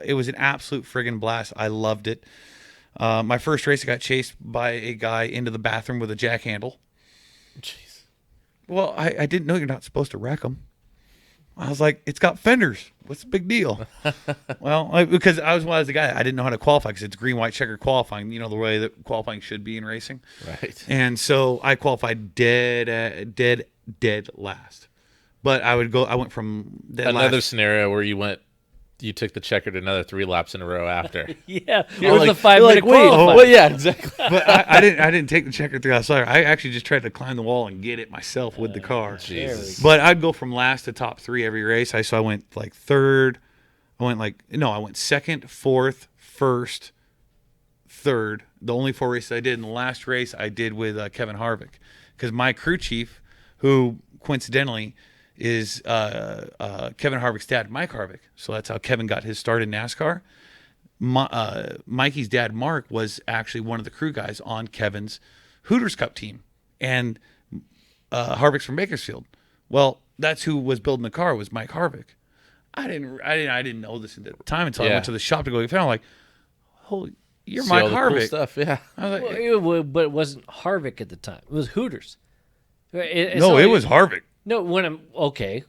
it was an absolute friggin' blast. I loved it. My first race, I got chased by a guy into the bathroom with a jack handle. Jeez. Well, I didn't know you're not supposed to wreck them. I was like, it's got fenders. What's the big deal? Well, because I was the guy, I didn't know how to qualify because it's green, white, checker qualifying, the way that qualifying should be in racing. Right. And so I qualified dead last. But I went from dead Another last. scenario where you took the checkered another 3 laps in a row after. Yeah. You're Where's like- the 5-minute qualifying? Well, yeah, exactly. But I didn't take the checker 3 laps later. I actually just tried to climb the wall and get it myself with the car. Jesus. But I'd go from last to top 3 every race. So I went like third. I went second, fourth, first, third. The only 4 races I did. In the last race I did with Kevin Harvick, because my crew chief, who coincidentally is Kevin Harvick's dad, Mike Harvick. So that's how Kevin got his start in NASCAR. Mikey's dad, Mark, was actually one of the crew guys on Kevin's Hooters Cup team, and Harvick's from Bakersfield. Well, that's who was building the car, was Mike Harvick. I didn't know this at the time until I went to the shop to go get it. I'm like, holy, you're See Mike all the cool Harvick. stuff, yeah. I was like, But it wasn't Harvick at the time. It was Hooters. It's no, not it like- was Harvick. No,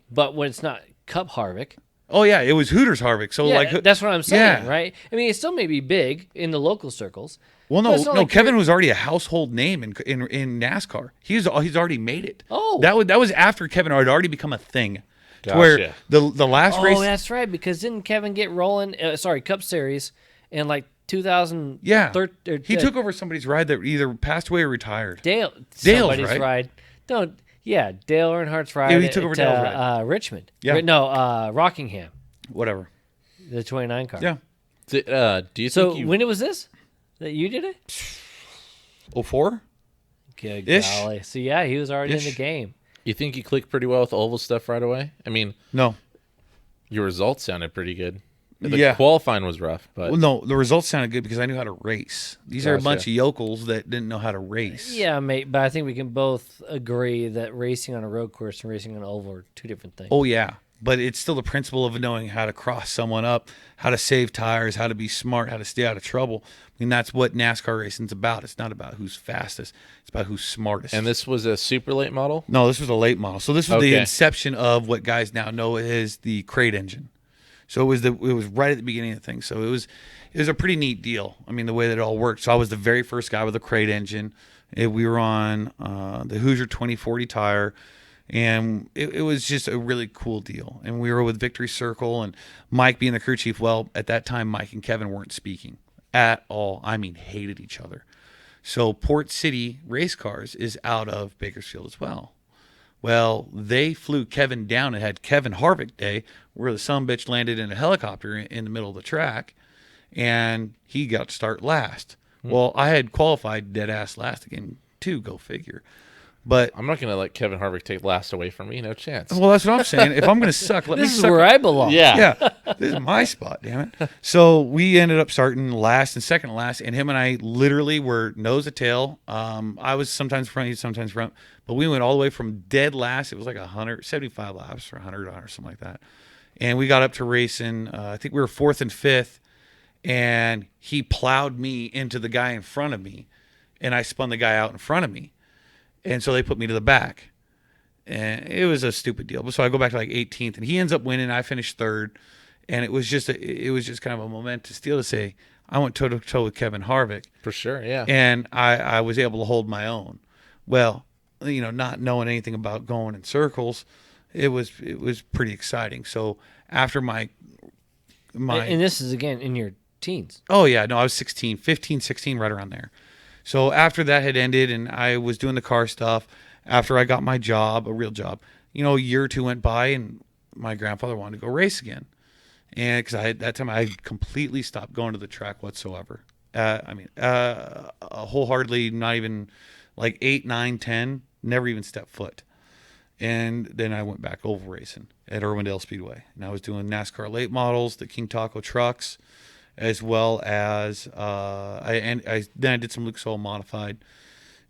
but when it's not Cup Harvick. Oh yeah, it was Hooters Harvick. So Yeah, that's what I'm saying, yeah. right? I mean, it still may be big in the local circles. Well, but no, it's not no. like Kevin you're- was already a household name in NASCAR. He's already made it. Oh. that was after Kevin had already become a thing. To where Gotcha. the last race. Oh, that's right. Because didn't Kevin get rolling? Cup Series in like 2000. Yeah, he took over somebody's ride that either passed away or retired. Dale's right? ride. No, yeah, Dale Earnhardt's ride. Yeah, he took over Dale's ride. Richmond. Yeah. Rockingham, Whatever. the 29 car. Yeah. Do you So think when was this that you did it? 04? Good Ish. golly. So yeah, he was already in Ish. the game. you think you clicked pretty well with oval stuff right away? I mean, No. your results sounded pretty good. The Yeah. qualifying was rough, but Well, no, the results sounded good because I knew how to race. These are a Gotcha. bunch of yokels that didn't know how to race. Yeah, mate. But I think we can both agree that racing on a road course and racing on an oval are 2 different things. Oh, yeah. But it's still the principle of knowing how to cross someone up, how to save tires, how to be smart, how to stay out of trouble. I mean, that's what NASCAR racing's about. It's not about who's fastest. It's about who's smartest. and this was a super late model. No, this was a late model. So this was the Okay. inception of what guys now know as the crate engine. So it was right at the beginning of things. So it was a pretty neat deal. I mean, the way that it all worked. So I was the very first guy with a crate engine. We were on the Hoosier 2040 tire, and it was just a really cool deal. And we were with Victory Circle, and Mike being the crew chief. Well, at that time, Mike and Kevin weren't speaking at all. I mean, hated each other. So Port City Race Cars is out of Bakersfield as well. Well, they flew Kevin down and had Kevin Harvick Day, where the sumbitch landed in a helicopter in the middle of the track, and he got to start last. Well, I had qualified dead ass last again too. Go figure. But I'm not going to let Kevin Harvick take last away from me. No chance. well, that's what I'm saying. If I'm going to suck, let me This is suck. where I belong. Yeah. Yeah, this is my spot, damn it. So we ended up starting last and second to last, and him and I literally were nose to tail. I was sometimes front, he was sometimes front, but we went all the way from dead last. It was like 175 laps or 100 or something like that. And we got up to racing. I think we were 4th and 5th, and he plowed me into the guy in front of me, and I spun the guy out in front of me. And so they put me to the back. And it was a stupid deal. So I go back to like 18th, and he ends up winning. I finished 3rd, and it was just kind of a momentous deal to say I went toe to toe with Kevin Harvick, For sure, yeah. and I was able to hold my own. Well, not knowing anything about going in circles, it was pretty exciting. So after my And this is again in your teens. Oh, yeah. No, I was 16, 15, 16, right around there. So after that had ended and I was doing the car stuff, after I got my job, a real job, a year or 2 went by and my grandfather wanted to go race again. And because at that time I had completely stopped going to the track whatsoever. Wholeheartedly, not even like 8, 9, 10, never even stepped foot. And then I went back oval racing at Irwindale Speedway. And I was doing NASCAR late models, the King Taco trucks, as well as then I did some Lucas Oil modified.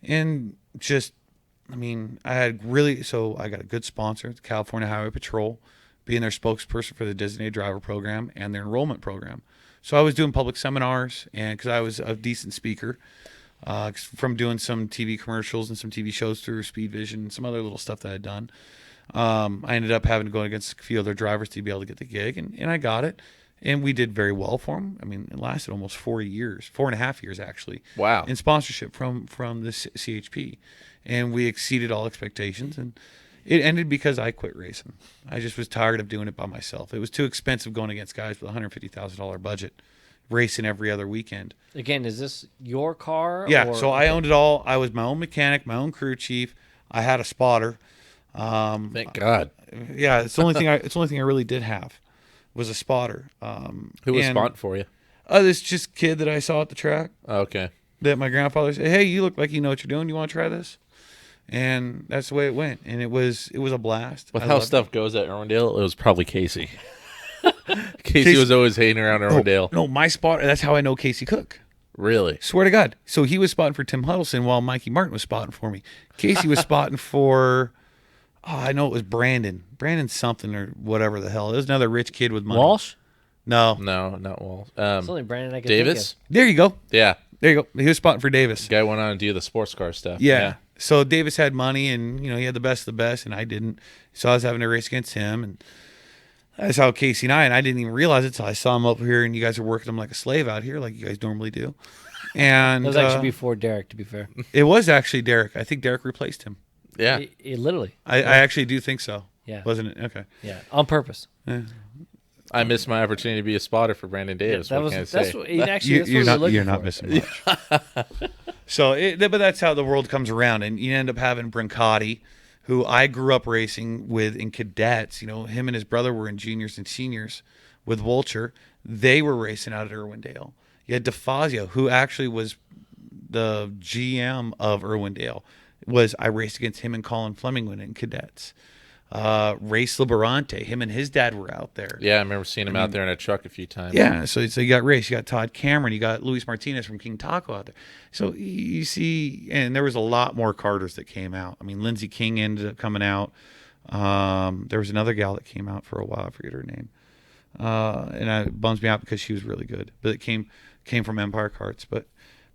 And just, I got a good sponsor, the California Highway Patrol, being their spokesperson for the designated driver program and their enrollment program. So I was doing public seminars, and because I was a decent speaker, from doing some TV commercials and some TV shows through Speed Vision and some other little stuff that I'd done. I ended up having to go against a few other drivers to be able to get the gig, and I got it. And we did very well for them. I mean, it lasted almost 4 years, 4.5 years actually. Wow. In sponsorship from the CHP. And we exceeded all expectations. And it ended because I quit racing. I just was tired of doing it by myself. It was too expensive going against guys with a $150,000 budget, racing every other weekend. Again, is this your car? Yeah, so I owned it all. I was my own mechanic, my own crew chief. I had a spotter. Thank God. Yeah, it's the only thing I really did have was a spotter. Who was spotting for you? This just kid that I saw at the track. Okay. That my grandfather said, "Hey, you look like you know what you're doing. You want to try this?" And that's the way it went. And it was a blast. With how stuff goes at Irwindale, it was probably Casey. Casey was always hanging around Irwindale. No, my spotter. That's how I know Casey Cook. Really? Swear to God. So he was spotting for Tim Huddleston while Mikey Martin was spotting for me. Casey was spotting for, I know it was Brandon something or whatever the hell. It was another rich kid with money. Walsh? No, not Walsh. It's only Brandon I can Davis? think there you go. Yeah. There you go. He was spotting for Davis. Guy went on to do the sports car stuff. Yeah. So Davis had money, and he had the best of the best, and I didn't. So I was having to race against him, and that's how Casey and I didn't even realize it until I saw him up here, and you guys are working him like a slave out here, like you guys normally do. And It was actually before Derek, to be fair. It was actually Derek. I think Derek replaced him. Yeah. It literally. I actually do think so. Yeah. Wasn't it? Okay. Yeah, on purpose. I missed my opportunity to be a spotter for Brandon Davis. That what was can I that's say? what actually You're not missing much. So, but that's how the world comes around, and you end up having Brancotti, who I grew up racing with in cadets. Him and his brother were in juniors and seniors with Woltjer. They were racing out at Irwindale. You had DeFazio, who actually was the GM of Irwindale. I raced against him and Colin Fleming when in cadets. Race Liberante, him and his dad were out there. Yeah, I remember seeing him out there in a truck a few times. Yeah, so you got Race, you got Todd Cameron, you got Luis Martinez from King Taco out there. So you see, and there was a lot more karters that came out. I mean, Lindsay King ended up coming out. There was another gal that came out for a while. I forget her name. And it bums me out because she was really good. But it came from Empire Karts. But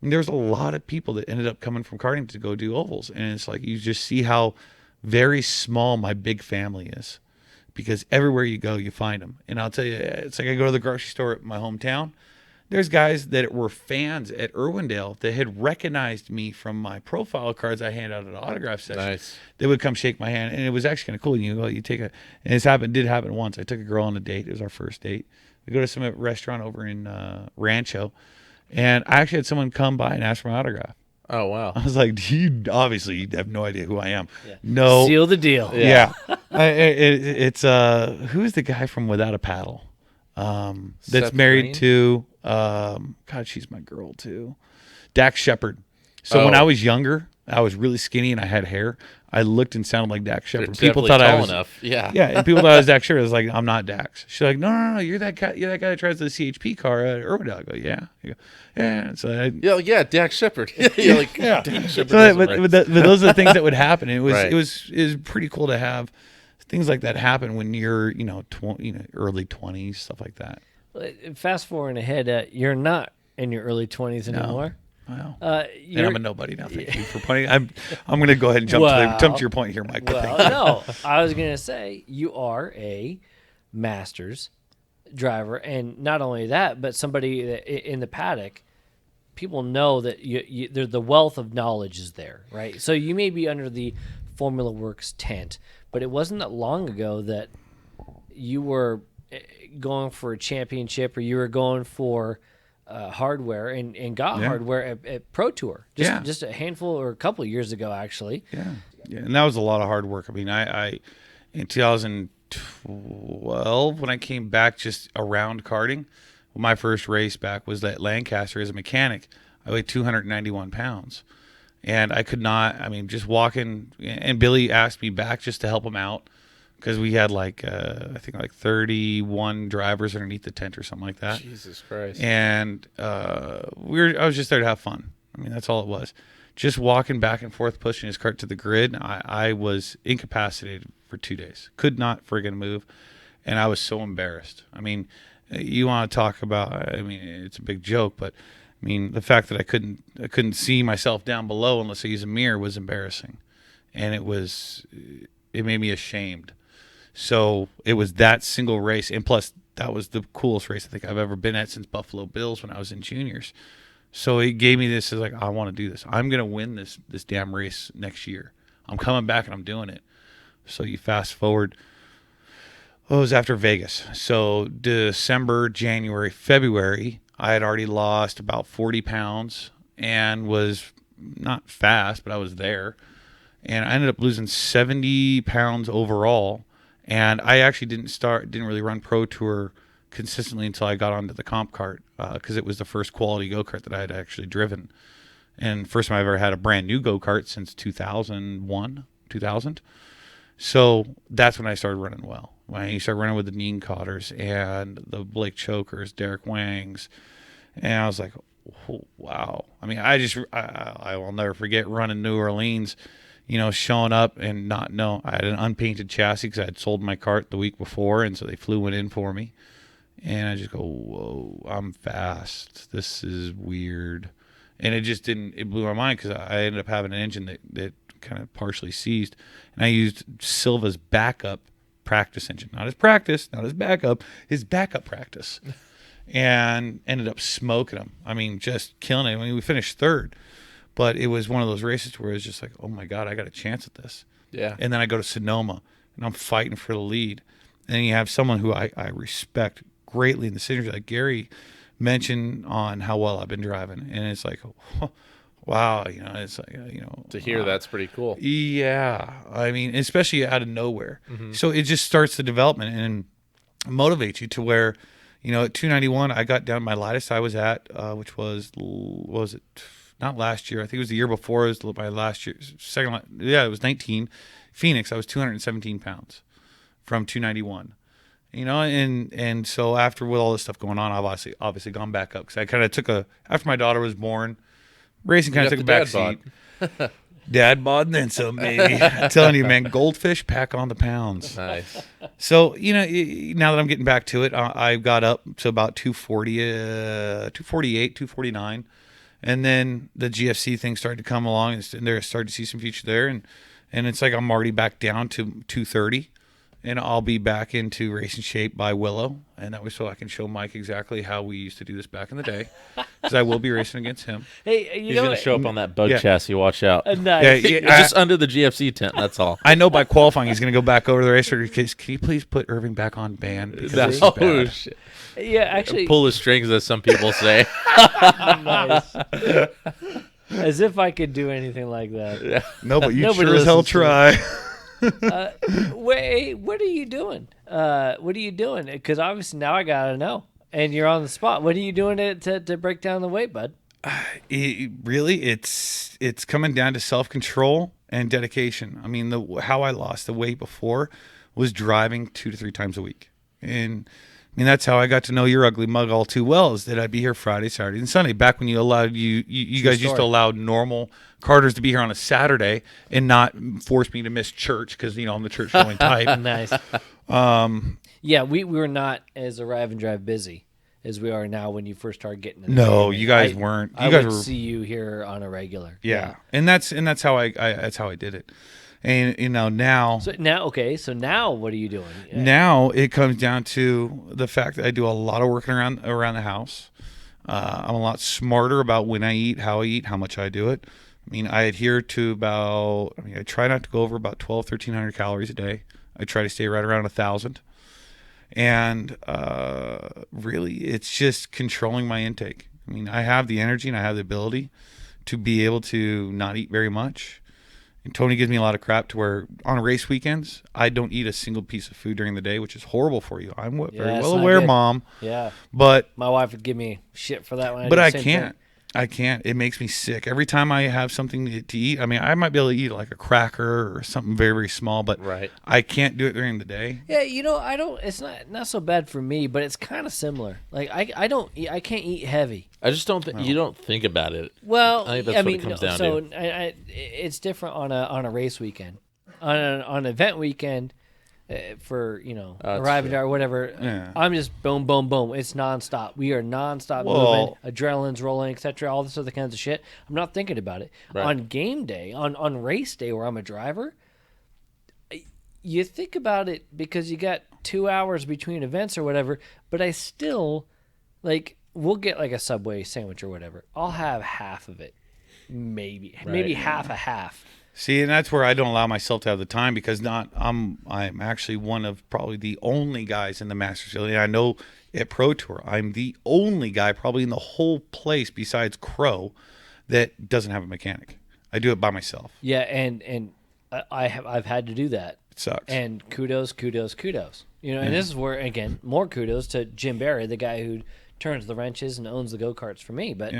there's a lot of people that ended up coming from karting to go do ovals. And it's like you just see how very small my big family is, because everywhere you go, you find them. And I'll tell you, it's like I go to the grocery store at my hometown. There's guys that were fans at Irwindale that had recognized me from my profile cards I hand out at autograph session. Nice. They would come shake my hand, and it was actually kind of cool. And it's did happen once. I took a girl on a date. It was our first date. We go to some restaurant over in Rancho, and I actually had someone come by and ask for my autograph. Oh, wow. I was like, you have no idea who I am. Yeah. No. Seal the deal. Yeah. It's who's the guy from Without a Paddle? That's Seth married Green? to God, she's my girl too. Dax Shepard. So when I was younger, I was really skinny and I had hair. I looked and sounded like Dax Shepard. People thought tall I was enough. Yeah. Yeah, and people thought I was Dax Shepard. I was like, I'm not Dax. She's like, no, you're that guy. You're that guy that drives the CHP car at Irwindale. I go, yeah. I go, yeah. So Yeah, Dax Shepard. You're like, yeah. Dax Shepard. So, but those are the things that would happen. It was Right. it was pretty cool to have things like that happen when you're early 20s, stuff like that. Fast forwarding ahead, you're not in your early 20s anymore. Wow. You're, And I'm a nobody now. Thank you for pointing. I'm going to go ahead and jump to your point here, Mike. But thank you. no, I was going to say you are a Masters driver, and not only that, but somebody that in the paddock, people know that the wealth of knowledge is there, right? So you may be under the Formula Works tent, but it wasn't that long ago that you were going for a championship, or you were going for hardware and got hardware at Pro Tour. Just a handful or a couple of years ago, actually. Yeah, and that was a lot of hard work. I mean, I in 2000, 12 when I came back just around karting. My first race back was at Lancaster as a mechanic. I weighed 291 pounds. And I could not, I mean, just walking, and Billy asked me back just to help him out because we had I think 31 drivers underneath the tent or something like that. Jesus Christ. And I was just there to have fun. I mean, that's all it was. Just walking back and forth, pushing his cart to the grid. I was incapacitated for 2 days. Could not friggin' move. And I was so embarrassed. I mean, you want to talk about, I mean, it's a big joke, but I mean, the fact that I couldn't see myself down below unless I use a mirror was embarrassing. And it made me ashamed. So it was that single race. And plus, that was the coolest race I think I've ever been at since Buffalo Bills when I was in juniors. So it gave me this, like, I want to do this. I'm going to win this damn race next year. I'm coming back and I'm doing it. So you fast forward. Oh, it was after Vegas. So December, January, February, I had already lost about 40 pounds and was not fast, but I was there. And I ended up losing 70 pounds overall. And I actually didn't really run Pro Tour consistently until I got onto the CompKart because it was the first quality go-kart that I had actually driven. And first time I ever had a brand new go-kart since 2000. So that's when I started running well. When you start running with the Neen Cotters and the Blake Chokers, Derek Wangs, and I was like, oh, wow. I mean, I will never forget running New Orleans, showing up and not know. I had an unpainted chassis because I had sold my cart the week before, and so they flew one in for me. And I just go, whoa, I'm fast. This is weird. And it blew my mind because I ended up having an engine that kind of partially seized. And I used Silva's backup practice engine. Not his practice, not his backup practice. And ended up smoking him. I mean, just killing it. I mean, we finished third. But it was one of those races where it was just like, oh, my God, I got a chance at this. Yeah. And then I go to Sonoma, and I'm fighting for the lead. And then you have someone who I respect greatly in the synergy, like Gary mentioned on how well I've been driving. And it's like, oh, wow, it's like, To hear that's pretty cool. Yeah. I mean, especially out of nowhere. Mm-hmm. So it just starts the development and motivates you to where, at 291, I got down my lightest I was at, which was, what was it? Not last year. I think it was the year before. It was my last year. It was 19. Phoenix, I was 217 pounds from 291. And so after with all this stuff going on, I've obviously gone back up because I kind of after my daughter was born, racing kind of took a back seat. Dad bod and then some, baby. I'm telling you, man, goldfish pack on the pounds. Nice. So, now that I'm getting back to it, I got up to about 240, 248, 249. And then the GFC thing started to come along, and there started to see some future there. And it's like I'm already back down to 230. And I'll be back into racing shape by Willow. And that way so I can show Mike exactly how we used to do this back in the day. Because I will be racing against him. Hey, He's going to show up on that bug chassis. Watch out. Nice. Just under the GFC tent, that's all. I know by qualifying he's going to go back over to the racer. Can you please put Irving back on band? Because this is bad. Shit. Yeah, actually. Pull his strings, as some people say. Nice. As if I could do anything like that. Yeah. No, but you Nobody sure as hell listens to try. Wait, what are you doing? Because obviously now I gotta know, and you're on the spot. What are you doing to break down the weight, bud? It's coming down to self-control and dedication. I mean, how I lost the weight before was driving 2 to 3 times a week, and I mean that's how I got to know your ugly mug all too well. Is that I'd be here Friday, Saturday, and Sunday. Back when you allowed you guys used to allow normal carters to be here on a Saturday and not force me to miss church because I'm the church going type. Nice. Yeah, we were not as arrive and drive busy as we are now. When you first started getting in no, you guys weren't. You I guys would were see you here on a regular. Yeah. And that's how I did it. And now So now what are you doing? now it comes down to the fact that I do a lot of working around the house. I'm a lot smarter about when I eat, how much I do it. I mean, I adhere to I try not to go over about 1,300 calories a day. I try to stay right around 1,000. And really, it's just controlling my intake. I mean, I have the energy and I have the ability to be able to not eat very much. And Tony gives me a lot of crap to where on race weekends, I don't eat a single piece of food during the day, which is horrible for you. I'm very it's well not aware, good. Mom. Yeah. But My wife would give me shit for that one. But I can't. I can't. It makes me sick. Every time I have something to eat, I mean, I might be able to eat like a cracker or something very, very small, but I can't do it during the day. Yeah, I don't. It's not so bad for me, but it's kind of similar. Like I can't eat heavy. I just don't think you don't think about it. Well, I think that's what it comes down to. It's different on a race weekend, on an event weekend. For arriving or whatever, I'm just boom, boom, boom. It's nonstop. We are nonstop moving, adrenaline's rolling, etc. All this other kinds of shit. I'm not thinking about it. Right. On game day, on race day, where I'm a driver, you think about it because you got 2 hours between events or whatever. But I still we'll get like a Subway sandwich or whatever. I'll have half of it, maybe half a half. See, and that's where I don't allow myself to have the time because I'm actually one of probably the only guys in the Masters field. And I know at Pro Tour, I'm the only guy probably in the whole place besides Crow that doesn't have a mechanic. I do it by myself. Yeah, and I've had to do that. It sucks. And kudos. And this is where, again, more kudos to Jim Barry, the guy who turns the wrenches and owns the go-karts for me. But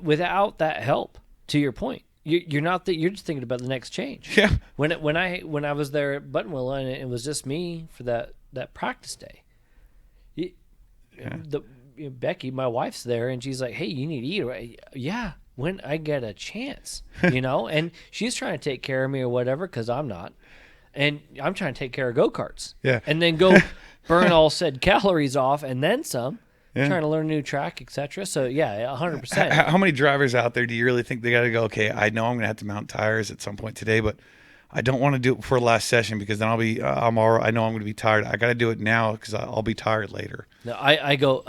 without that help, to your point, you're not that. You're just thinking about the next change. Yeah. When I was there at Buttonwillow and it was just me for that practice day. Becky, my wife's there, and she's like, "Hey, you need to eat." Right? Yeah, when I get a chance, and she's trying to take care of me or whatever because I'm not, and I'm trying to take care of go-karts. Yeah. And then go burn all said calories off and then some. Yeah. Trying to learn a new track, etc. So, 100%. How many drivers out there do you really think they got to go, okay, I know I'm going to have to mount tires at some point today, but I don't want to do it before the last session because then I know I'm going to be tired. I got to do it now because I'll be tired later. No, I go,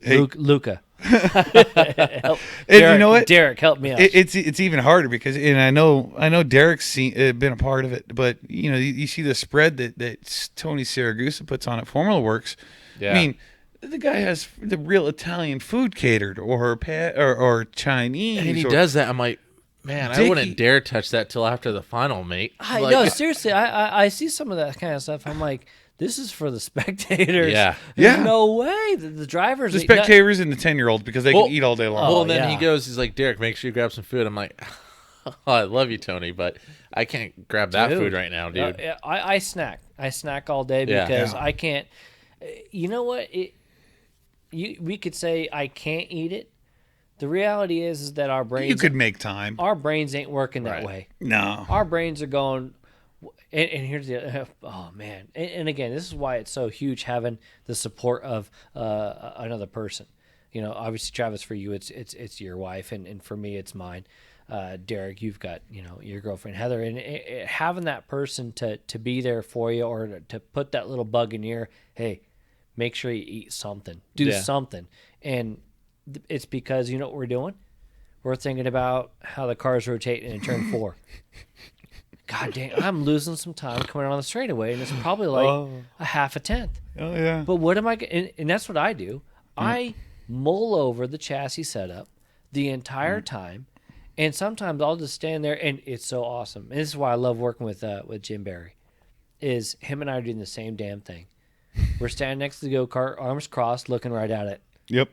hey. Luca. And you know what? Derek, help me out. It's even harder because, and I know Derek's been a part of it, but you see the spread that Tony Saragusa puts on at Formula Works. Yeah. I mean, the guy has the real Italian food catered or Chinese. And he does that. I'm like, man, I wouldn't dare touch that till after the final, mate. No, seriously, I see some of that kind of stuff. I'm like, this is for the spectators. Yeah. There's no way. The drivers. The spectators and the 10-year-olds because they can eat all day long. Well, then he's like, Derek, make sure you grab some food. I'm like, I love you, Tony, but I can't grab that food right now, dude. I snack. I snack all day because I can't. You know what? We could say I can't eat it. The reality is that our brains. You could make time. Our brains ain't working that way. No. Our brains are going. And here's the man. And again, this is why it's so huge having the support of another person. Obviously, Travis, for you, it's your wife, and for me, it's mine. Derek, you've got your girlfriend Heather, and having that person to be there for you or to put that little bug in your ear. Hey. Make sure you eat something. Do something. And it's because you know what we're doing? We're thinking about how the car's rotating in turn 4. God dang, I'm losing some time coming on the straightaway, and it's probably like a half a tenth. Oh, yeah. But what am I – and that's what I do. I mull over the chassis setup the entire time, and sometimes I'll just stand there, and it's so awesome. And this is why I love working with Jim Barry, is him and I are doing the same damn thing. We're standing next to the go-kart, arms crossed, looking right at it. Yep.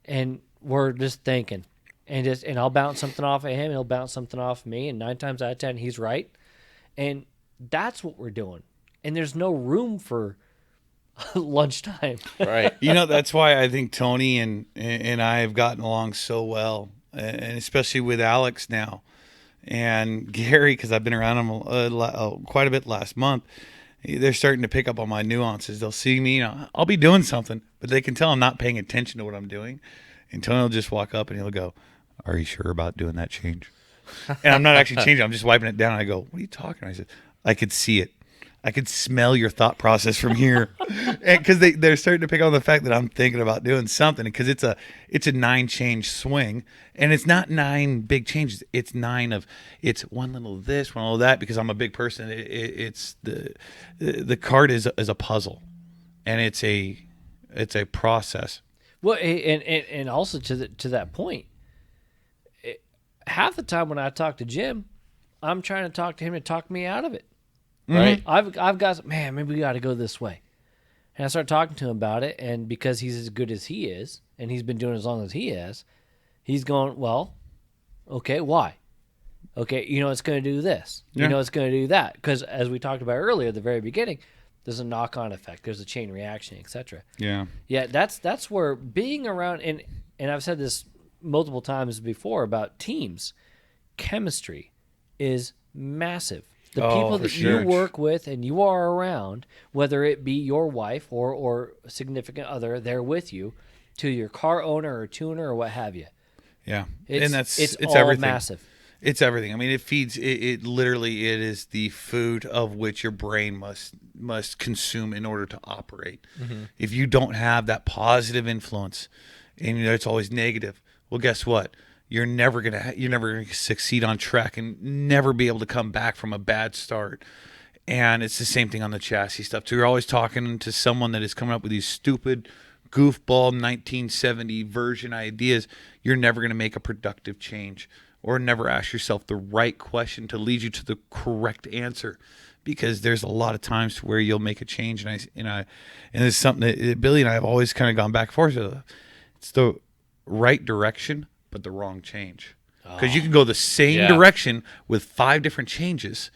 And we're just thinking. And I'll bounce something off of him, he'll bounce something off of me, and 9 times out of 10, he's right. And that's what we're doing. And there's no room for lunchtime. Right. That's why I think Tony and I have gotten along so well, and especially with Alex now. And Gary, because I've been around him quite a bit last month, they're starting to pick up on my nuances. They'll see me, I'll be doing something, but they can tell I'm not paying attention to what I'm doing. And Tony will just walk up and he'll go, "Are you sure about doing that change?" And I'm not actually changing. I'm just wiping it down. I go, "What are you talking about?" I said, "I could see it. I could smell your thought process from here." Because they're starting to pick on the fact that I'm thinking about doing something, because it's a 9-change swing, and it's not 9 big changes. It's 9 of, it's one little this, one little that, because I'm a big person. It's the cart is a puzzle, and it's a process. Well, and also to that point, half the time when I talk to Jim, I'm trying to talk to him to talk me out of it. Right. I've got, man, maybe we got to go this way. And I start talking to him about it, and because he's as good as he is, and he's been doing it as long as he has, he's going, well, okay, why? Okay, it's going to do this. Yeah. It's going to do that. Because as we talked about earlier at the very beginning, there's a knock-on effect. There's a chain reaction, etc. Yeah. Yeah, that's where being around, and I've said this multiple times before about teams, chemistry is massive. The people that you work with and you are around, whether it be your wife or a significant other, they're with you, to your car owner or tuner or what have you. Yeah. It's all everything. massive. It's everything. I mean, it feeds it literally it is the food of which your brain must consume in order to operate. Mm-hmm. If you don't have that positive influence and it's always negative, well, guess what? You're never gonna succeed on track and never be able to come back from a bad start. And it's the same thing on the chassis stuff too. You're always talking to someone that is coming up with these stupid goofball 1970 version ideas. You're never gonna make a productive change, or never ask yourself the right question to lead you to the correct answer. Because there's a lot of times where you'll make a change, and it's something that Billy and I have always kind of gone back and forth with. It's the right direction, but the wrong change. Because you can go the same direction with 5 different changes,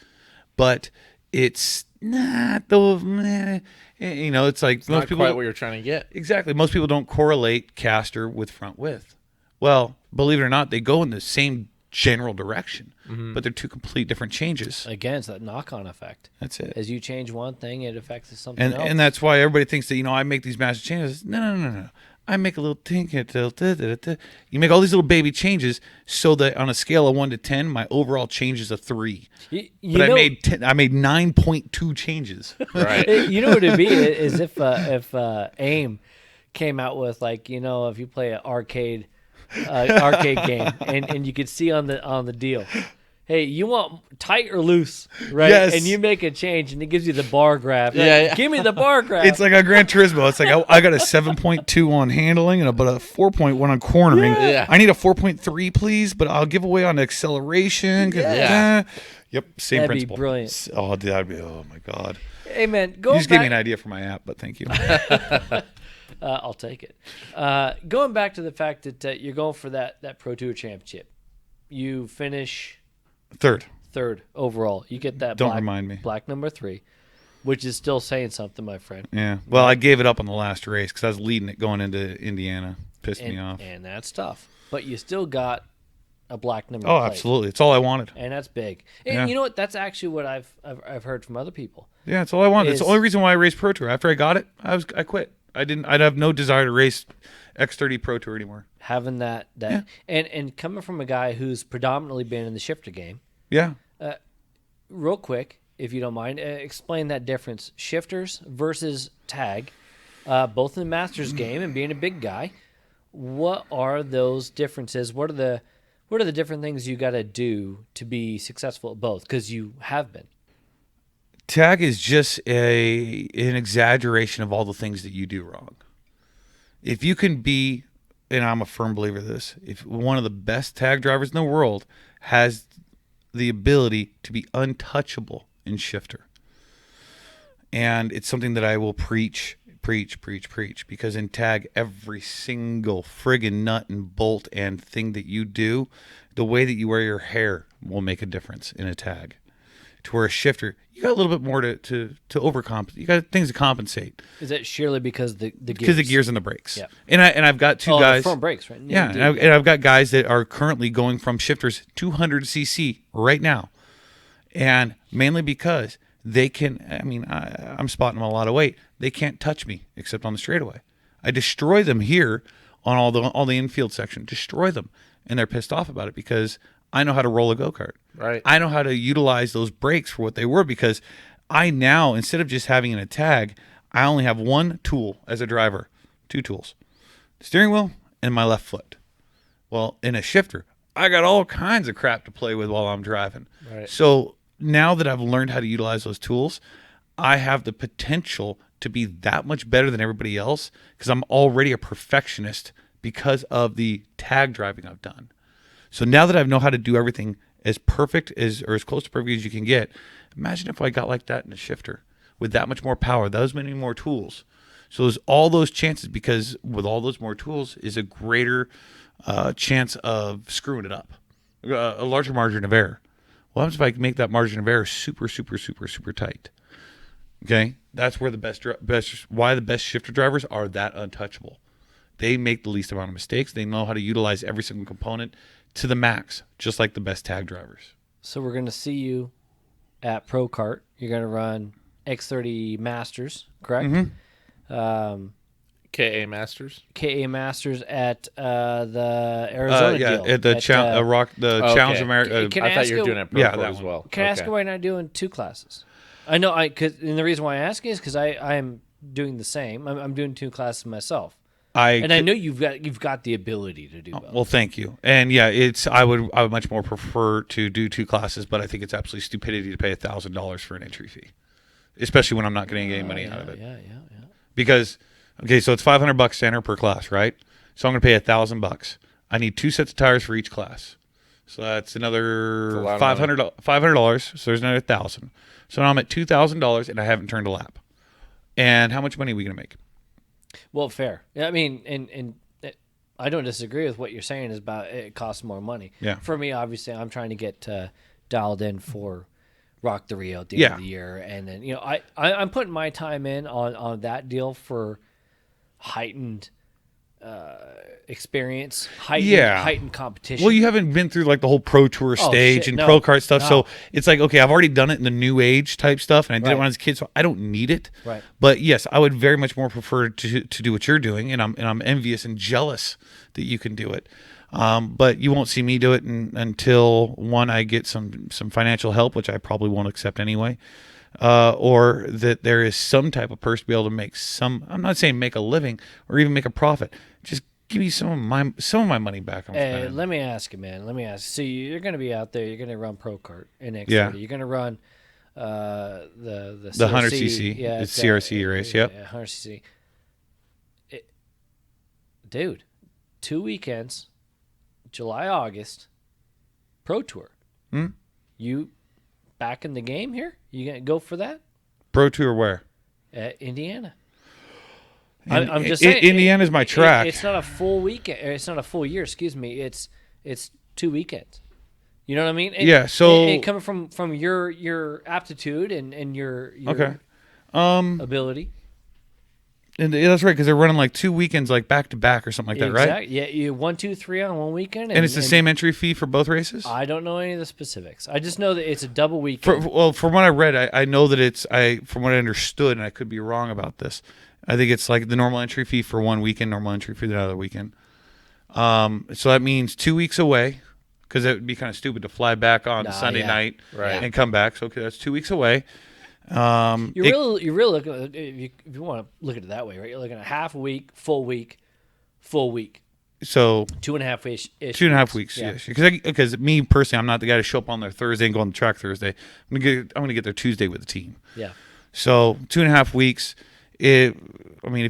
but it's not the, it's like It's not quite what you're trying to get. Exactly. Most people don't correlate caster with front width. Well, believe it or not, they go in the same general direction, but they're 2 complete different changes. Again, it's that knock-on effect. That's it. As you change one thing, it affects something else. And that's why everybody thinks that, I make these massive changes. No. I make a little you make all these little baby changes so that on a scale of 1 to 10, my overall change is a 3. But I made 9.2 changes. Right. You know what it'd be is if AIM came out with, like, if you play an arcade game and you could see on the deal, hey, you want tight or loose, right? Yes. And you make a change, and it gives you the bar graph. Yeah. Give me the bar graph. It's like a Gran Turismo. It's like I got a 7.2 on handling and about a 4.1 on cornering. Yeah. I need a 4.3, please, but I'll give away on acceleration. Yeah. Yep, same That'd principle. be brilliant. Oh, that'd be, oh my God. Hey, man, You going just gave me an idea for my app, but thank you. I'll take it. Going back to the fact that you're going for that Pro Tour Championship. You finish Third overall. You get that Don't remind me. black number 3, which is still saying something, my friend. Yeah. Well, I gave it up on the last race because I was leading it going into Indiana. Pissed me off. And that's tough. But you still got a black number Oh, plate. Absolutely. It's all I wanted. And that's big. And Yeah. you know what? That's actually what I've heard from other people. Yeah, it's all I wanted. It's the Is- only reason why I raced Pro Tour. After I got it, I quit. I'd have no desire to race X30 Pro Tour anymore. Having that and coming from a guy who's predominantly been in the shifter game. Yeah. Real quick, if you don't mind, explain that difference. Shifters versus tag, both in the Masters game and being a big guy. What are those differences? What are the different things you got to do to be successful at both? Because you have been. Tag is just an exaggeration of all the things that you do wrong. If you can be, and I'm a firm believer of this, if one of the best tag drivers in the world has the ability to be untouchable in shifter. And it's something that I will preach, because in tag, every single friggin' nut and bolt and thing that you do, the way that you wear your hair will make a difference in a tag. To where a shifter, you got a little bit more to overcompensate. You got things to compensate. Is that surely because the gears? Because the gears and the brakes. Yeah. And I've got 2 guys. The front brakes, right? Yeah, and I've got guys that are currently going from shifters 200cc right now. And mainly because they can, I'm spotting them a lot of weight. They can't touch me except on the straightaway. I destroy them here on all the infield section. Destroy them. And they're pissed off about it because I know how to roll a go-kart. Right. I know how to utilize those brakes for what they were because I now, instead of just having a tag, I only have 1 tool as a driver. 2 tools. The steering wheel and my left foot. Well, in a shifter, I got all kinds of crap to play with while I'm driving. Right. So now that I've learned how to utilize those tools, I have the potential to be that much better than everybody else because I'm already a perfectionist because of the tag driving I've done. So now that I know how to do everything as perfect or as close to perfect as you can get. Imagine if I got like that in a shifter with that much more power, those many more tools. So there's all those chances, because with all those more tools is a greater chance of screwing it up, a larger margin of error. What happens if I can make that margin of error super, super, super, super tight? Okay, that's where why the best shifter drivers are that untouchable. They make the least amount of mistakes. They know how to utilize every single component to the max, just like the best tag drivers. So we're going to see you at Pro Kart. You're going to run X30 Masters, correct? Mm-hmm. KA Masters. KA Masters at the Arizona deal. At the Challenge America. Can I thought you were doing it Pro Kart as well. Can I ask you why you're not doing 2 classes? I know, and the reason why I ask is because I am doing the same. I'm doing 2 classes myself. I know you've got the ability to do both. Well, thank you. And yeah, I would much more prefer to do 2 classes, but I think it's absolutely stupidity to pay $1,000 for an entry fee, especially when I'm not getting any money out of it. Yeah. Because so it's $500 to enter per class, right? So I'm going to pay $1,000. I need 2 sets of tires for each class, so that's another $500. So there's another $1,000. So now I'm at $2,000 and I haven't turned a lap. And how much money are we going to make? Well, fair. I mean, and I don't disagree with what you're saying is about it costs more money. Yeah. For me, obviously, I'm trying to get dialed in for Rock the Rio at the end of the year, and then I'm putting my time in on that deal for heightened experience, heightened competition. Well, you haven't been through like the whole Pro Tour stage and Pro Kart stuff, so it's like, okay, I've already done it in the new age type stuff, and I did it when I was a kid, so I don't need it. Right. But yes, I would very much more prefer to do what you're doing, and I'm envious and jealous that you can do it. But you won't see me do it until one, I get some financial help, which I probably won't accept anyway. Or that there is some type of person to be able to make I'm not saying make a living or even make a profit. Just give me some of my money back. Let me ask you, man. So you're going to be out there. You're going to run Pro Kart in X30. Yeah. You're going to run the CRC, 100cc. It's CRC race. Yep. Yeah, 100cc. Dude, 2 weekends, July, August, Pro Tour. You back in the game here? You gonna go for that? Pro Tour where? At Indiana. I'm just saying. Indiana's my track. It's not a full weekend. It's not a full year. Excuse me. It's 2 weekends. You know what I mean? So coming from your aptitude and your ability. And that's right, because they're running like 2 weekends, like back to back or something like that, right? Exactly. Yeah, you 1, 2, 3 on one weekend, and it's the same entry fee for both races. I don't know any of the specifics. I just know that it's a double weekend. From what I read, I know that from what I understood, and I could be wrong about this, I think it's like the normal entry fee for one weekend, normal entry fee the other weekend. So that means 2 weeks away, because it would be kind of stupid to fly back on Sunday night and come back. So that's 2 weeks away. You're really looking at, if you want to look at it that way, right? You're looking at half a week, full week. So 2.5 weeks. 2.5 weeks, yeah. Because me personally, I'm not the guy to show up on their Thursday and go on the track Thursday. I'm gonna get there Tuesday with the team. Yeah. So 2.5 weeks. If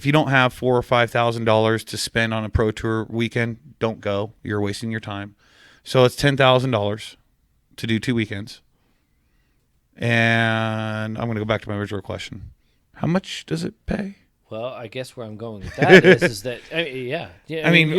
you don't have $4,000 or $5,000 to spend on a Pro Tour weekend, don't go. You're wasting your time. So it's $10,000 to do 2 weekends. And I'm going to go back to my original question. How much does it pay? Well, I guess where I'm going with that is that, yeah.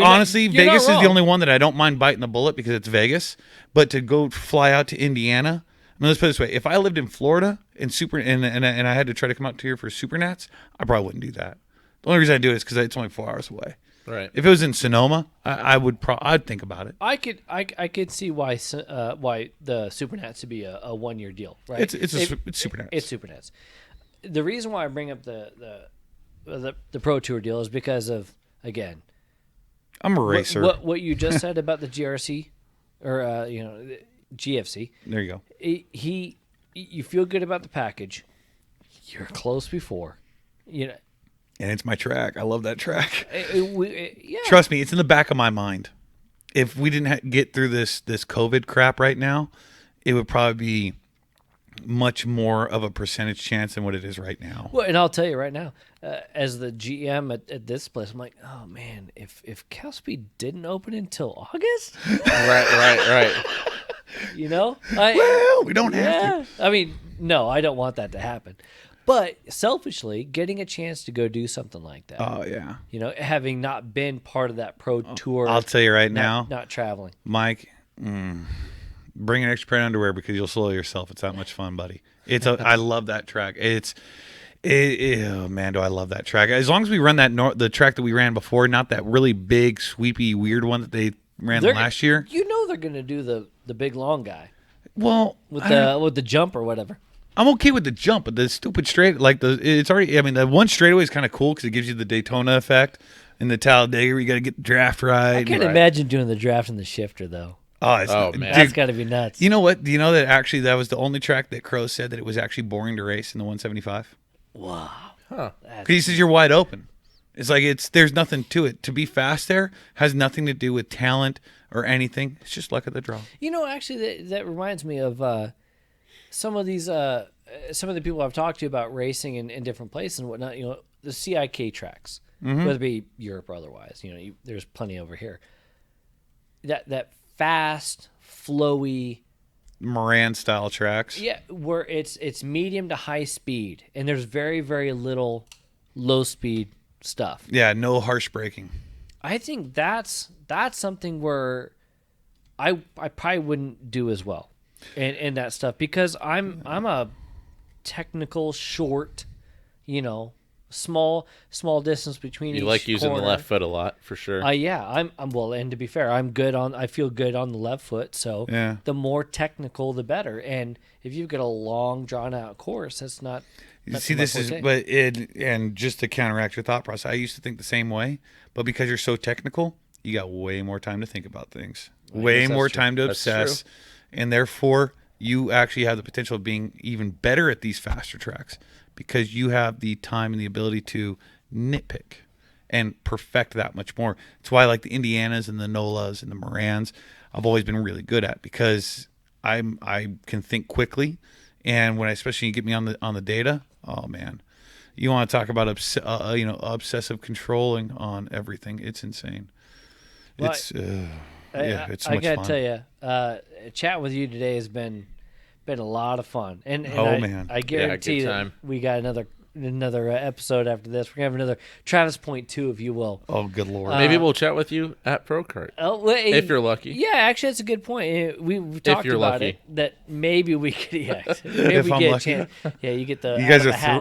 Honestly, Vegas is the only one that I don't mind biting the bullet because it's Vegas. But to go fly out to Indiana, let's put it this way. If I lived in Florida and I had to try to come out here for SuperNats, I probably wouldn't do that. The only reason I do it is because it's only 4 hours away. Right. If it was in Sonoma, I'd think about it. I could see why the SuperNats would be a 1 year deal, right? It's SuperNats. It's SuperNats. The reason why I bring up the Pro Tour deal is because of, again, I'm a racer. What you just said about the GRC or GFC. There you go. You feel good about the package. You're close before, And it's my track. I love that track. Yeah. Trust me, it's in the back of my mind. If we didn't get through this COVID crap right now, it would probably be much more of a percentage chance than what it is right now. Well, and I'll tell you right now, as the GM at this place, I'm like, oh man, if Cal Speed didn't open until August, right. You know? Well, we don't have to. I mean, no, I don't want that to happen. But selfishly, getting a chance to go do something like that. Oh, yeah. You know, having not been part of that pro tour. I'll tell you right now. Not traveling. Mike, bring an extra pair of underwear because you'll soil yourself. It's that much fun, buddy. I love that track. Oh man, do I love that track. As long as we run the track that we ran before, not that really big, sweepy, weird one that they ran last year. You know they're going to do the big long guy. Well, with the jump or whatever. I'm okay with the jump, but the stupid straight, it's already. I mean, the one straightaway is kind of cool because it gives you the Daytona effect. In the Talladega, where you got to get the draft right. I can't imagine doing the draft in the shifter though. Oh man, that's got to be nuts. You know what? Do you know that actually that was the only track that Crow said that it was actually boring to race in the 175? Wow. Huh. Because he says you're wide open. It's like there's nothing to it. To be fast there has nothing to do with talent or anything. It's just luck of the draw. You know, actually, that reminds me of some of the people I've talked to about racing in different places and whatnot. You know, the CIK tracks, whether it be Europe or otherwise. You know, there's plenty over here. That fast, flowy Moran style tracks. Yeah, where it's medium to high speed, and there's very, very little low speed stuff. Yeah, no harsh braking. I think that's something where I probably wouldn't do as well in that stuff because I'm a technical short, you know, small distance between you each like using corner. the left foot a lot for sure. Yeah, I'm well, and to be fair, I feel good on the left foot, so yeah. The more technical the better. And if you've got a long drawn out course, that's not see this is and just to counteract your thought process, I used to think the same way, but because you're so technical, you got way more time to think about things. Way more time to obsess, and therefore you actually have the potential of being even better at these faster tracks. Because you have the time and the ability to nitpick and perfect that much more. It's why I like the Indianas and the Nolas and the Morans I've always been really good at because I can think quickly, and when especially you get me on the data, oh man, you want to talk about obsessive controlling on everything. It's insane. Well, it's it's so much gotta fun. tell you, chat with you today has been a lot of fun, and man, I guarantee that we got another episode after this. We're gonna have another Travis Point 2, if you will. Oh, good lord! Maybe we'll chat with you at ProKart if you're lucky. Yeah, actually, that's a good point. We talked about it that maybe we could. Yeah, maybe we get a chance. Yeah, you get the.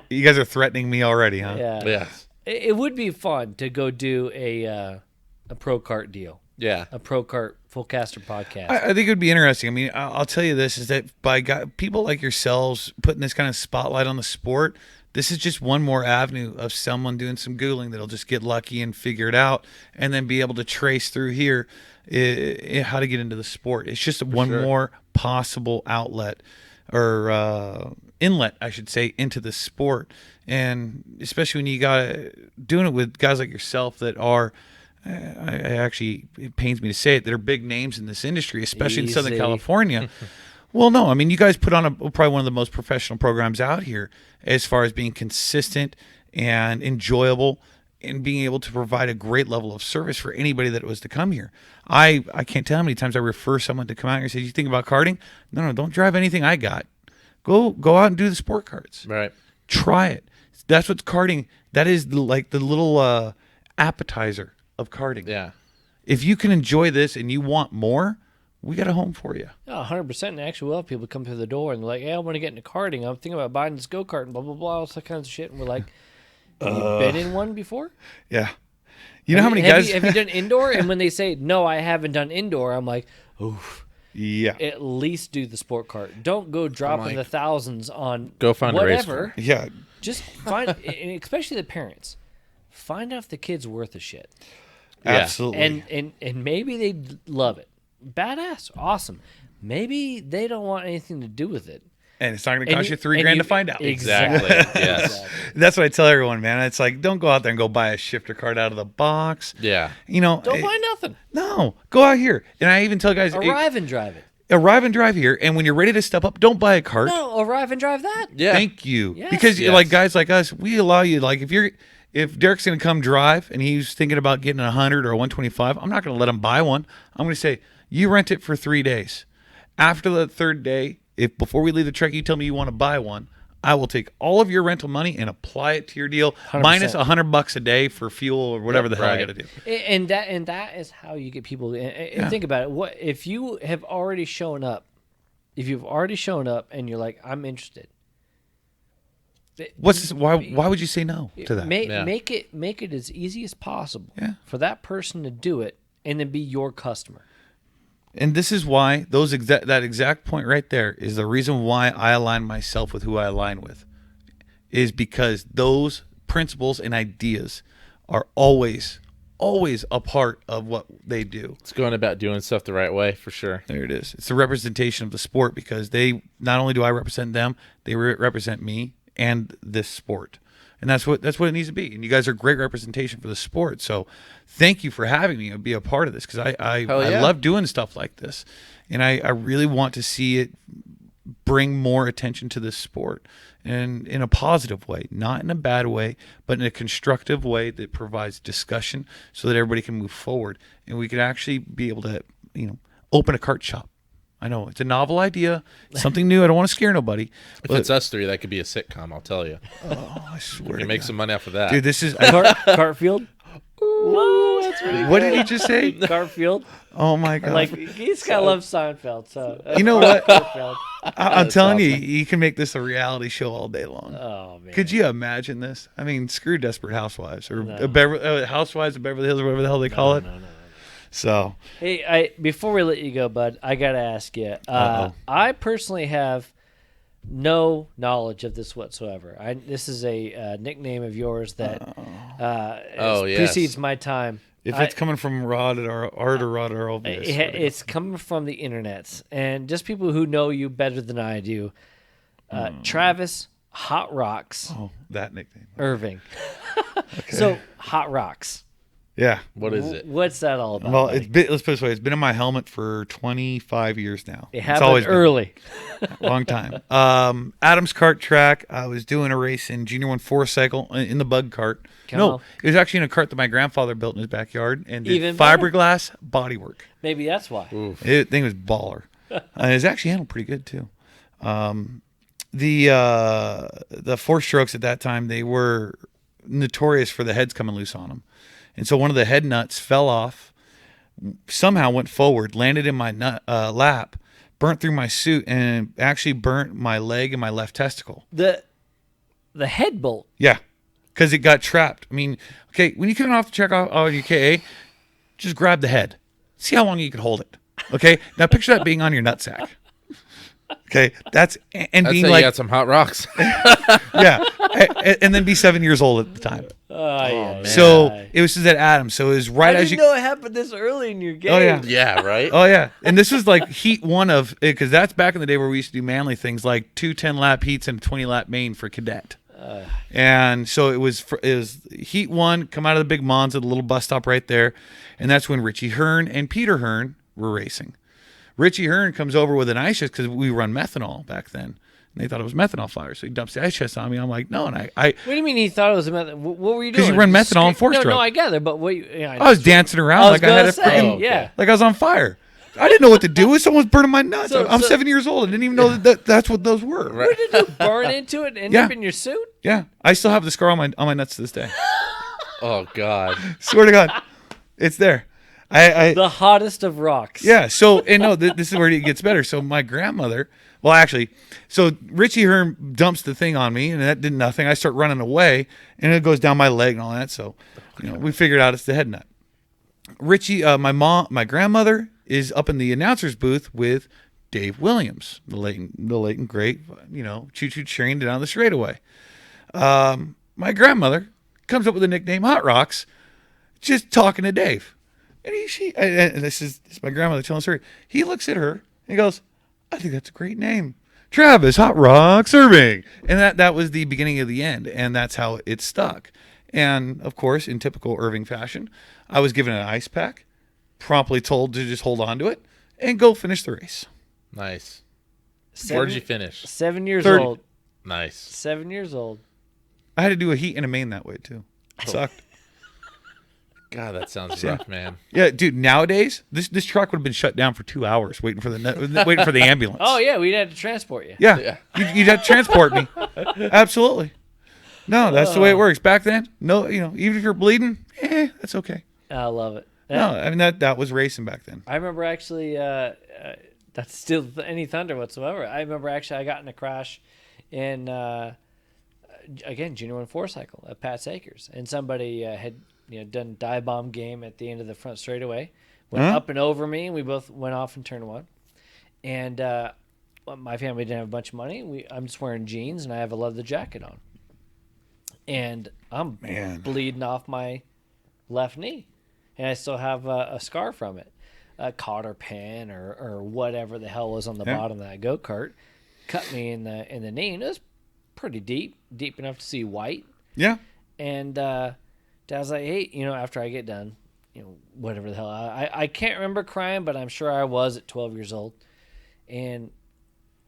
You guys are threatening me already, huh? Yeah. Yes. It would be fun to go do a ProKart deal. Yeah, a ProKart Fullcaster podcast. I think it would be interesting. I mean, I'll tell you this, is that by people like yourselves putting this kind of spotlight on the sport, this is just one more avenue of someone doing some Googling that'll just get lucky and figure it out and then be able to trace through here how to get into the sport. It's just one more possible outlet or inlet, I should say, into the sport. And especially when you got doing it with guys like yourself that are it pains me to say it, that are big names in this industry, especially in Southern California. Well, no, I mean, you guys put on probably one of the most professional programs out here as far as being consistent and enjoyable and being able to provide a great level of service for anybody that was to come here. I can't tell how many times I refer someone to come out here and say, you think about karting? No, don't drive anything I got. Go out and do the sport karts. Right. Try it. That's what's karting. That is like the little appetizer of karting. Yeah. If you can enjoy this and you want more, we got a home for you. Oh, 100%. And actually, we'll have people come through the door and they're like, hey, I want to get into karting. I'm thinking about buying this go-kart and blah, blah, blah, all that kinds of shit. And we're like, have you been in one before? Yeah. You know how many guys... Have you done indoor? And when they say, no, I haven't done indoor, I'm like, oof. Yeah. At least do the sport cart. Don't go dropping the thousands on go find whatever. A race car. Yeah. Just find, and especially the parents, find out if the kid's worth a shit. Absolutely. And maybe they love it. Badass. Awesome. Maybe they don't want anything to do with it. And it's not going to cost you $3,000 to find out. Exactly. Yes. That's what I tell everyone, man. It's like, don't go out there and go buy a shifter cart out of the box. Yeah. You know, don't buy nothing. No. Go out here. And I even tell guys, arrive and drive it. Arrive and drive here. And when you're ready to step up, don't buy a cart. No, arrive and drive that. Yeah. Thank you. Yes. Because like guys like us, we allow you, like if Derek's going to come drive and he's thinking about getting a 100 or a 125, I'm not going to let him buy one. I'm going to say, you rent it for 3 days. After the third day, if before we leave the track you tell me you want to buy one, I will take all of your rental money and apply it to your deal, 100%. minus $100 a day for fuel or whatever the hell I got to do. And that is how you get people. And think about it. What if you have already shown up? If you've already shown up and you're like, I'm interested. Why would you say no to that? Make it as easy as possible for that person to do it, and then be your customer. And this is why that exact point right there is the reason why I align myself with who I align with, is because those principles and ideas are always a part of what they do. It's going about doing stuff the right way, for sure. There it is. It's the representation of the sport, because they not only do I represent them, they represent me and this sport. And that's what it needs to be. And you guys are great representation for the sport. So thank you for having me and be a part of this, because I love doing stuff like this. And I really want to see it bring more attention to this sport, and in a positive way, not in a bad way, but in a constructive way that provides discussion so that everybody can move forward. And we could actually be able to, open a kart shop. I know it's a novel idea, something new. I don't want to scare nobody. If it's us three, that could be a sitcom. I'll tell you. Oh, I swear. We can make some money off of that, dude. This is Cartfield. Whoa, that's really what did he just say? Cartfield. Oh my god! Like, he's got to love Seinfeld. So you know what? Cartfield. I'm telling you, you can make this a reality show all day long. Oh man! Could you imagine this? I mean, screw Desperate Housewives or Housewives of Beverly Hills or whatever the hell they call it. No. So, hey, before we let you go, bud, I gotta ask you. I personally have no knowledge of this whatsoever. This is a nickname of yours that precedes my time. If it's coming from Rod or Art or Rod or it's coming from the internets, and just people who know you better than I do. Travis Hot Rocks. Oh, that nickname. Irving. Okay. So Hot Rocks. Yeah. What is it? What's that all about? Well, let's put it this way. It's been in my helmet for 25 years now. It happened always early. Long time. Adam's kart track. I was doing a race in Junior 1 4-cycle in the bug cart. It was actually in a cart that my grandfather built in his backyard and did fiberglass bodywork. Maybe that's why. The thing was baller. And it was actually handled pretty good too. The 4-strokes at that time, they were notorious for the heads coming loose on them. And so one of the head nuts fell off, somehow went forward, landed in my lap, burnt through my suit, and actually burnt my leg and my left testicle. The head bolt? Yeah, because it got trapped. I mean, okay, when you come off the track on your KA, just grab the head. See how long you can hold it. Okay? Now picture that being on your nutsack. Okay, that's being you got some hot rocks. Yeah, and then be 7 years old at the time. Man. So it was just at Adams. So it was right as you know it happened this early in your game. Oh yeah, yeah, right. Oh yeah, and this was like heat 1 of, because that's back in the day where we used to do manly things like 2 10-lap heats and a 20-lap main for cadet. And so it was heat 1, come out of the big Monza, the little bus stop right there, and that's when Richie Hearn and Peter Hearn were racing. Richie Hearn comes over with an ice chest because we run methanol back then. And they thought it was methanol fire, so he dumps the ice chest on me. I'm like, no, and I. What do you mean he thought it was a methanol? What were you doing? Because you run methanol in 4-stroke. No, I gather, but what? I was dancing around like I had a freaking, like I was on fire. I didn't know what to do. Someone was burning my nuts. I'm 7 years old. I didn't even know that's what those were. Right. What did you burn into it and end up in your suit? Yeah, I still have the scar on my nuts to this day. Oh God! Swear to God, it's there. The hottest of rocks. Yeah. So, and no, this is where it gets better. So my grandmother, well, actually, so Richie Hearn dumps the thing on me, and that did nothing. I start running away, and it goes down my leg and all that. So, we figured out it's the head nut. Richie, my grandmother is up in the announcer's booth with Dave Williams, the late and great, choo-choo train down the straightaway. My grandmother comes up with the nickname Hot Rocks, just talking to Dave. And this is my grandmother telling the story. He looks at her and he goes, I think that's a great name. Travis Hot Rocks Irving. And that was the beginning of the end. And that's how it stuck. And of course, in typical Irving fashion, I was given an ice pack, promptly told to just hold on to it and go finish the race. Nice. Where did you finish? 7 years 30. old. Nice. 7 years old. I had to do a heat and a main that way too. It sucked. God, that sounds rough, man. Yeah, dude. Nowadays, this truck would have been shut down for 2 hours waiting for the ambulance. Oh yeah, we'd have to transport you. Yeah, you'd have to transport me. Absolutely. No, that's the way it works. Back then, no, even if you're bleeding, that's okay. I love it. No, I mean that was racing back then. I remember actually, that's still any thunder whatsoever. I remember actually I got in a crash in, again, Junior 1 cycle at Pat's Acres. And somebody had done dive bomb game at the end of the front straightaway. Went up and over me, and we both went off in turn one. And my family didn't have a bunch of money. I'm just wearing jeans, and I have a leather jacket on. And I'm bleeding off my left knee. And I still have a scar from it. A cotter pin or whatever the hell was on the bottom of that go-kart cut me in the knee. And it was pretty deep enough to see white. Yeah. And Dad's like, hey, after I get done, whatever the hell. I can't remember crying, but I'm sure I was at 12 years old. And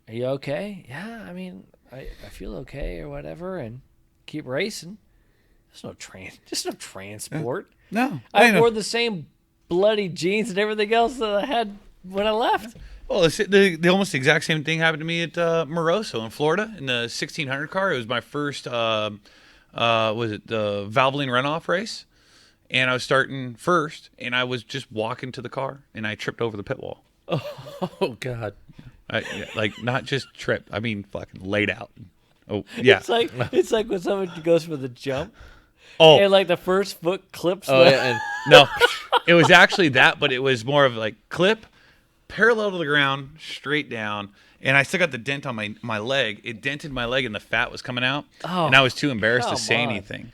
are you okay? Yeah, I mean, I feel okay or whatever, and keep racing. There's no transport. No. I wore the same bloody jeans and everything else that I had when I left. Well, the almost exact same thing happened to me at Moroso in Florida in the 1600 car. It was my first, was it the Valvoline runoff race? And I was starting first, and I was just walking to the car, and I tripped over the pit wall. Oh God. Not just tripped. I mean, fucking laid out. Oh, yeah. It's like when somebody goes for the jump. Oh. And like the first foot clips. Oh, yeah. And no, it was actually that, but it was more of like clip, parallel to the ground, straight down. And I still got the dent on my leg. It dented my leg, and the fat was coming out. Oh, and I was too embarrassed to say anything.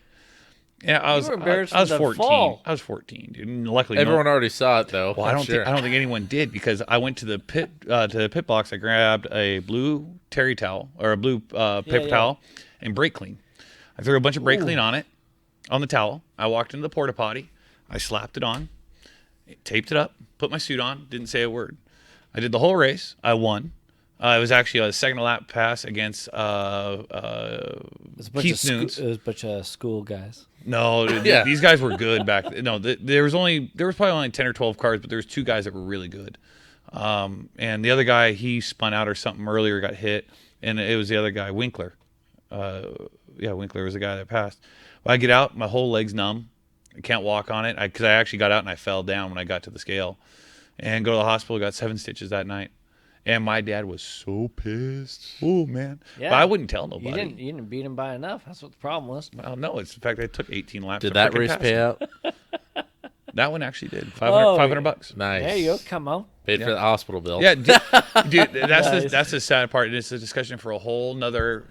Yeah, I was 14. Fall. I was 14, dude. And luckily, everyone already saw it though. Well, I don't think anyone did, because I went to the pit box. I grabbed a blue terry towel or a blue paper towel and brake clean. I threw a bunch of brake clean on it, on the towel. I walked into the porta potty. I slapped it on, taped it up, put my suit on, didn't say a word. I did the whole race. I won. It was actually a second lap pass against Keith Nunes. It was a bunch of school guys. No, these guys were good back then. No, there was probably only 10 or 12 cars, but there was two guys that were really good. And the other guy, he spun out or something earlier, got hit, and it was the other guy, Winkler. Winkler was the guy that passed. Well, I get out, my whole leg's numb. I can't walk on it because I actually got out and I fell down when I got to the scale. And go to the hospital, got 7 stitches that night. And my dad was so pissed. Oh, man. Yeah. But I wouldn't tell nobody. You didn't beat him by enough. That's what the problem was. Well, no, it's the fact that I took 18 laps. Did that race pay out? That one actually did. $500. Nice. There you go. Come on. Paid for the hospital bill. Yeah, dude, that's the sad part. It's a discussion for a whole nother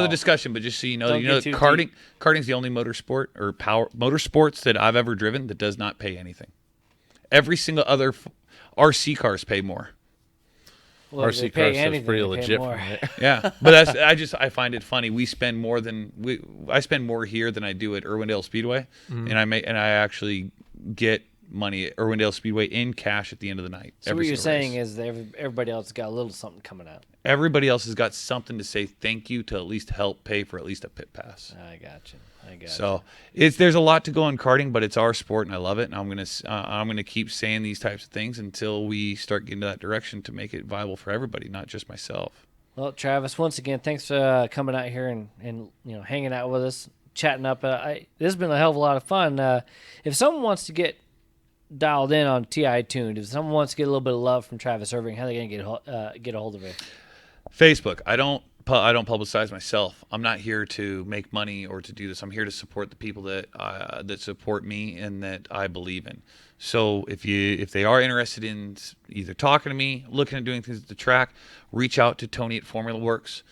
discussion. But just so you know, karting's the only motorsport or motorsports that I've ever driven that does not pay anything. Every single other RC cars pay more. Well, RC cars is pretty legit. Yeah, but I find it funny. I spend more here than I do at Irwindale Speedway, and I actually get money at Irwindale Speedway in cash at the end of the night. So what you're saying is that everybody else has got a little something coming out. Everybody else has got something to say thank you to at least help pay for at least a pit pass. I got you. So there's a lot to go in karting, but it's our sport and I love it. And I'm gonna keep saying these types of things until we start getting to that direction to make it viable for everybody, not just myself. Well, Travis, once again, thanks for coming out here and hanging out with us, chatting up. This has been a hell of a lot of fun. If someone wants to get dialed in on TI Tuned, if someone wants to get a little bit of love from Travis Irving, how are they gonna get a hold of it? Facebook. I don't publicize myself. I'm not here to make money or to do this. I'm here to support the people that support me and that I believe in. So if they are interested in either talking to me, looking at doing things at the track, reach out to Tony at Formula Works.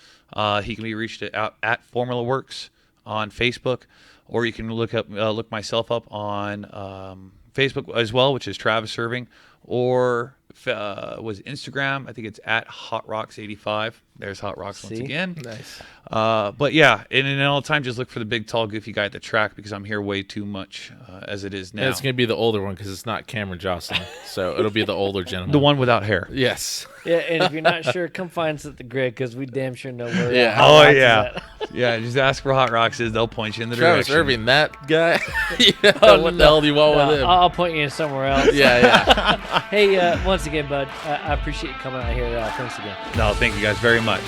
He can be reached at Formula Works on Facebook, or you can look myself up on Facebook as well, which is Travis Irving, or was Instagram. I think it's at Hot Rocks 85. There's Hot Rocks once See? again. Nice. But yeah, and in all the time, just look for the big, tall, goofy guy at the track because I'm here way too much as it is now. And it's going to be the older one because it's not Cameron Jocelyn. So it'll be the older gentleman. The one without hair. Yes. Yeah, and if you're not sure, come find us at the grid because we damn sure know where. Yeah. Hot Oh, Rocks is yeah. at. Yeah, just ask where Hot Rocks is. They'll point you in the Travis direction. Irving, that guy. Oh, What the hell do you want No, with him? I'll point you somewhere else. Yeah. Hey, once again, bud, I appreciate you coming out here. Thanks again. No, thank you guys very much.